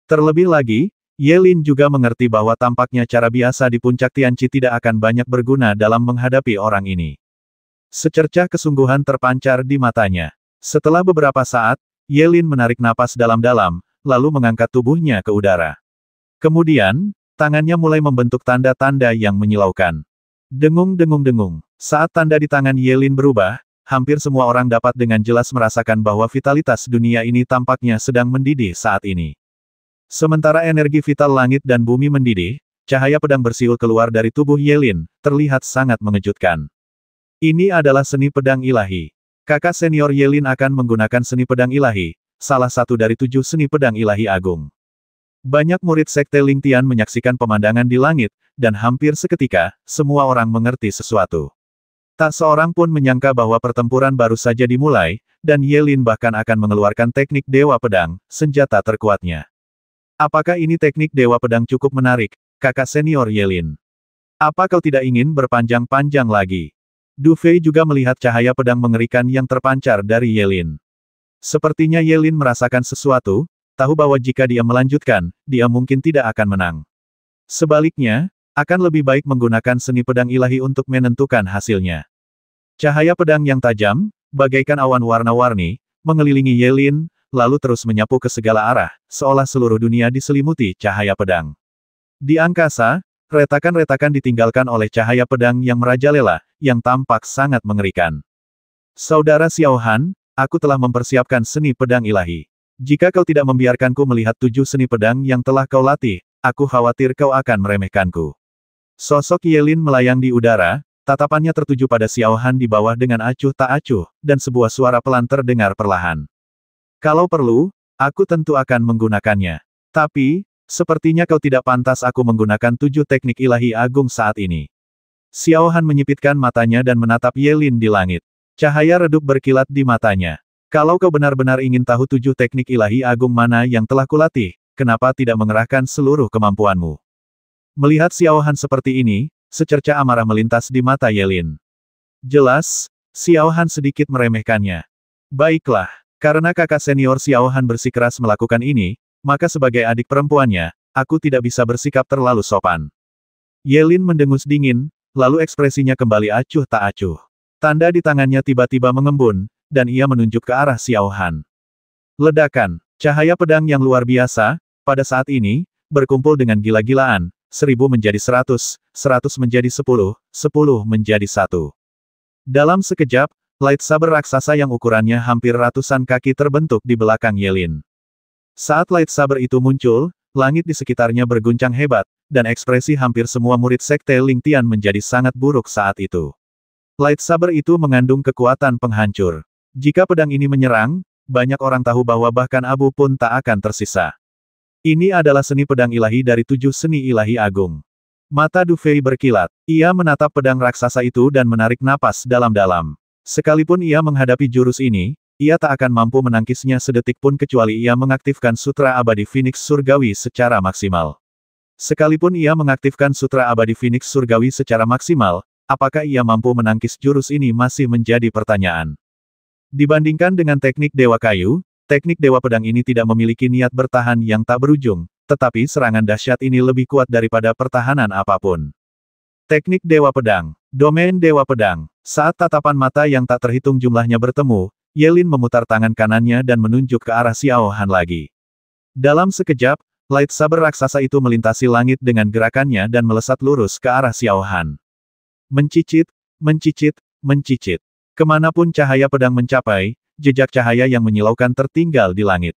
Terlebih lagi, Ye Lin juga mengerti bahwa tampaknya cara biasa di puncak Tianqi tidak akan banyak berguna dalam menghadapi orang ini. Secercah kesungguhan terpancar di matanya. Setelah beberapa saat, Ye Lin menarik napas dalam-dalam, lalu mengangkat tubuhnya ke udara. Kemudian, tangannya mulai membentuk tanda-tanda yang menyilaukan. Dengung-dengung-dengung. Saat tanda di tangan Ye Lin berubah, hampir semua orang dapat dengan jelas merasakan bahwa vitalitas dunia ini tampaknya sedang mendidih saat ini. Sementara energi vital langit dan bumi mendidih, cahaya pedang bersiul keluar dari tubuh Yelin, terlihat sangat mengejutkan. Ini adalah seni pedang ilahi. Kakak senior Yelin akan menggunakan seni pedang ilahi, salah satu dari 7 seni pedang ilahi agung. Banyak murid Sekte Lingtian menyaksikan pemandangan di langit, dan hampir seketika, semua orang mengerti sesuatu. Tak seorang pun menyangka bahwa pertempuran baru saja dimulai, dan Yelin bahkan akan mengeluarkan teknik Dewa Pedang, senjata terkuatnya. Apakah ini teknik Dewa Pedang cukup menarik, kakak senior Yelin? Apa kau tidak ingin berpanjang-panjang lagi? Du Fei juga melihat cahaya pedang mengerikan yang terpancar dari Yelin. Sepertinya Yelin merasakan sesuatu, tahu bahwa jika dia melanjutkan, dia mungkin tidak akan menang. Sebaliknya, akan lebih baik menggunakan seni pedang ilahi untuk menentukan hasilnya. Cahaya pedang yang tajam, bagaikan awan warna-warni, mengelilingi Yelin, lalu terus menyapu ke segala arah, seolah seluruh dunia diselimuti cahaya pedang. Di angkasa, retakan-retakan ditinggalkan oleh cahaya pedang yang merajalela, yang tampak sangat mengerikan. Saudara Xiao Han, aku telah mempersiapkan seni pedang ilahi. Jika kau tidak membiarkanku melihat 7 seni pedang yang telah kau latih, aku khawatir kau akan meremehkanku. Sosok Yelin melayang di udara, tatapannya tertuju pada Xiao Han di bawah dengan acuh tak acuh, dan sebuah suara pelan terdengar perlahan. Kalau perlu, aku tentu akan menggunakannya. Tapi, sepertinya kau tidak pantas aku menggunakan 7 teknik ilahi agung saat ini. Xiao Han menyipitkan matanya dan menatap Yelin di langit. Cahaya redup berkilat di matanya. Kalau kau benar-benar ingin tahu 7 teknik ilahi agung mana yang telah kulatih, kenapa tidak mengerahkan seluruh kemampuanmu? Melihat Xiao Han seperti ini, secerca amarah melintas di mata Yelin. Jelas, Xiao Han sedikit meremehkannya. Baiklah, karena kakak senior Xiao Han bersikeras melakukan ini, maka sebagai adik perempuannya, aku tidak bisa bersikap terlalu sopan. Yelin mendengus dingin, lalu ekspresinya kembali acuh tak acuh. Tanda di tangannya tiba-tiba mengembun, dan ia menunjuk ke arah Xiao Han. Ledakan, cahaya pedang yang luar biasa, pada saat ini, berkumpul dengan gila-gilaan, 1000 menjadi 100, 100 menjadi 10, 10 menjadi 1. Dalam sekejap, lightsaber raksasa yang ukurannya hampir ratusan kaki terbentuk di belakang Yelin. Saat lightsaber itu muncul, langit di sekitarnya berguncang hebat, dan ekspresi hampir semua murid Sekte Lingtian menjadi sangat buruk saat itu. Lightsaber itu mengandung kekuatan penghancur. Jika pedang ini menyerang, banyak orang tahu bahwa bahkan abu pun tak akan tersisa. Ini adalah seni pedang ilahi dari 7 seni ilahi agung. Mata Du Fei berkilat. Ia menatap pedang raksasa itu dan menarik napas dalam-dalam. Sekalipun ia menghadapi jurus ini, ia tak akan mampu menangkisnya sedetik pun kecuali ia mengaktifkan Sutra Abadi Phoenix Surgawi secara maksimal. Sekalipun ia mengaktifkan Sutra Abadi Phoenix Surgawi secara maksimal, apakah ia mampu menangkis jurus ini masih menjadi pertanyaan. Dibandingkan dengan teknik Dewa Kayu, teknik Dewa Pedang ini tidak memiliki niat bertahan yang tak berujung, tetapi serangan dahsyat ini lebih kuat daripada pertahanan apapun. Teknik Dewa Pedang, domain Dewa Pedang. Saat tatapan mata yang tak terhitung jumlahnya bertemu, Yelin memutar tangan kanannya dan menunjuk ke arah Xiao Han lagi. Dalam sekejap, lightsaber raksasa itu melintasi langit dengan gerakannya dan melesat lurus ke arah Xiao Han. Mencicit, mencicit, mencicit. Kemanapun cahaya pedang mencapai, jejak cahaya yang menyilaukan tertinggal di langit.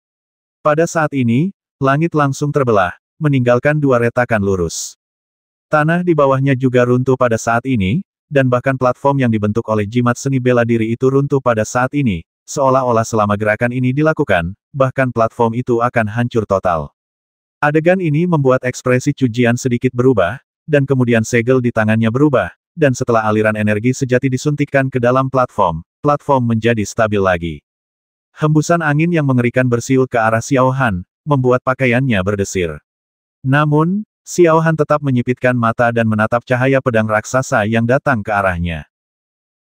Pada saat ini, langit langsung terbelah, meninggalkan 2 retakan lurus. Tanah di bawahnya juga runtuh pada saat ini, dan bahkan platform yang dibentuk oleh jimat seni bela diri itu runtuh pada saat ini, seolah-olah selama gerakan ini dilakukan, bahkan platform itu akan hancur total. Adegan ini membuat ekspresi Cujian sedikit berubah, dan kemudian segel di tangannya berubah, dan setelah aliran energi sejati disuntikkan ke dalam platform, platform menjadi stabil lagi. Hembusan angin yang mengerikan bersiul ke arah Xiao Han, membuat pakaiannya berdesir. Namun, Xiao Han tetap menyipitkan mata dan menatap cahaya pedang raksasa yang datang ke arahnya.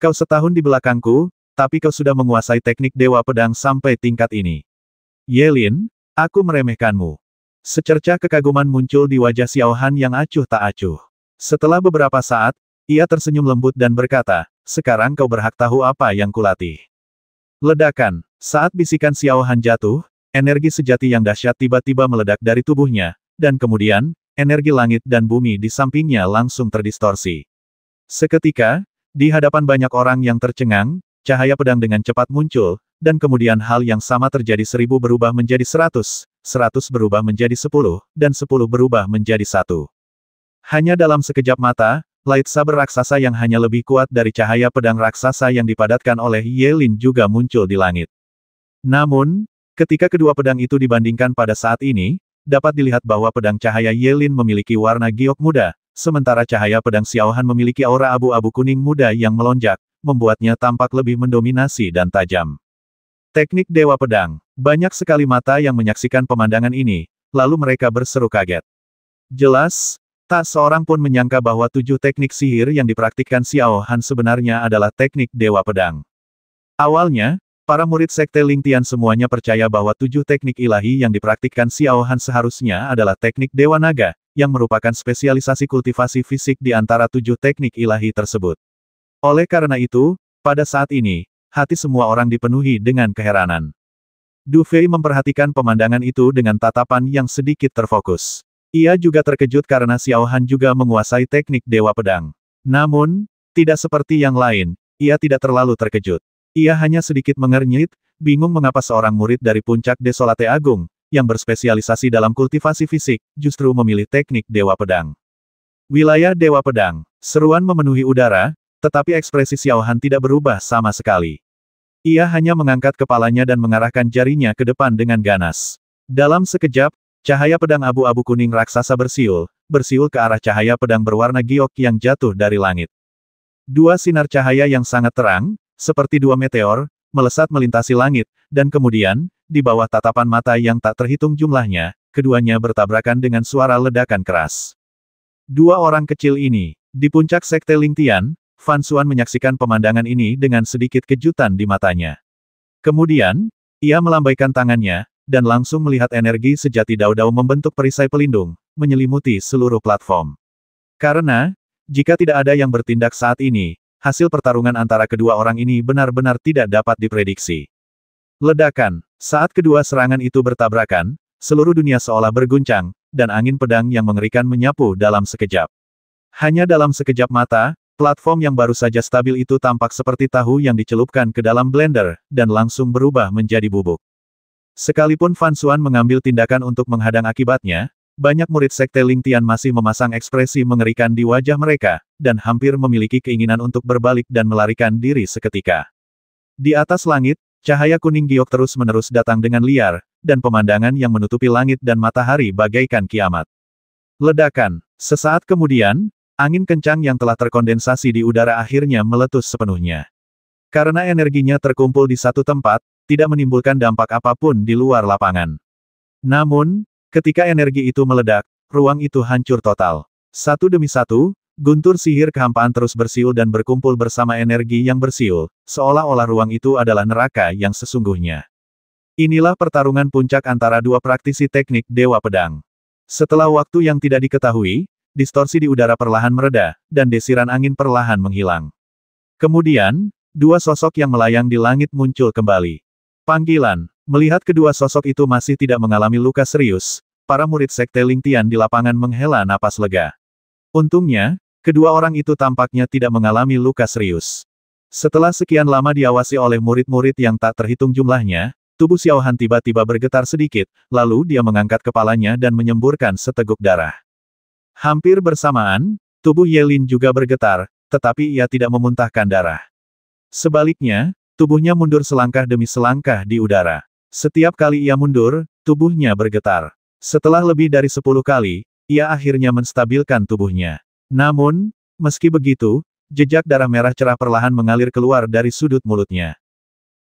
Kau setahun di belakangku, tapi kau sudah menguasai teknik Dewa Pedang sampai tingkat ini. Yelin, aku meremehkanmu. Secercah kekaguman muncul di wajah Xiao Han yang acuh tak acuh. Setelah beberapa saat, ia tersenyum lembut dan berkata, sekarang kau berhak tahu apa yang kulatih. Ledakan. Saat bisikan Xiao Han jatuh, energi sejati yang dahsyat tiba-tiba meledak dari tubuhnya, dan kemudian, energi langit dan bumi di sampingnya langsung terdistorsi. Seketika, di hadapan banyak orang yang tercengang, cahaya pedang dengan cepat muncul, dan kemudian hal yang sama terjadi 1000 berubah menjadi 100, 100 berubah menjadi 10, dan 10 berubah menjadi 1. Hanya dalam sekejap mata, lightsaber raksasa yang hanya lebih kuat dari cahaya pedang raksasa yang dipadatkan oleh Ye Lin juga muncul di langit. Namun, ketika kedua pedang itu dibandingkan pada saat ini, dapat dilihat bahwa pedang cahaya Ye Lin memiliki warna giok muda, sementara cahaya pedang Xiao Han memiliki aura abu-abu kuning muda yang melonjak, membuatnya tampak lebih mendominasi dan tajam. Teknik Dewa Pedang. Banyak sekali mata yang menyaksikan pemandangan ini, lalu mereka berseru kaget. Jelas, tak seorang pun menyangka bahwa 7 teknik sihir yang dipraktikkan Xiao Han sebenarnya adalah teknik Dewa Pedang. Awalnya, para murid Sekte Lingtian semuanya percaya bahwa 7 teknik ilahi yang dipraktikkan Xiao Han seharusnya adalah teknik Dewa Naga, yang merupakan spesialisasi kultivasi fisik di antara 7 teknik ilahi tersebut. Oleh karena itu, pada saat ini, hati semua orang dipenuhi dengan keheranan. Du Fei memperhatikan pemandangan itu dengan tatapan yang sedikit terfokus. Ia juga terkejut karena Xiao Han juga menguasai teknik Dewa Pedang. Namun, tidak seperti yang lain, ia tidak terlalu terkejut. Ia hanya sedikit mengernyit, bingung mengapa seorang murid dari puncak Desolate Agung, yang berspesialisasi dalam kultivasi fisik, justru memilih teknik Dewa Pedang. Wilayah Dewa Pedang. Seruan memenuhi udara, tetapi ekspresi Xiao Han tidak berubah sama sekali. Ia hanya mengangkat kepalanya dan mengarahkan jarinya ke depan dengan ganas. Dalam sekejap, cahaya pedang abu-abu kuning raksasa bersiul ke arah cahaya pedang berwarna giok yang jatuh dari langit. Dua sinar cahaya yang sangat terang, seperti dua meteor, melesat melintasi langit, dan kemudian, di bawah tatapan mata yang tak terhitung jumlahnya, keduanya bertabrakan dengan suara ledakan keras. Dua orang kecil ini, di puncak Sekte Lingtian, Fan Xuan menyaksikan pemandangan ini dengan sedikit kejutan di matanya. Kemudian, ia melambaikan tangannya, dan langsung melihat energi sejati Dao-Dao membentuk perisai pelindung, menyelimuti seluruh platform. Karena, jika tidak ada yang bertindak saat ini, hasil pertarungan antara kedua orang ini benar-benar tidak dapat diprediksi. Ledakan. Saat kedua serangan itu bertabrakan, seluruh dunia seolah berguncang, dan angin pedang yang mengerikan menyapu dalam sekejap. Hanya dalam sekejap mata, platform yang baru saja stabil itu tampak seperti tahu yang dicelupkan ke dalam blender, dan langsung berubah menjadi bubuk. Sekalipun Fan Xuan mengambil tindakan untuk menghadang akibatnya, banyak murid Sekte Lingtian masih memasang ekspresi mengerikan di wajah mereka, dan hampir memiliki keinginan untuk berbalik dan melarikan diri seketika. Di atas langit, cahaya kuning giok terus-menerus datang dengan liar, dan pemandangan yang menutupi langit dan matahari bagaikan kiamat. Ledakan. Sesaat kemudian, angin kencang yang telah terkondensasi di udara akhirnya meletus sepenuhnya. Karena energinya terkumpul di satu tempat, tidak menimbulkan dampak apapun di luar lapangan. Namun, ketika energi itu meledak, ruang itu hancur total. Satu demi satu, guntur sihir kehampaan terus bersiul dan berkumpul bersama energi yang bersiul, seolah-olah ruang itu adalah neraka yang sesungguhnya. Inilah pertarungan puncak antara dua praktisi teknik Dewa Pedang. Setelah waktu yang tidak diketahui, distorsi di udara perlahan mereda, dan desiran angin perlahan menghilang. Kemudian, dua sosok yang melayang di langit muncul kembali. Panggilan. Melihat kedua sosok itu masih tidak mengalami luka serius, para murid Sekte Lingtian di lapangan menghela napas lega. Untungnya, kedua orang itu tampaknya tidak mengalami luka serius. Setelah sekian lama diawasi oleh murid-murid yang tak terhitung jumlahnya, tubuh Xiao Han tiba-tiba bergetar sedikit, lalu dia mengangkat kepalanya dan menyemburkan seteguk darah. Hampir bersamaan, tubuh Ye Lin juga bergetar, tetapi ia tidak memuntahkan darah. Sebaliknya, tubuhnya mundur selangkah demi selangkah di udara. Setiap kali ia mundur, tubuhnya bergetar. Setelah lebih dari 10 kali, ia akhirnya menstabilkan tubuhnya. Namun, meski begitu, jejak darah merah cerah perlahan mengalir keluar dari sudut mulutnya.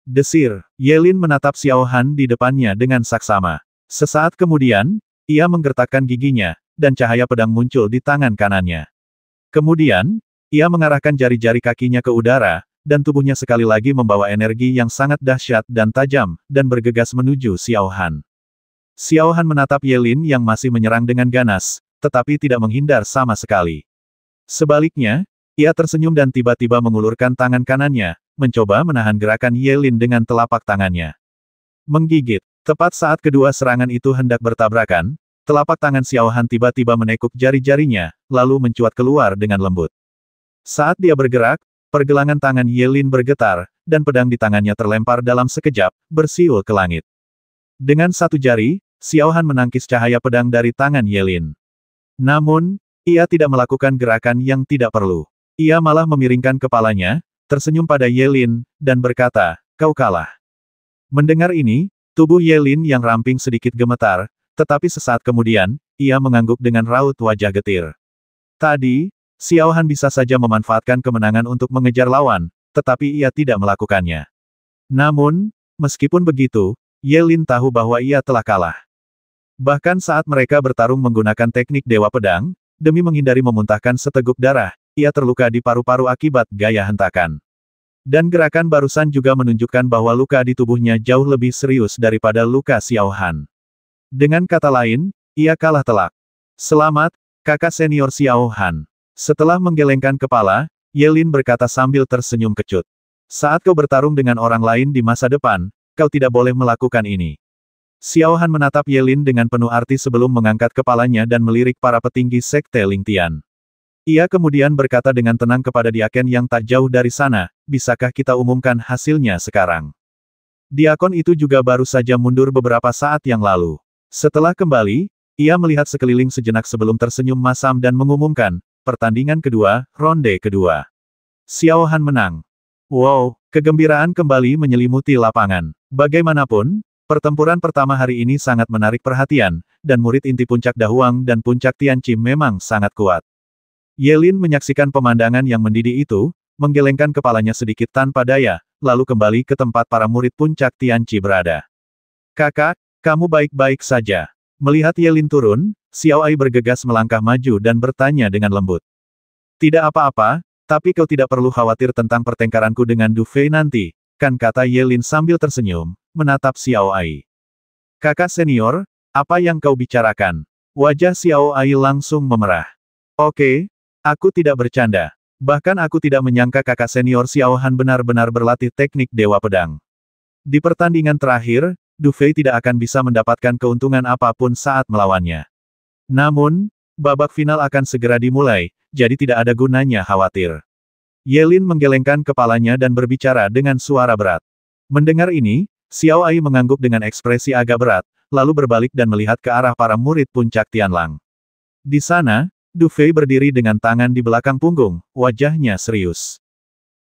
Desir, Ye Lin menatap Xiao Han di depannya dengan saksama. Sesaat kemudian, ia menggertakkan giginya, dan cahaya pedang muncul di tangan kanannya. Kemudian, ia mengarahkan jari-jari kakinya ke udara, dan tubuhnya sekali lagi membawa energi yang sangat dahsyat dan tajam, dan bergegas menuju Xiao Han. Xiao Han menatap Ye Lin yang masih menyerang dengan ganas, tetapi tidak menghindar sama sekali. Sebaliknya, ia tersenyum dan tiba-tiba mengulurkan tangan kanannya, mencoba menahan gerakan Ye Lin dengan telapak tangannya. Menggigit. Tepat saat kedua serangan itu hendak bertabrakan, telapak tangan Xiao Han tiba-tiba menekuk jari-jarinya, lalu mencuat keluar dengan lembut. Saat dia bergerak, pergelangan tangan Ye Lin bergetar, dan pedang di tangannya terlempar dalam sekejap, bersiul ke langit. Dengan satu jari, Xiao Han menangkis cahaya pedang dari tangan Ye Lin. Namun, ia tidak melakukan gerakan yang tidak perlu. Ia malah memiringkan kepalanya, tersenyum pada Ye Lin, dan berkata, "Kau kalah." Mendengar ini, tubuh Ye Lin yang ramping sedikit gemetar, tetapi sesaat kemudian, ia mengangguk dengan raut wajah getir. Tadi, Xiao Han bisa saja memanfaatkan kemenangan untuk mengejar lawan, tetapi ia tidak melakukannya. Namun, meskipun begitu, Ye Lin tahu bahwa ia telah kalah. Bahkan saat mereka bertarung menggunakan teknik Dewa Pedang, demi menghindari memuntahkan seteguk darah, ia terluka di paru-paru akibat gaya hentakan. Dan gerakan barusan juga menunjukkan bahwa luka di tubuhnya jauh lebih serius daripada luka Xiao Han. Dengan kata lain, ia kalah telak. Selamat, kakak senior Xiao Han. Setelah menggelengkan kepala, Ye Lin berkata sambil tersenyum kecut. Saat kau bertarung dengan orang lain di masa depan, kau tidak boleh melakukan ini. Xiao Han menatap Ye Lin dengan penuh arti sebelum mengangkat kepalanya dan melirik para petinggi sekte Ling Tian. Ia kemudian berkata dengan tenang kepada diaken yang tak jauh dari sana, bisakah kita umumkan hasilnya sekarang? Diakon itu juga baru saja mundur beberapa saat yang lalu. Setelah kembali, ia melihat sekeliling sejenak sebelum tersenyum masam dan mengumumkan, pertandingan kedua, ronde kedua. Xiao Han menang. Wow, kegembiraan kembali menyelimuti lapangan. Bagaimanapun, pertempuran pertama hari ini sangat menarik perhatian, dan murid inti puncak Dahuang dan puncak Tianqi memang sangat kuat. Ye Lin menyaksikan pemandangan yang mendidih itu, menggelengkan kepalanya sedikit tanpa daya, lalu kembali ke tempat para murid puncak Tianqi berada. Kakak, kamu baik-baik saja. Melihat Ye Lin turun, Xiao Ai bergegas melangkah maju dan bertanya dengan lembut. Tidak apa-apa, tapi kau tidak perlu khawatir tentang pertengkaranku dengan Du Fei nanti, kan, kata Ye Lin sambil tersenyum, menatap Xiao Ai. Kakak senior, apa yang kau bicarakan? Wajah Xiao Ai langsung memerah. Oke, aku tidak bercanda. Bahkan aku tidak menyangka kakak senior Xiao Han benar-benar berlatih teknik Dewa Pedang. Di pertandingan terakhir, Du Fei tidak akan bisa mendapatkan keuntungan apapun saat melawannya. Namun, babak final akan segera dimulai, jadi tidak ada gunanya khawatir. Ye Lin menggelengkan kepalanya dan berbicara dengan suara berat. Mendengar ini, Xiao Ai mengangguk dengan ekspresi agak berat, lalu berbalik dan melihat ke arah para murid puncak Tianlang. Di sana, Du Fei berdiri dengan tangan di belakang punggung, wajahnya serius.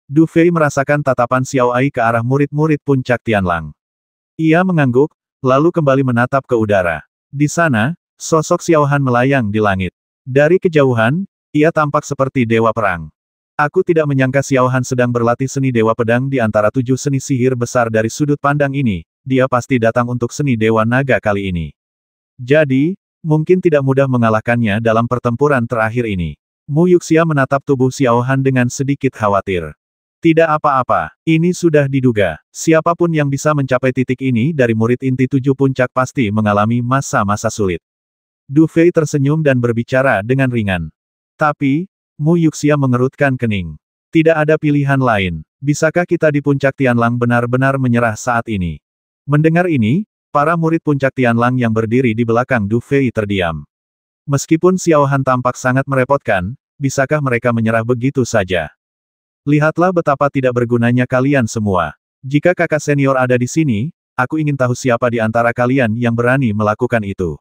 Du Fei merasakan tatapan Xiao Ai ke arah murid-murid puncak Tianlang. Ia mengangguk, lalu kembali menatap ke udara. Di sana, sosok Xiao Han melayang di langit. Dari kejauhan, ia tampak seperti dewa perang. Aku tidak menyangka Xiao Han sedang berlatih seni Dewa Pedang di antara 7 seni sihir besar dari sudut pandang ini, dia pasti datang untuk seni Dewa Naga kali ini. Jadi, mungkin tidak mudah mengalahkannya dalam pertempuran terakhir ini. Mu Yuxia menatap tubuh Xiao Han dengan sedikit khawatir. Tidak apa-apa, ini sudah diduga. Siapapun yang bisa mencapai titik ini dari murid inti 7 puncak pasti mengalami masa-masa sulit. Du Fei tersenyum dan berbicara dengan ringan. Tapi, Mu Yuxia mengerutkan kening. Tidak ada pilihan lain. Bisakah kita di puncak Tianlang benar-benar menyerah saat ini? Mendengar ini, para murid puncak Tianlang yang berdiri di belakang Du Fei terdiam. Meskipun Xiao Han tampak sangat merepotkan, bisakah mereka menyerah begitu saja? Lihatlah betapa tidak bergunanya kalian semua. Jika kakak senior ada di sini, aku ingin tahu siapa di antara kalian yang berani melakukan itu.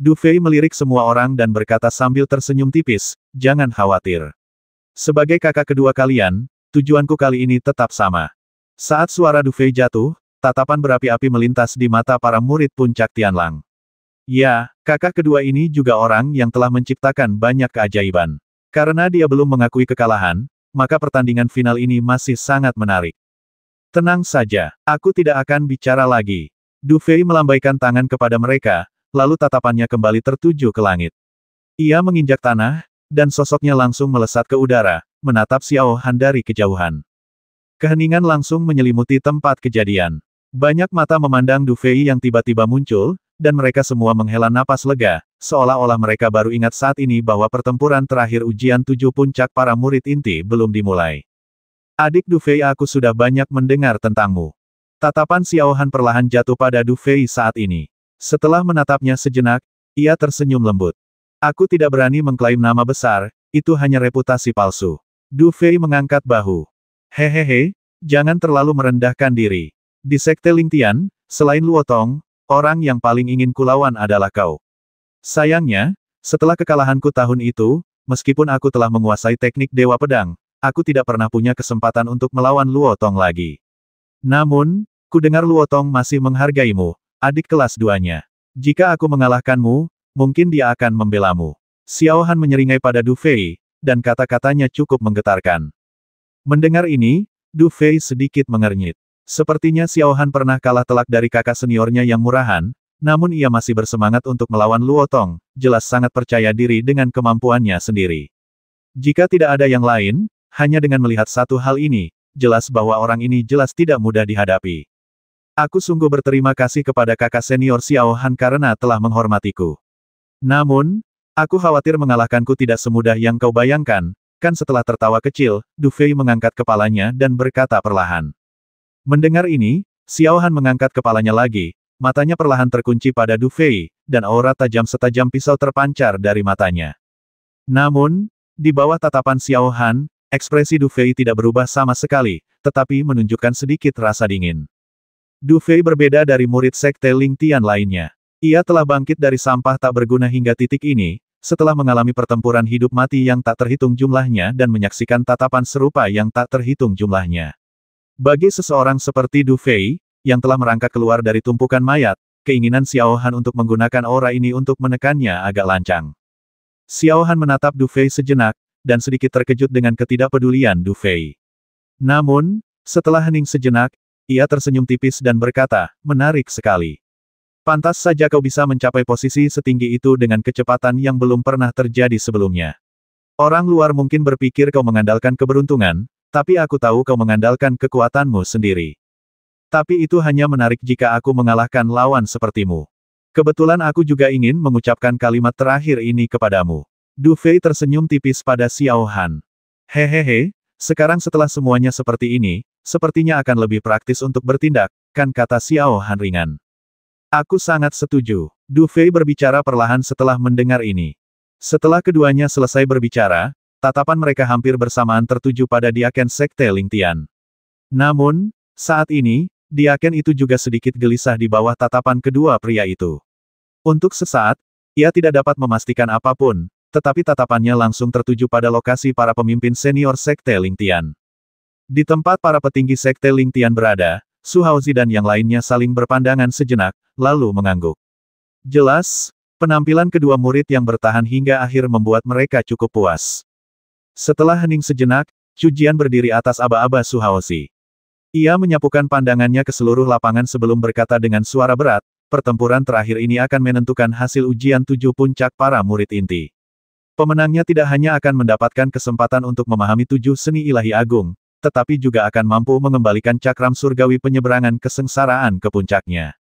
Du Fei melirik semua orang dan berkata sambil tersenyum tipis, jangan khawatir. Sebagai kakak kedua kalian, tujuanku kali ini tetap sama. Saat suara Du Fei jatuh, tatapan berapi-api melintas di mata para murid puncak Tianlang. Ya, kakak kedua ini juga orang yang telah menciptakan banyak keajaiban. Karena dia belum mengakui kekalahan, maka pertandingan final ini masih sangat menarik. Tenang saja, aku tidak akan bicara lagi. Du Fei melambaikan tangan kepada mereka, lalu tatapannya kembali tertuju ke langit. Ia menginjak tanah, dan sosoknya langsung melesat ke udara, menatap Xiao Han dari kejauhan. Keheningan langsung menyelimuti tempat kejadian. Banyak mata memandang Du Fei yang tiba-tiba muncul, dan mereka semua menghela napas lega, seolah-olah mereka baru ingat saat ini bahwa pertempuran terakhir ujian 7 puncak para murid inti belum dimulai. Adik Du Fei, aku sudah banyak mendengar tentangmu. Tatapan Xiao Han perlahan jatuh pada Du Fei saat ini. Setelah menatapnya sejenak, ia tersenyum lembut. Aku tidak berani mengklaim nama besar, itu hanya reputasi palsu. Du Fei mengangkat bahu. Hehehe, Jangan terlalu merendahkan diri. Di Sekte Lingtian, selain Luotong, orang yang paling ingin kulawan adalah kau. Sayangnya, setelah kekalahanku tahun itu, meskipun aku telah menguasai teknik Dewa Pedang, aku tidak pernah punya kesempatan untuk melawan Luotong lagi. Namun, ku dengar Luotong masih menghargaimu, adik kelas duanya. Jika aku mengalahkanmu, mungkin dia akan membelamu. Xiao Han menyeringai pada Du Fei, dan kata-katanya cukup menggetarkan. Mendengar ini, Du Fei sedikit mengernyit. Sepertinya Xiao Han pernah kalah telak dari kakak seniornya yang murahan, namun ia masih bersemangat untuk melawan Luotong, jelas sangat percaya diri dengan kemampuannya sendiri. Jika tidak ada yang lain, hanya dengan melihat satu hal ini, jelas bahwa orang ini jelas tidak mudah dihadapi. Aku sungguh berterima kasih kepada kakak senior Xiao Han karena telah menghormatiku. Namun, aku khawatir mengalahkanku tidak semudah yang kau bayangkan, kan setelah tertawa kecil, Du Fei mengangkat kepalanya dan berkata perlahan. Mendengar ini, Xiao Han mengangkat kepalanya lagi, matanya perlahan terkunci pada Du Fei, dan aura tajam setajam pisau terpancar dari matanya. Namun, di bawah tatapan Xiao Han, ekspresi Du Fei tidak berubah sama sekali, tetapi menunjukkan sedikit rasa dingin. Du Fei berbeda dari murid Sekte Lingtian lainnya. Ia telah bangkit dari sampah tak berguna hingga titik ini, setelah mengalami pertempuran hidup mati yang tak terhitung jumlahnya dan menyaksikan tatapan serupa yang tak terhitung jumlahnya. Bagi seseorang seperti Du Fei, yang telah merangkak keluar dari tumpukan mayat, keinginan Xiao Han untuk menggunakan aura ini untuk menekannya agak lancang. Xiao Han menatap Du Fei sejenak, dan sedikit terkejut dengan ketidakpedulian Du Fei. Namun, setelah hening sejenak, ia tersenyum tipis dan berkata, menarik sekali. Pantas saja kau bisa mencapai posisi setinggi itu dengan kecepatan yang belum pernah terjadi sebelumnya. Orang luar mungkin berpikir kau mengandalkan keberuntungan, tapi aku tahu kau mengandalkan kekuatanmu sendiri. Tapi itu hanya menarik jika aku mengalahkan lawan sepertimu. Kebetulan aku juga ingin mengucapkan kalimat terakhir ini kepadamu. Du Fei tersenyum tipis pada Xiao Han. Hehehe, sekarang setelah semuanya seperti ini, sepertinya akan lebih praktis untuk bertindak, kan kata Xiao Han ringan. Aku sangat setuju. Du Fei berbicara perlahan setelah mendengar ini. Setelah keduanya selesai berbicara, tatapan mereka hampir bersamaan tertuju pada Diaken Sekte Lingtian. Namun, saat ini, Diaken itu juga sedikit gelisah di bawah tatapan kedua pria itu. Untuk sesaat, ia tidak dapat memastikan apapun, tetapi tatapannya langsung tertuju pada lokasi para pemimpin senior Sekte Lingtian. Di tempat para petinggi Sekte Lingtian berada, Su Haozi dan yang lainnya saling berpandangan sejenak, lalu mengangguk. Jelas, penampilan kedua murid yang bertahan hingga akhir membuat mereka cukup puas. Setelah hening sejenak, Chu Jian berdiri atas aba-aba Su Haozi. Ia menyapukan pandangannya ke seluruh lapangan sebelum berkata dengan suara berat, pertempuran terakhir ini akan menentukan hasil ujian 7 puncak para murid inti. Pemenangnya tidak hanya akan mendapatkan kesempatan untuk memahami 7 seni ilahi agung, tetapi juga akan mampu mengembalikan cakram surgawi penyeberangan kesengsaraan ke puncaknya.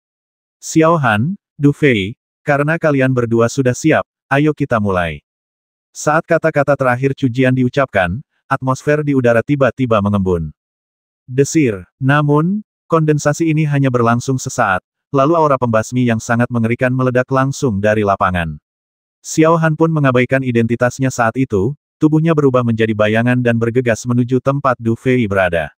Xiao Han, Du Fei, karena kalian berdua sudah siap, ayo kita mulai. Saat kata-kata terakhir Chu Jian diucapkan, atmosfer di udara tiba-tiba mengembun. Desir. Namun, kondensasi ini hanya berlangsung sesaat, lalu aura pembasmi yang sangat mengerikan meledak langsung dari lapangan. Xiao Han pun mengabaikan identitasnya saat itu, tubuhnya berubah menjadi bayangan dan bergegas menuju tempat Du Fei berada.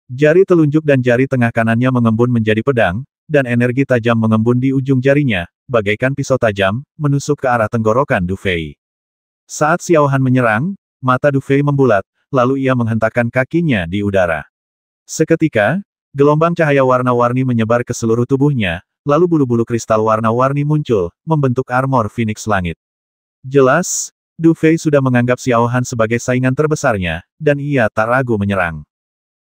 Jari telunjuk dan jari tengah kanannya mengembun menjadi pedang, dan energi tajam mengembun di ujung jarinya, bagaikan pisau tajam, menusuk ke arah tenggorokan Du Fei. Saat Xiao Han menyerang, mata Du Fei membulat, lalu ia menghentakkan kakinya di udara. Seketika, gelombang cahaya warna-warni menyebar ke seluruh tubuhnya, lalu bulu-bulu kristal warna-warni muncul, membentuk armor Phoenix Langit. Jelas, Du Fei sudah menganggap Xiao Han sebagai saingan terbesarnya, dan ia tak ragu menyerang.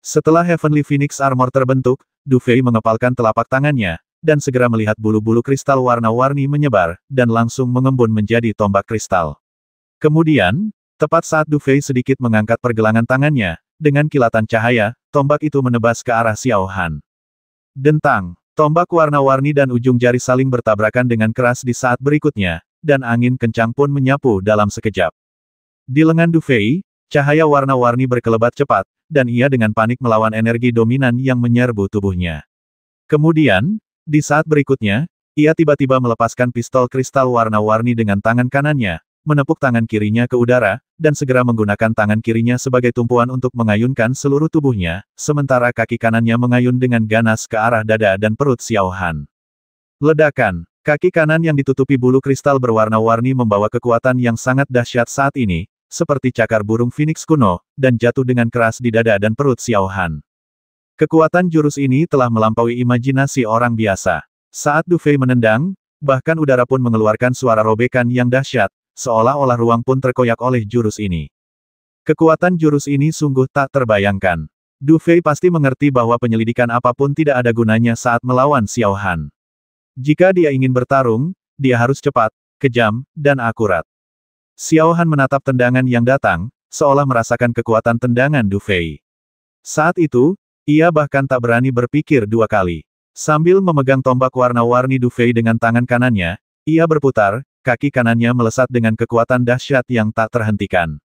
Setelah Heavenly Phoenix Armor terbentuk, Du Fei mengepalkan telapak tangannya, dan segera melihat bulu-bulu kristal warna-warni menyebar, dan langsung mengembun menjadi tombak kristal. Kemudian, tepat saat Du Fei sedikit mengangkat pergelangan tangannya, dengan kilatan cahaya, tombak itu menebas ke arah Xiao Han. Dentang, tombak warna-warni dan ujung jari saling bertabrakan dengan keras di saat berikutnya, dan angin kencang pun menyapu dalam sekejap. Di lengan Du Fei, cahaya warna-warni berkelebat cepat, dan ia dengan panik melawan energi dominan yang menyerbu tubuhnya. Kemudian, di saat berikutnya, ia tiba-tiba melepaskan pistol kristal warna-warni dengan tangan kanannya, menepuk tangan kirinya ke udara, dan segera menggunakan tangan kirinya sebagai tumpuan untuk mengayunkan seluruh tubuhnya, sementara kaki kanannya mengayun dengan ganas ke arah dada dan perut Xiao Han. Ledakan. Kaki kanan yang ditutupi bulu kristal berwarna-warni membawa kekuatan yang sangat dahsyat saat ini, seperti cakar burung Phoenix kuno, dan jatuh dengan keras di dada dan perut Xiao Han. Kekuatan jurus ini telah melampaui imajinasi orang biasa. Saat Du Fei menendang, bahkan udara pun mengeluarkan suara robekan yang dahsyat, seolah-olah ruang pun terkoyak oleh jurus ini. Kekuatan jurus ini sungguh tak terbayangkan. Du Fei pasti mengerti bahwa penyelidikan apapun tidak ada gunanya saat melawan Xiao Han. Jika dia ingin bertarung, dia harus cepat, kejam, dan akurat. Xiao Han menatap tendangan yang datang, seolah merasakan kekuatan tendangan Du Fei. Saat itu, ia bahkan tak berani berpikir dua kali. Sambil memegang tombak warna-warni Du Fei dengan tangan kanannya, ia berputar, kaki kanannya melesat dengan kekuatan dahsyat yang tak terhentikan.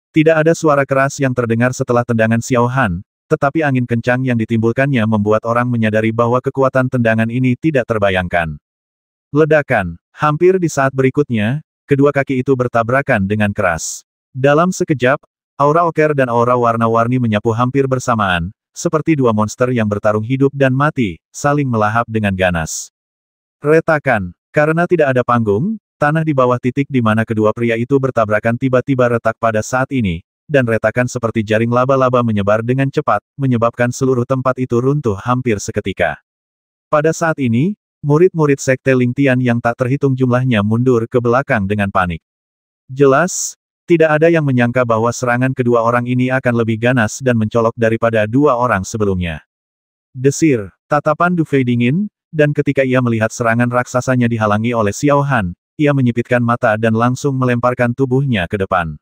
Tidak ada suara keras yang terdengar setelah tendangan Xiao Han, tetapi angin kencang yang ditimbulkannya membuat orang menyadari bahwa kekuatan tendangan ini tidak terbayangkan. Ledakan. Hampir di saat berikutnya, kedua kaki itu bertabrakan dengan keras. Dalam sekejap, aura oker dan aura warna-warni menyapu hampir bersamaan, seperti dua monster yang bertarung hidup dan mati, saling melahap dengan ganas. Retakan. Karena tidak ada panggung, tanah di bawah titik di mana kedua pria itu bertabrakan tiba-tiba retak pada saat ini, dan retakan seperti jaring laba-laba menyebar dengan cepat, menyebabkan seluruh tempat itu runtuh hampir seketika. Pada saat ini, murid-murid Sekte Lingtian yang tak terhitung jumlahnya mundur ke belakang dengan panik. Jelas, tidak ada yang menyangka bahwa serangan kedua orang ini akan lebih ganas dan mencolok daripada dua orang sebelumnya. Desir, tatapan Du Fei dingin, dan ketika ia melihat serangan raksasanya dihalangi oleh Xiao Han, ia menyipitkan mata dan langsung melemparkan tubuhnya ke depan.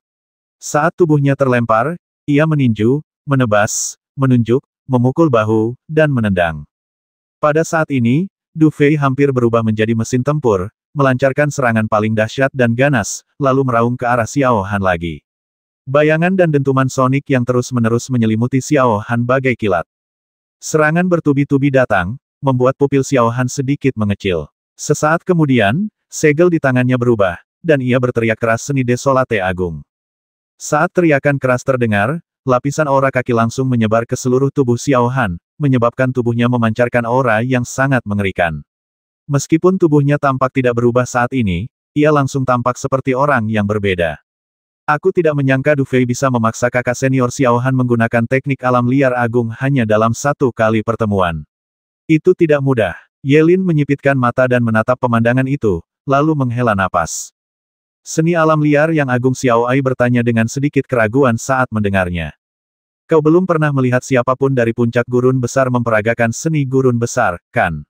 Saat tubuhnya terlempar, ia meninju, menebas, menunjuk, memukul bahu, dan menendang. Pada saat ini, Du Fei hampir berubah menjadi mesin tempur, melancarkan serangan paling dahsyat dan ganas, lalu meraung ke arah Xiao Han lagi. Bayangan dan dentuman sonik yang terus-menerus menyelimuti Xiao Han bagai kilat. Serangan bertubi-tubi datang, membuat pupil Xiao Han sedikit mengecil. Sesaat kemudian, segel di tangannya berubah, dan ia berteriak keras seni desolate agung. Saat teriakan keras terdengar, lapisan aura kaki langsung menyebar ke seluruh tubuh Xiao Han, menyebabkan tubuhnya memancarkan aura yang sangat mengerikan. Meskipun tubuhnya tampak tidak berubah saat ini, ia langsung tampak seperti orang yang berbeda. Aku tidak menyangka Du Fei bisa memaksa kakak senior Xiao Han menggunakan teknik alam liar agung hanya dalam satu kali pertemuan. Itu tidak mudah. Yelin menyipitkan mata dan menatap pemandangan itu, lalu menghela napas. Seni alam liar yang agung Xiao Ai bertanya dengan sedikit keraguan saat mendengarnya. Kau belum pernah melihat siapapun dari puncak gurun besar memperagakan seni gurun besar, kan?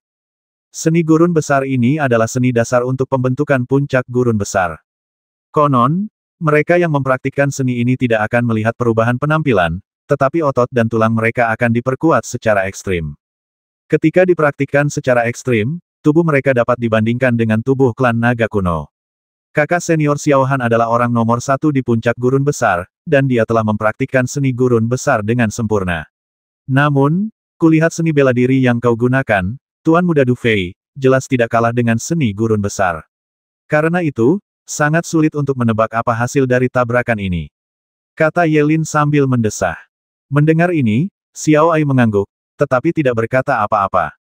Seni gurun besar ini adalah seni dasar untuk pembentukan puncak gurun besar. Konon, mereka yang mempraktikkan seni ini tidak akan melihat perubahan penampilan, tetapi otot dan tulang mereka akan diperkuat secara ekstrim. Ketika dipraktikkan secara ekstrim, tubuh mereka dapat dibandingkan dengan tubuh klan naga kuno. Kakak senior Xiao Han adalah orang nomor satu di puncak gurun besar, dan dia telah mempraktikkan seni gurun besar dengan sempurna. Namun, kulihat seni bela diri yang kau gunakan, Tuan Muda Du Fei, jelas tidak kalah dengan seni gurun besar. Karena itu, sangat sulit untuk menebak apa hasil dari tabrakan ini. Kata Yelin sambil mendesah. Mendengar ini, Xiao Ai mengangguk, tetapi tidak berkata apa-apa.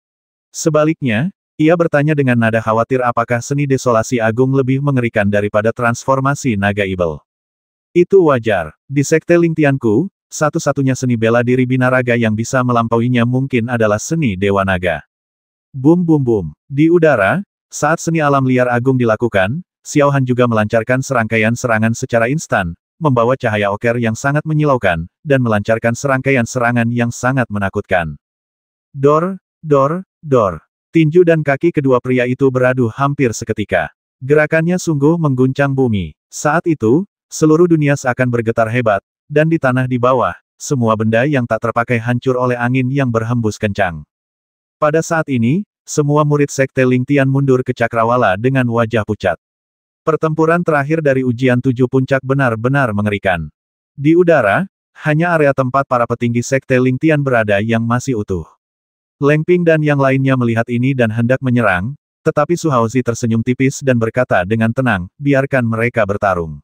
Sebaliknya, ia bertanya dengan nada khawatir apakah seni desolasi agung lebih mengerikan daripada transformasi naga ibel. Itu wajar. Di Sekte Lingtianku, satu-satunya seni bela diri binaraga yang bisa melampauinya mungkin adalah seni Dewa Naga. Bum bum bum. Di udara, saat seni alam liar agung dilakukan, Xiao Han juga melancarkan serangkaian serangan secara instan, membawa cahaya oker yang sangat menyilaukan, dan melancarkan serangkaian serangan yang sangat menakutkan. Dor, dor, dor. Tinju dan kaki kedua pria itu beradu hampir seketika. Gerakannya sungguh mengguncang bumi. Saat itu, seluruh dunia seakan bergetar hebat, dan di tanah di bawah, semua benda yang tak terpakai hancur oleh angin yang berhembus kencang. Pada saat ini, semua murid Sekte Lingtian mundur ke Cakrawala dengan wajah pucat. Pertempuran terakhir dari ujian 7 puncak benar-benar mengerikan. Di udara, hanya area tempat para petinggi Sekte Lingtian berada yang masih utuh. Leng Ping dan yang lainnya melihat ini dan hendak menyerang, Tetapi Su Haozi tersenyum tipis dan berkata dengan tenang, biarkan mereka bertarung.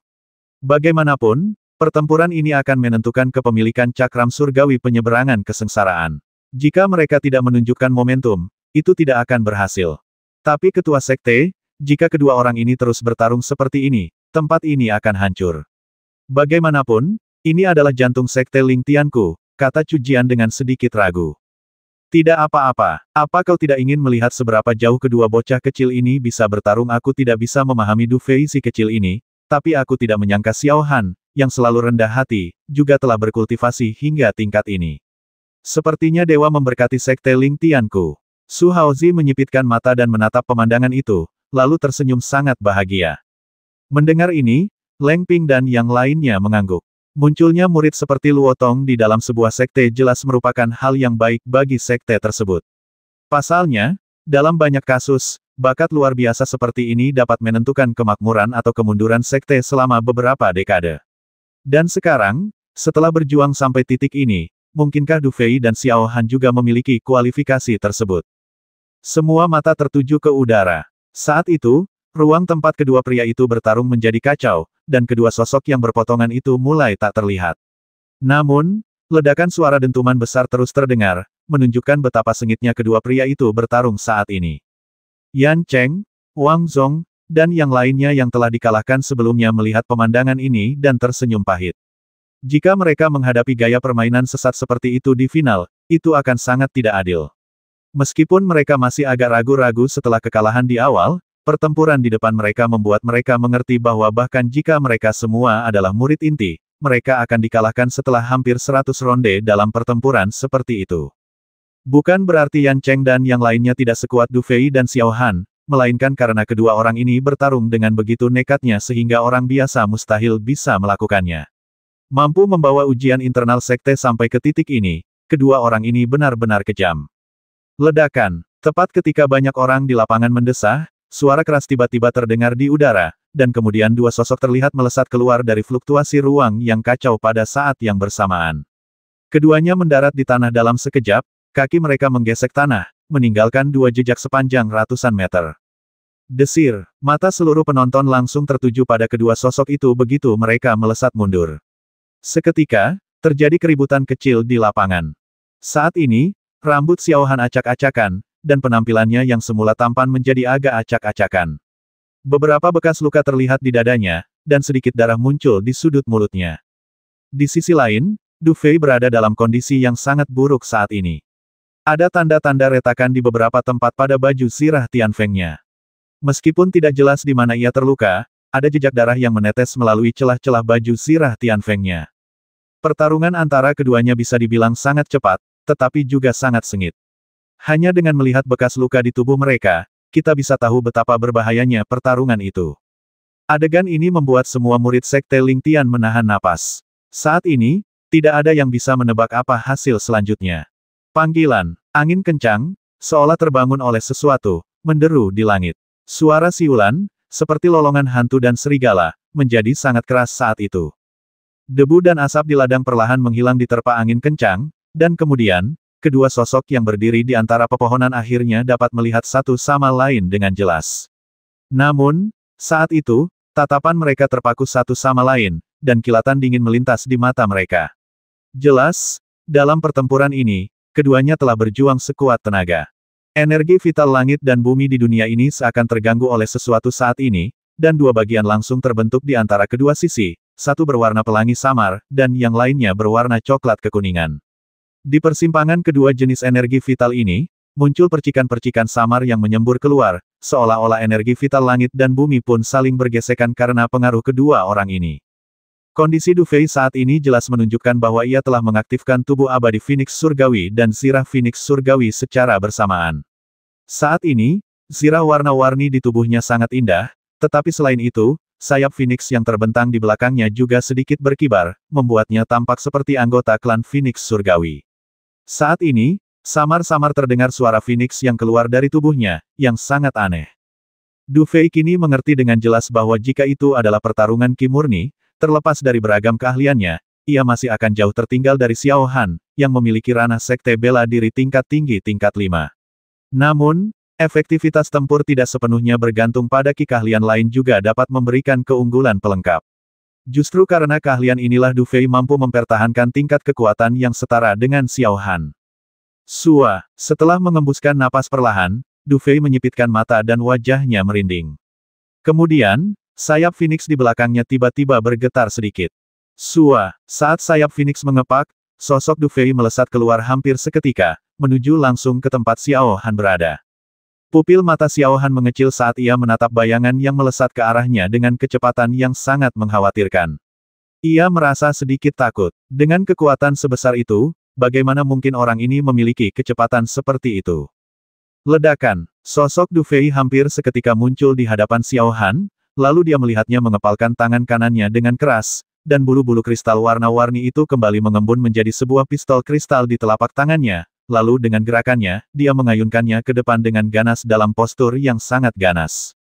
Bagaimanapun, pertempuran ini akan menentukan kepemilikan cakram surgawi penyeberangan kesengsaraan. Jika mereka tidak menunjukkan momentum, itu tidak akan berhasil. Tapi ketua sekte, jika kedua orang ini terus bertarung seperti ini, tempat ini akan hancur. Bagaimanapun, ini adalah jantung sekte Ling Tianku, kata Chu Jian dengan sedikit ragu. Tidak apa-apa, apa kau tidak ingin melihat seberapa jauh kedua bocah kecil ini bisa bertarung? Aku tidak bisa memahami Du Fei si kecil ini, tapi aku tidak menyangka Xiao Han, yang selalu rendah hati, juga telah berkultivasi hingga tingkat ini. Sepertinya dewa memberkati sekte Ling Tianku. Su Haozi menyipitkan mata dan menatap pemandangan itu, lalu tersenyum sangat bahagia. Mendengar ini, Leng Ping dan yang lainnya mengangguk. Munculnya murid seperti Luo Tong di dalam sebuah sekte jelas merupakan hal yang baik bagi sekte tersebut. Pasalnya, dalam banyak kasus, bakat luar biasa seperti ini dapat menentukan kemakmuran atau kemunduran sekte selama beberapa dekade. Dan sekarang, setelah berjuang sampai titik ini, mungkinkah Du Fei dan Xiao Han juga memiliki kualifikasi tersebut? Semua mata tertuju ke udara. Saat itu, ruang tempat kedua pria itu bertarung menjadi kacau, dan kedua sosok yang berpotongan itu mulai tak terlihat. Namun, ledakan suara dentuman besar terus terdengar, menunjukkan betapa sengitnya kedua pria itu bertarung saat ini. Yan Cheng, Wang Zong, dan yang lainnya yang telah dikalahkan sebelumnya melihat pemandangan ini dan tersenyum pahit. Jika mereka menghadapi gaya permainan sesat seperti itu di final, itu akan sangat tidak adil. Meskipun mereka masih agak ragu-ragu setelah kekalahan di awal, pertempuran di depan mereka membuat mereka mengerti bahwa bahkan jika mereka semua adalah murid inti, mereka akan dikalahkan setelah hampir 100 ronde dalam pertempuran seperti itu. Bukan berarti Yan Cheng dan yang lainnya tidak sekuat Du Fei dan Xiao Han, melainkan karena kedua orang ini bertarung dengan begitu nekatnya sehingga orang biasa mustahil bisa melakukannya. Mampu membawa ujian internal sekte sampai ke titik ini, kedua orang ini benar-benar kejam. Ledakan. Tepat ketika banyak orang di lapangan mendesah, suara keras tiba-tiba terdengar di udara, dan kemudian dua sosok terlihat melesat keluar dari fluktuasi ruang yang kacau pada saat yang bersamaan. Keduanya mendarat di tanah dalam sekejap, kaki mereka menggesek tanah, meninggalkan dua jejak sepanjang ratusan meter. Desir, mata seluruh penonton langsung tertuju pada kedua sosok itu begitu mereka melesat mundur. Seketika, terjadi keributan kecil di lapangan. Saat ini, rambut Xiao Han acak-acakan, dan penampilannya yang semula tampan menjadi agak acak-acakan. Beberapa bekas luka terlihat di dadanya, dan sedikit darah muncul di sudut mulutnya. Di sisi lain, Du Fei berada dalam kondisi yang sangat buruk saat ini. Ada tanda-tanda retakan di beberapa tempat pada baju sirah Tianfengnya. Meskipun tidak jelas di mana ia terluka, ada jejak darah yang menetes melalui celah-celah baju sirah Tianfengnya. Pertarungan antara keduanya bisa dibilang sangat cepat, tetapi juga sangat sengit. Hanya dengan melihat bekas luka di tubuh mereka, kita bisa tahu betapa berbahayanya pertarungan itu. Adegan ini membuat semua murid sekte Ling Tian menahan napas. Saat ini, tidak ada yang bisa menebak apa hasil selanjutnya. Panggilan, angin kencang, seolah terbangun oleh sesuatu, menderu di langit. Suara siulan, seperti lolongan hantu dan serigala, menjadi sangat keras saat itu. Debu dan asap di ladang perlahan menghilang diterpa angin kencang, dan kemudian, kedua sosok yang berdiri di antara pepohonan akhirnya dapat melihat satu sama lain dengan jelas. Namun, saat itu, tatapan mereka terpaku satu sama lain, dan kilatan dingin melintas di mata mereka. Jelas, dalam pertempuran ini, keduanya telah berjuang sekuat tenaga. Energi vital langit dan bumi di dunia ini seakan terganggu oleh sesuatu saat ini, dan dua bagian langsung terbentuk di antara kedua sisi, satu berwarna pelangi samar, dan yang lainnya berwarna coklat kekuningan. Di persimpangan kedua jenis energi vital ini, muncul percikan-percikan samar yang menyembur keluar, seolah-olah energi vital langit dan bumi pun saling bergesekan karena pengaruh kedua orang ini. Kondisi Du Fei saat ini jelas menunjukkan bahwa ia telah mengaktifkan tubuh abadi Phoenix Surgawi dan zirah Phoenix Surgawi secara bersamaan. Saat ini, zirah warna-warni di tubuhnya sangat indah, tetapi selain itu, sayap Phoenix yang terbentang di belakangnya juga sedikit berkibar, membuatnya tampak seperti anggota klan Phoenix Surgawi. Saat ini, samar-samar terdengar suara Phoenix yang keluar dari tubuhnya, yang sangat aneh. Du Fei kini mengerti dengan jelas bahwa jika itu adalah pertarungan Ki murni, terlepas dari beragam keahliannya, ia masih akan jauh tertinggal dari Xiao Han, yang memiliki ranah sekte bela diri tingkat tinggi tingkat 5. Namun, Efektivitas tempur tidak sepenuhnya bergantung pada keahlian lain juga dapat memberikan keunggulan pelengkap. Justru karena keahlian inilah Du Fei mampu mempertahankan tingkat kekuatan yang setara dengan Xiao Han. Sua, setelah mengembuskan napas perlahan, Du Fei menyipitkan mata dan wajahnya merinding. Kemudian, sayap Phoenix di belakangnya tiba-tiba bergetar sedikit. Sua, saat sayap Phoenix mengepak, sosok Du Fei melesat keluar hampir seketika, menuju langsung ke tempat Xiao Han berada. Pupil mata Xiao Han mengecil saat ia menatap bayangan yang melesat ke arahnya dengan kecepatan yang sangat mengkhawatirkan. Ia merasa sedikit takut. Dengan kekuatan sebesar itu, bagaimana mungkin orang ini memiliki kecepatan seperti itu? Ledakan. Sosok Du Fei hampir seketika muncul di hadapan Xiao Han, lalu dia melihatnya mengepalkan tangan kanannya dengan keras, dan bulu-bulu kristal warna-warni itu kembali mengembun menjadi sebuah pistol kristal di telapak tangannya. Lalu dengan gerakannya, dia mengayunkannya ke depan dengan ganas dalam postur yang sangat ganas.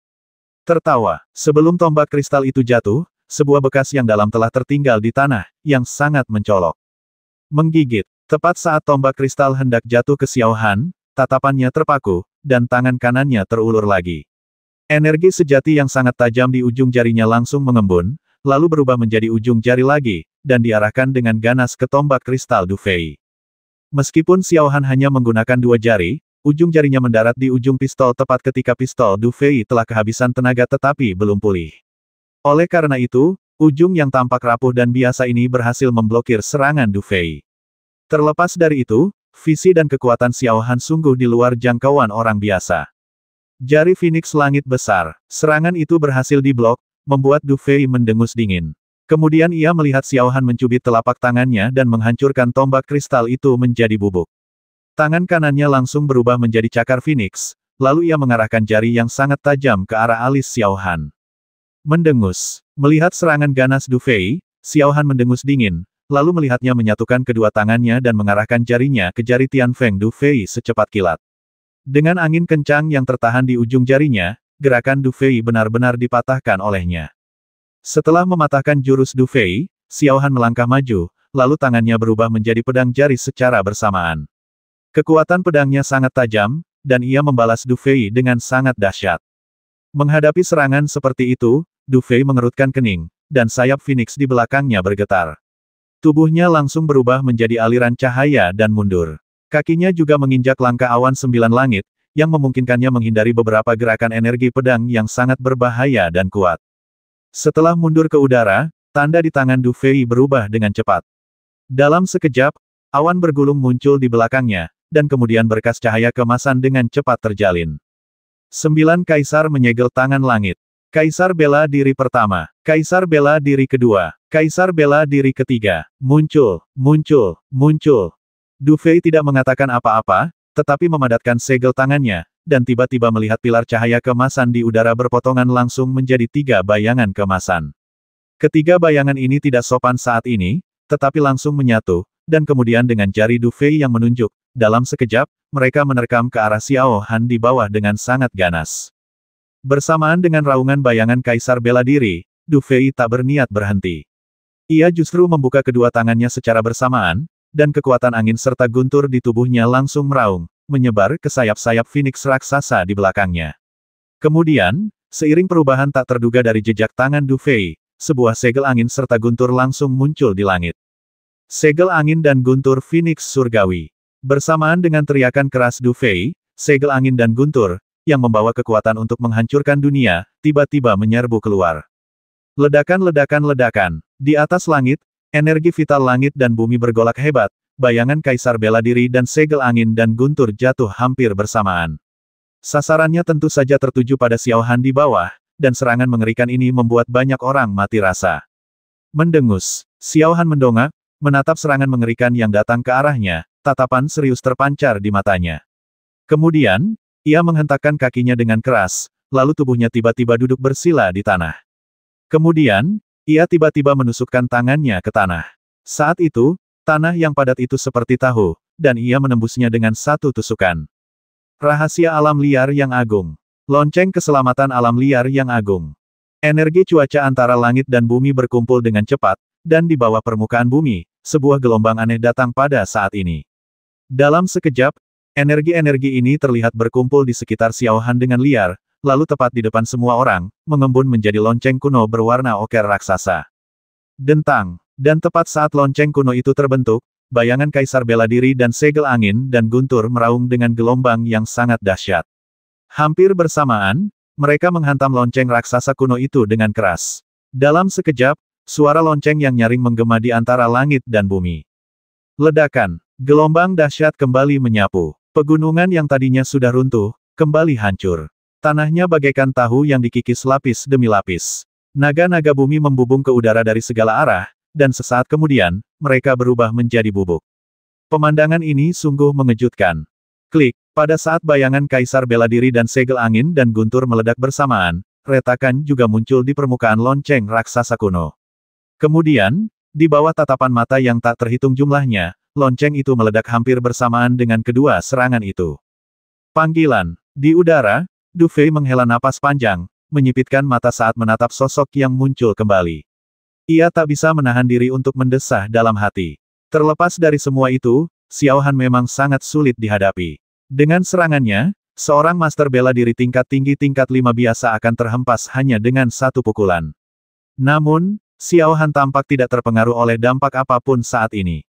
Tertawa. Sebelum tombak kristal itu jatuh, sebuah bekas yang dalam telah tertinggal di tanah, yang sangat mencolok. Menggigit. Tepat saat tombak kristal hendak jatuh ke Xiao Han, tatapannya terpaku, dan tangan kanannya terulur lagi. Energi sejati yang sangat tajam di ujung jarinya langsung mengembun, lalu berubah menjadi ujung jari lagi, dan diarahkan dengan ganas ke tombak kristal Du Fei. Meskipun Xiao Han hanya menggunakan 2 jari, ujung jarinya mendarat di ujung pistol tepat ketika pistol Du Fei telah kehabisan tenaga tetapi belum pulih. Oleh karena itu, ujung yang tampak rapuh dan biasa ini berhasil memblokir serangan Du Fei. Terlepas dari itu, visi dan kekuatan Xiao Han sungguh di luar jangkauan orang biasa. Jari Phoenix langit besar, serangan itu berhasil diblok, membuat Du Fei mendengus dingin. Kemudian ia melihat Xiao Han mencubit telapak tangannya dan menghancurkan tombak kristal itu menjadi bubuk. Tangan kanannya langsung berubah menjadi cakar Phoenix, lalu ia mengarahkan jari yang sangat tajam ke arah alis Xiao Han. Mendengus. Melihat serangan ganas Du Fei, Xiao Han mendengus dingin, lalu melihatnya menyatukan kedua tangannya dan mengarahkan jarinya ke jari Tianfeng Du Fei secepat kilat. Dengan angin kencang yang tertahan di ujung jarinya, gerakan Du Fei benar-benar dipatahkan olehnya. Setelah mematahkan jurus Du Fei, Xiao Han melangkah maju, lalu tangannya berubah menjadi pedang jari secara bersamaan. Kekuatan pedangnya sangat tajam, dan ia membalas Du Fei dengan sangat dahsyat. Menghadapi serangan seperti itu, Du Fei mengerutkan kening, dan sayap Phoenix di belakangnya bergetar. Tubuhnya langsung berubah menjadi aliran cahaya dan mundur. Kakinya juga menginjak langkah awan 9 langit, yang memungkinkannya menghindari beberapa gerakan energi pedang yang sangat berbahaya dan kuat. Setelah mundur ke udara, tanda di tangan Du Fei berubah dengan cepat. Dalam sekejap, awan bergulung muncul di belakangnya, dan kemudian berkas cahaya keemasan dengan cepat terjalin. 9 kaisar menyegel tangan langit. Kaisar bela diri pertama, kaisar bela diri kedua, kaisar bela diri ketiga, muncul, muncul, muncul. Du Fei tidak mengatakan apa-apa, tetapi memadatkan segel tangannya, dan tiba-tiba melihat pilar cahaya keemasan di udara berpotongan langsung menjadi 3 bayangan keemasan. Ketiga bayangan ini tidak sopan saat ini, tetapi langsung menyatu, dan kemudian dengan jari Du Fei yang menunjuk, dalam sekejap, mereka menerkam ke arah Xiao Han di bawah dengan sangat ganas. Bersamaan dengan raungan bayangan kaisar bela diri, Du Fei tak berniat berhenti. Ia justru membuka kedua tangannya secara bersamaan, dan kekuatan angin serta guntur di tubuhnya langsung meraung, menyebar ke sayap-sayap Phoenix raksasa di belakangnya. Kemudian, seiring perubahan tak terduga dari jejak tangan Du Fei, sebuah segel angin serta guntur langsung muncul di langit. Segel angin dan guntur Phoenix surgawi. Bersamaan dengan teriakan keras Du Fei, segel angin dan guntur, yang membawa kekuatan untuk menghancurkan dunia, tiba-tiba menyerbu keluar. Ledakan-ledakan-ledakan. Di atas langit, energi vital langit dan bumi bergolak hebat, bayangan kaisar bela diri dan segel angin dan guntur jatuh hampir bersamaan. Sasarannya tentu saja tertuju pada Xiao Han di bawah, dan serangan mengerikan ini membuat banyak orang mati rasa. Mendengus, Xiao Han mendongak, menatap serangan mengerikan yang datang ke arahnya, tatapan serius terpancar di matanya. Kemudian, ia menghentakkan kakinya dengan keras, lalu tubuhnya tiba-tiba duduk bersila di tanah. Kemudian, ia tiba-tiba menusukkan tangannya ke tanah. Saat itu, tanah yang padat itu seperti tahu, dan ia menembusnya dengan satu tusukan. Rahasia alam liar yang agung. Lonceng keselamatan alam liar yang agung. Energi cuaca antara langit dan bumi berkumpul dengan cepat, dan di bawah permukaan bumi, sebuah gelombang aneh datang pada saat ini. Dalam sekejap, Energi-energi ini terlihat berkumpul di sekitar Xiao Han dengan liar, lalu tepat di depan semua orang, mengembun menjadi lonceng kuno berwarna oker raksasa. Dentang. Dan tepat saat lonceng kuno itu terbentuk, bayangan kaisar bela diri dan segel angin dan guntur meraung dengan gelombang yang sangat dahsyat. Hampir bersamaan, mereka menghantam lonceng raksasa kuno itu dengan keras. Dalam sekejap, suara lonceng yang nyaring menggema di antara langit dan bumi. Ledakan. Gelombang dahsyat kembali menyapu. Pegunungan yang tadinya sudah runtuh, kembali hancur. Tanahnya bagaikan tahu yang dikikis lapis demi lapis. Naga-naga bumi membubung ke udara dari segala arah, dan sesaat kemudian, mereka berubah menjadi bubuk. Pemandangan ini sungguh mengejutkan. Klik, pada saat bayangan kaisar bela diri dan segel angin dan guntur meledak bersamaan, retakan juga muncul di permukaan lonceng raksasa kuno. Kemudian, di bawah tatapan mata yang tak terhitung jumlahnya, lonceng itu meledak hampir bersamaan dengan kedua serangan itu. Panggilan. Di udara, Du Fei menghela napas panjang, menyipitkan mata saat menatap sosok yang muncul kembali. Ia tak bisa menahan diri untuk mendesah dalam hati. Terlepas dari semua itu, Xiao Han memang sangat sulit dihadapi. Dengan serangannya, seorang master bela diri tingkat tinggi tingkat 5 biasa akan terhempas hanya dengan satu pukulan. Namun, Xiao Han tampak tidak terpengaruh oleh dampak apapun saat ini.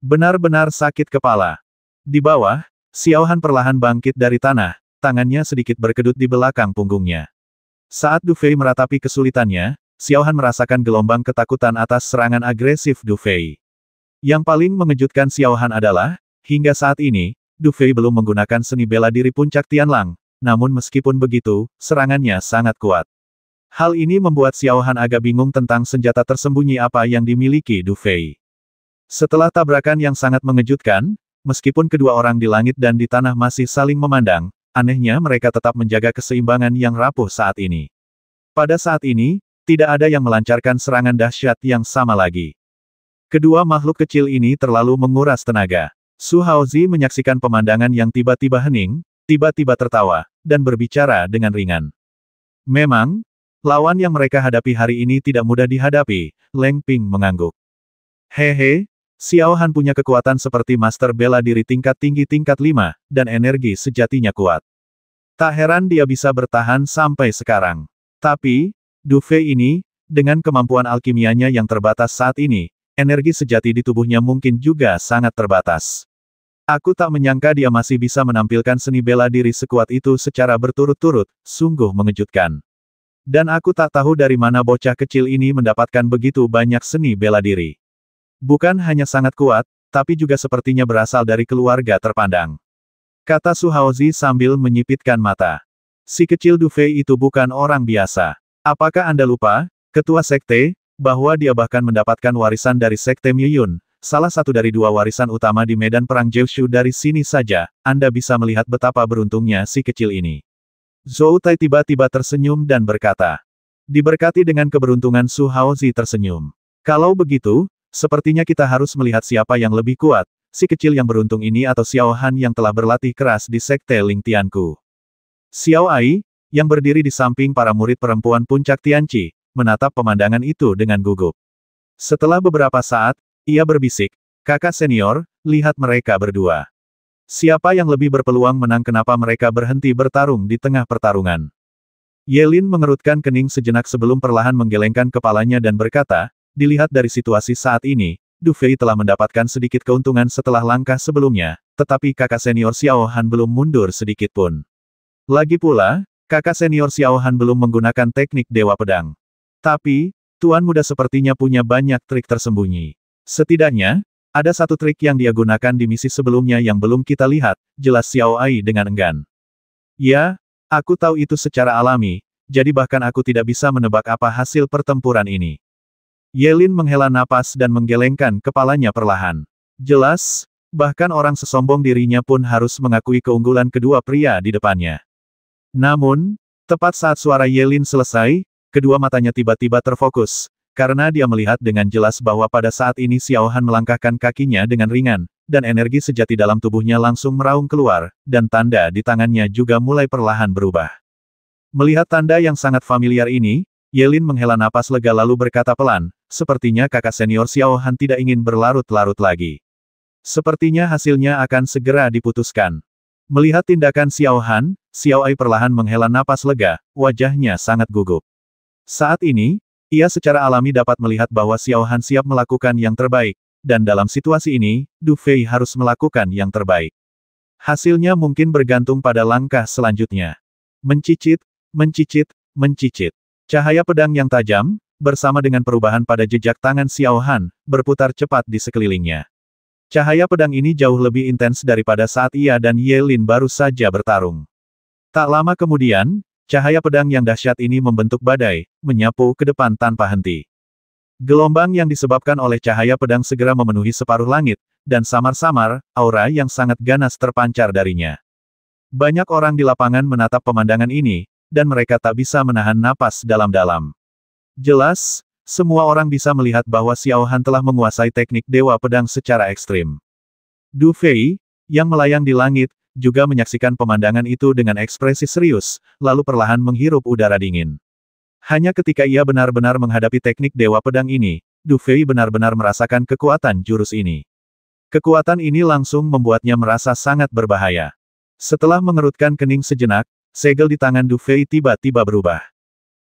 Benar-benar sakit kepala. Di bawah, Xiao Han perlahan bangkit dari tanah, tangannya sedikit berkedut di belakang punggungnya. Saat Du Fei meratapi kesulitannya, Xiao Han merasakan gelombang ketakutan atas serangan agresif Du Fei. Yang paling mengejutkan Xiao Han adalah, hingga saat ini, Du Fei belum menggunakan seni bela diri puncak Tianlang, namun meskipun begitu, serangannya sangat kuat. Hal ini membuat Xiao Han agak bingung tentang senjata tersembunyi apa yang dimiliki Du Fei. Setelah tabrakan yang sangat mengejutkan, meskipun kedua orang di langit dan di tanah masih saling memandang, anehnya mereka tetap menjaga keseimbangan yang rapuh saat ini. Pada saat ini, tidak ada yang melancarkan serangan dahsyat yang sama lagi. Kedua makhluk kecil ini terlalu menguras tenaga. Su Haozi menyaksikan pemandangan yang tiba-tiba hening, tiba-tiba tertawa, dan berbicara dengan ringan. Memang, lawan yang mereka hadapi hari ini tidak mudah dihadapi, Leng Ping mengangguk. Hehe, Xiao Han punya kekuatan seperti master bela diri tingkat tinggi tingkat 5, dan energi sejatinya kuat. Tak heran dia bisa bertahan sampai sekarang. Tapi, Du Fei ini, dengan kemampuan alkimianya yang terbatas saat ini, energi sejati di tubuhnya mungkin juga sangat terbatas. Aku tak menyangka dia masih bisa menampilkan seni bela diri sekuat itu secara berturut-turut, sungguh mengejutkan. Dan aku tak tahu dari mana bocah kecil ini mendapatkan begitu banyak seni bela diri. Bukan hanya sangat kuat, tapi juga sepertinya berasal dari keluarga terpandang. Kata Su Haozi sambil menyipitkan mata. Si kecil Du Fei itu bukan orang biasa. Apakah Anda lupa, Ketua Sekte, bahwa dia bahkan mendapatkan warisan dari Sekte Miyun, salah satu dari dua warisan utama di medan perang Jiushu. Dari sini saja, Anda bisa melihat betapa beruntungnya si kecil ini. Zhou Tai tiba-tiba tersenyum dan berkata. Diberkati dengan keberuntungan, Su Haozi tersenyum. Kalau begitu, sepertinya kita harus melihat siapa yang lebih kuat, si kecil yang beruntung ini atau Xiao Han yang telah berlatih keras di Sekte Ling Tianku. Xiao Ai, yang berdiri di samping para murid perempuan puncak Tianqi, menatap pemandangan itu dengan gugup. Setelah beberapa saat, ia berbisik, kakak senior, lihat mereka berdua. Siapa yang lebih berpeluang menang? Kenapa mereka berhenti bertarung di tengah pertarungan? Yelin mengerutkan kening sejenak sebelum perlahan menggelengkan kepalanya dan berkata, dilihat dari situasi saat ini, Du Fei telah mendapatkan sedikit keuntungan setelah langkah sebelumnya, tetapi kakak senior Xiao Han belum mundur sedikit pun. Lagi pula, kakak senior Xiao Han belum menggunakan teknik Dewa Pedang. Tapi, tuan muda sepertinya punya banyak trik tersembunyi. Setidaknya, ada satu trik yang dia gunakan di misi sebelumnya yang belum kita lihat, jelas Xiao Ai dengan enggan. Ya, aku tahu itu secara alami, jadi bahkan aku tidak bisa menebak apa hasil pertempuran ini. Yelin menghela napas dan menggelengkan kepalanya perlahan. Jelas, bahkan orang sesombong dirinya pun harus mengakui keunggulan kedua pria di depannya. Namun, tepat saat suara Yelin selesai, kedua matanya tiba-tiba terfokus, karena dia melihat dengan jelas bahwa pada saat ini Xiao Han melangkahkan kakinya dengan ringan, dan energi sejati dalam tubuhnya langsung meraung keluar, dan tanda di tangannya juga mulai perlahan berubah. Melihat tanda yang sangat familiar ini, Yelin menghela napas lega lalu berkata pelan, sepertinya kakak senior Xiao Han tidak ingin berlarut-larut lagi. Sepertinya hasilnya akan segera diputuskan. Melihat tindakan Xiao Han, Xiao Ai perlahan menghela napas lega, wajahnya sangat gugup. Saat ini, ia secara alami dapat melihat bahwa Xiao Han siap melakukan yang terbaik, dan dalam situasi ini, Du Fei harus melakukan yang terbaik. Hasilnya mungkin bergantung pada langkah selanjutnya. Mencicit, mencicit, mencicit. Cahaya pedang yang tajam, bersama dengan perubahan pada jejak tangan Xiao Han, berputar cepat di sekelilingnya. Cahaya pedang ini jauh lebih intens daripada saat ia dan Ye Lin baru saja bertarung. Tak lama kemudian, cahaya pedang yang dahsyat ini membentuk badai, menyapu ke depan tanpa henti. Gelombang yang disebabkan oleh cahaya pedang segera memenuhi separuh langit, dan samar-samar, aura yang sangat ganas terpancar darinya. Banyak orang di lapangan menatap pemandangan ini, dan mereka tak bisa menahan napas dalam-dalam. Jelas, semua orang bisa melihat bahwa Xiao Han telah menguasai teknik Dewa Pedang secara ekstrim. Du Fei, yang melayang di langit, juga menyaksikan pemandangan itu dengan ekspresi serius, lalu perlahan menghirup udara dingin. Hanya ketika ia benar-benar menghadapi teknik Dewa Pedang ini, Du Fei benar-benar merasakan kekuatan jurus ini. Kekuatan ini langsung membuatnya merasa sangat berbahaya. Setelah mengerutkan kening sejenak, segel di tangan Du Fei tiba-tiba berubah.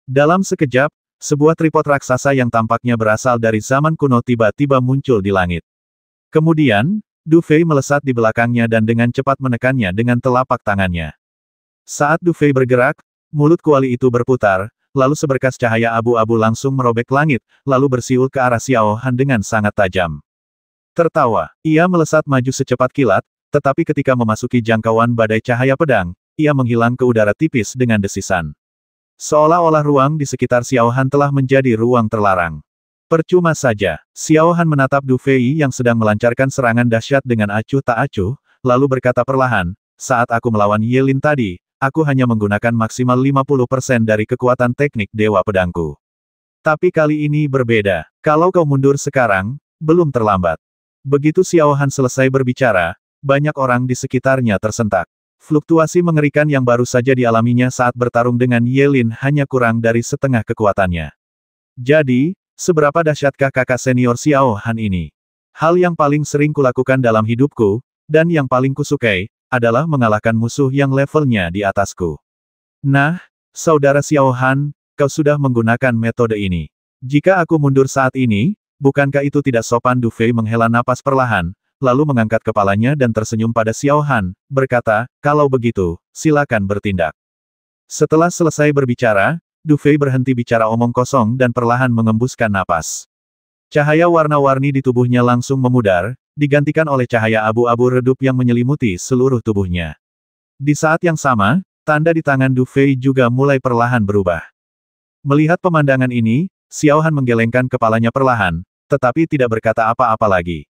Dalam sekejap, sebuah tripod raksasa yang tampaknya berasal dari zaman kuno tiba-tiba muncul di langit. Kemudian, Du Fei melesat di belakangnya dan dengan cepat menekannya dengan telapak tangannya. Saat Du Fei bergerak, mulut kuali itu berputar, lalu seberkas cahaya abu-abu langsung merobek langit, lalu bersiul ke arah Xiao Han dengan sangat tajam. Tertawa, ia melesat maju secepat kilat, tetapi ketika memasuki jangkauan badai cahaya pedang, ia menghilang ke udara tipis dengan desisan. Seolah-olah ruang di sekitar Xiao Han telah menjadi ruang terlarang. Percuma saja, Xiao Han menatap Du Fei yang sedang melancarkan serangan dahsyat dengan acuh tak acuh, lalu berkata perlahan, saat aku melawan Ye Lin tadi, aku hanya menggunakan maksimal 50% dari kekuatan teknik Dewa Pedangku. Tapi kali ini berbeda, kalau kau mundur sekarang, belum terlambat. Begitu Xiao Han selesai berbicara, banyak orang di sekitarnya tersentak. Fluktuasi mengerikan yang baru saja dialaminya saat bertarung dengan Ye Lin hanya kurang dari setengah kekuatannya. Jadi, seberapa dahsyatkah kakak senior Xiao Han ini? Hal yang paling sering kulakukan dalam hidupku, dan yang paling kusukai, adalah mengalahkan musuh yang levelnya di atasku. Nah, saudara Xiao Han, kau sudah menggunakan metode ini. Jika aku mundur saat ini, bukankah itu tidak sopan? Du Fei menghela napas perlahan, lalu mengangkat kepalanya dan tersenyum pada Xiao Han, berkata, kalau begitu, silakan bertindak. Setelah selesai berbicara, Du Fei berhenti bicara omong kosong dan perlahan mengembuskan napas. Cahaya warna-warni di tubuhnya langsung memudar, digantikan oleh cahaya abu-abu redup yang menyelimuti seluruh tubuhnya. Di saat yang sama, tanda di tangan Du Fei juga mulai perlahan berubah. Melihat pemandangan ini, Xiao Han menggelengkan kepalanya perlahan, tetapi tidak berkata apa-apa lagi.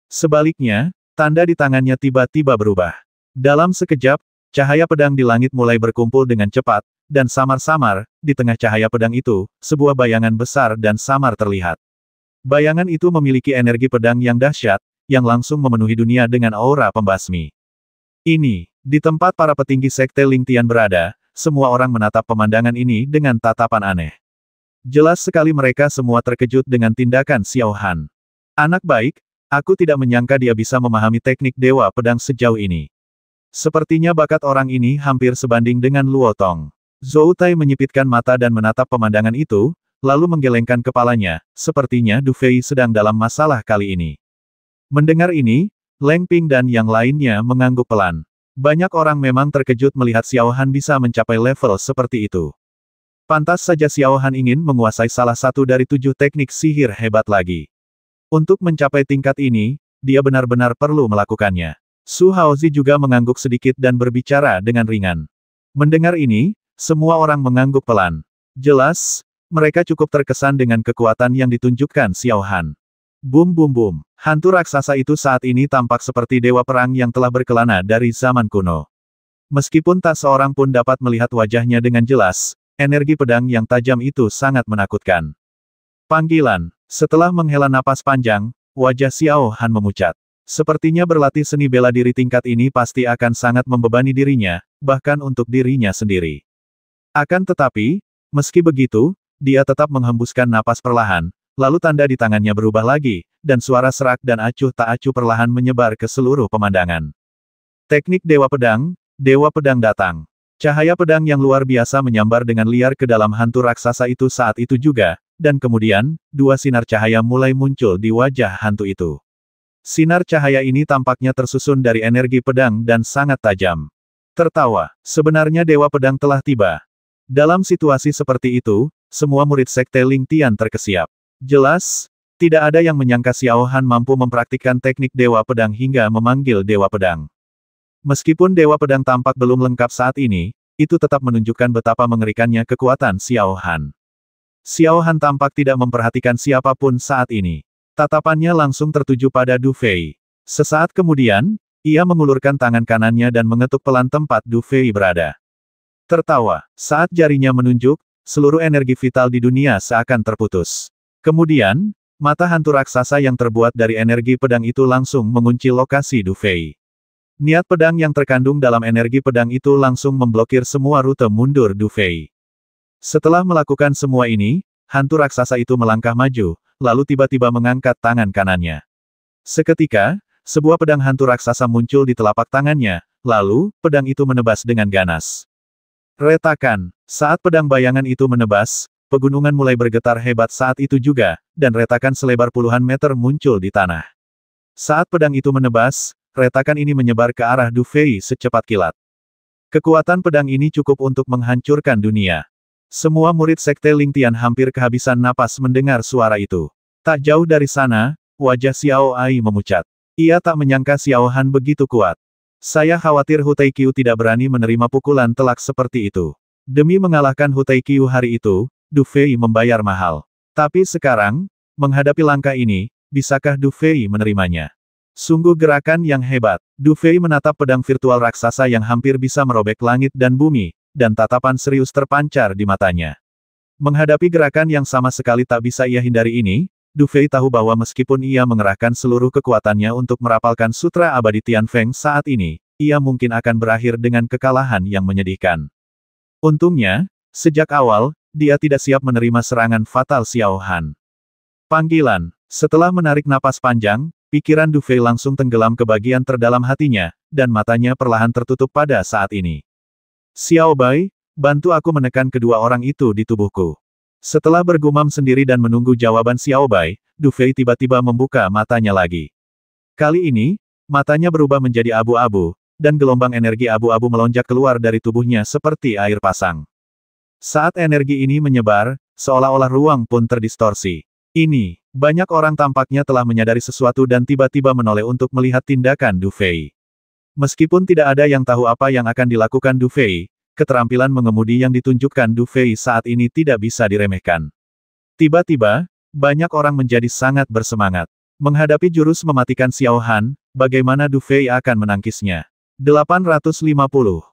Sebaliknya, tanda di tangannya tiba-tiba berubah. Dalam sekejap, cahaya pedang di langit mulai berkumpul dengan cepat, dan samar-samar, di tengah cahaya pedang itu, sebuah bayangan besar dan samar terlihat. Bayangan itu memiliki energi pedang yang dahsyat, yang langsung memenuhi dunia dengan aura pembasmi. Ini, di tempat para petinggi sekte Ling Tian berada, semua orang menatap pemandangan ini dengan tatapan aneh. Jelas sekali mereka semua terkejut dengan tindakan Xiao Han. Anak baik, aku tidak menyangka dia bisa memahami teknik Dewa Pedang sejauh ini. Sepertinya bakat orang ini hampir sebanding dengan Luo Tong. Zhou Tai menyipitkan mata dan menatap pemandangan itu, lalu menggelengkan kepalanya, sepertinya Du Fei sedang dalam masalah kali ini. Mendengar ini, Leng Ping dan yang lainnya mengangguk pelan. Banyak orang memang terkejut melihat Xiao Han bisa mencapai level seperti itu. Pantas saja Xiao Han ingin menguasai salah satu dari 7 teknik sihir hebat lagi. Untuk mencapai tingkat ini, dia benar-benar perlu melakukannya. Su Haozi juga mengangguk sedikit dan berbicara dengan ringan. Mendengar ini, semua orang mengangguk pelan. Jelas, mereka cukup terkesan dengan kekuatan yang ditunjukkan Xiao Han. Bum bum bum. Hantu raksasa itu saat ini tampak seperti dewa perang yang telah berkelana dari zaman kuno. Meskipun tak seorang pun dapat melihat wajahnya dengan jelas, energi pedang yang tajam itu sangat menakutkan. Panggilan. Setelah menghela napas panjang, wajah Xiao Han memucat. Sepertinya berlatih seni bela diri tingkat ini pasti akan sangat membebani dirinya, bahkan untuk dirinya sendiri. Akan tetapi, meski begitu, dia tetap menghembuskan napas perlahan, lalu tanda di tangannya berubah lagi, dan suara serak dan acuh tak acuh perlahan menyebar ke seluruh pemandangan. Teknik Dewa Pedang datang. Cahaya pedang yang luar biasa menyambar dengan liar ke dalam hantu raksasa itu saat itu juga, dan kemudian, dua sinar cahaya mulai muncul di wajah hantu itu. Sinar cahaya ini tampaknya tersusun dari energi pedang dan sangat tajam. Tertawa, sebenarnya Dewa Pedang telah tiba. Dalam situasi seperti itu, semua murid Sekte Ling Tian terkesiap. Jelas, tidak ada yang menyangka Xiao Han mampu mempraktikkan teknik Dewa Pedang hingga memanggil Dewa Pedang. Meskipun Dewa Pedang tampak belum lengkap saat ini, itu tetap menunjukkan betapa mengerikannya kekuatan Xiao Han. Xiao Han tampak tidak memperhatikan siapapun saat ini. Tatapannya langsung tertuju pada Du Fei. Sesaat kemudian, ia mengulurkan tangan kanannya dan mengetuk pelan tempat Du Fei berada. Tertawa, saat jarinya menunjuk, seluruh energi vital di dunia seakan terputus. Kemudian, mata hantu raksasa yang terbuat dari energi pedang itu langsung mengunci lokasi Du Fei. Niat pedang yang terkandung dalam energi pedang itu langsung memblokir semua rute mundur Du Fei. Setelah melakukan semua ini, hantu raksasa itu melangkah maju, lalu tiba-tiba mengangkat tangan kanannya. Seketika, sebuah pedang hantu raksasa muncul di telapak tangannya, lalu, pedang itu menebas dengan ganas. Retakan. Saat pedang bayangan itu menebas, pegunungan mulai bergetar hebat saat itu juga, dan retakan selebar puluhan meter muncul di tanah. Saat pedang itu menebas, retakan ini menyebar ke arah Du Fei secepat kilat. Kekuatan pedang ini cukup untuk menghancurkan dunia. Semua murid Sekte Ling Tian hampir kehabisan napas mendengar suara itu. Tak jauh dari sana, wajah Xiao Ai memucat. Ia tak menyangka Xiao Han begitu kuat. Saya khawatir Hu Taiqiu tidak berani menerima pukulan telak seperti itu. Demi mengalahkan Hu Taiqiu hari itu, Du Fei membayar mahal. Tapi sekarang, menghadapi langkah ini, bisakah Du Fei menerimanya? Sungguh gerakan yang hebat. Du Fei menatap pedang virtual raksasa yang hampir bisa merobek langit dan bumi, dan tatapan serius terpancar di matanya. Menghadapi gerakan yang sama sekali tak bisa ia hindari ini, Du Fei tahu bahwa meskipun ia mengerahkan seluruh kekuatannya untuk merapalkan Sutra Abadi Tian Feng saat ini, ia mungkin akan berakhir dengan kekalahan yang menyedihkan. Untungnya, sejak awal, dia tidak siap menerima serangan fatal Xiao Han. Panggilan. Setelah menarik napas panjang, pikiran Du Fei langsung tenggelam ke bagian terdalam hatinya, dan matanya perlahan tertutup pada saat ini. Xiao Bai, bantu aku menekan kedua orang itu di tubuhku. Setelah bergumam sendiri dan menunggu jawaban Xiao Bai, Du Fei tiba-tiba membuka matanya lagi. Kali ini, matanya berubah menjadi abu-abu, dan gelombang energi abu-abu melonjak keluar dari tubuhnya seperti air pasang. Saat energi ini menyebar, seolah-olah ruang pun terdistorsi. Ini, banyak orang tampaknya telah menyadari sesuatu dan tiba-tiba menoleh untuk melihat tindakan Du Fei. Meskipun tidak ada yang tahu apa yang akan dilakukan Du Fei, keterampilan mengemudi yang ditunjukkan Du Fei saat ini tidak bisa diremehkan. Tiba-tiba, banyak orang menjadi sangat bersemangat. Menghadapi jurus mematikan Xiao Han, bagaimana Du Fei akan menangkisnya? 850.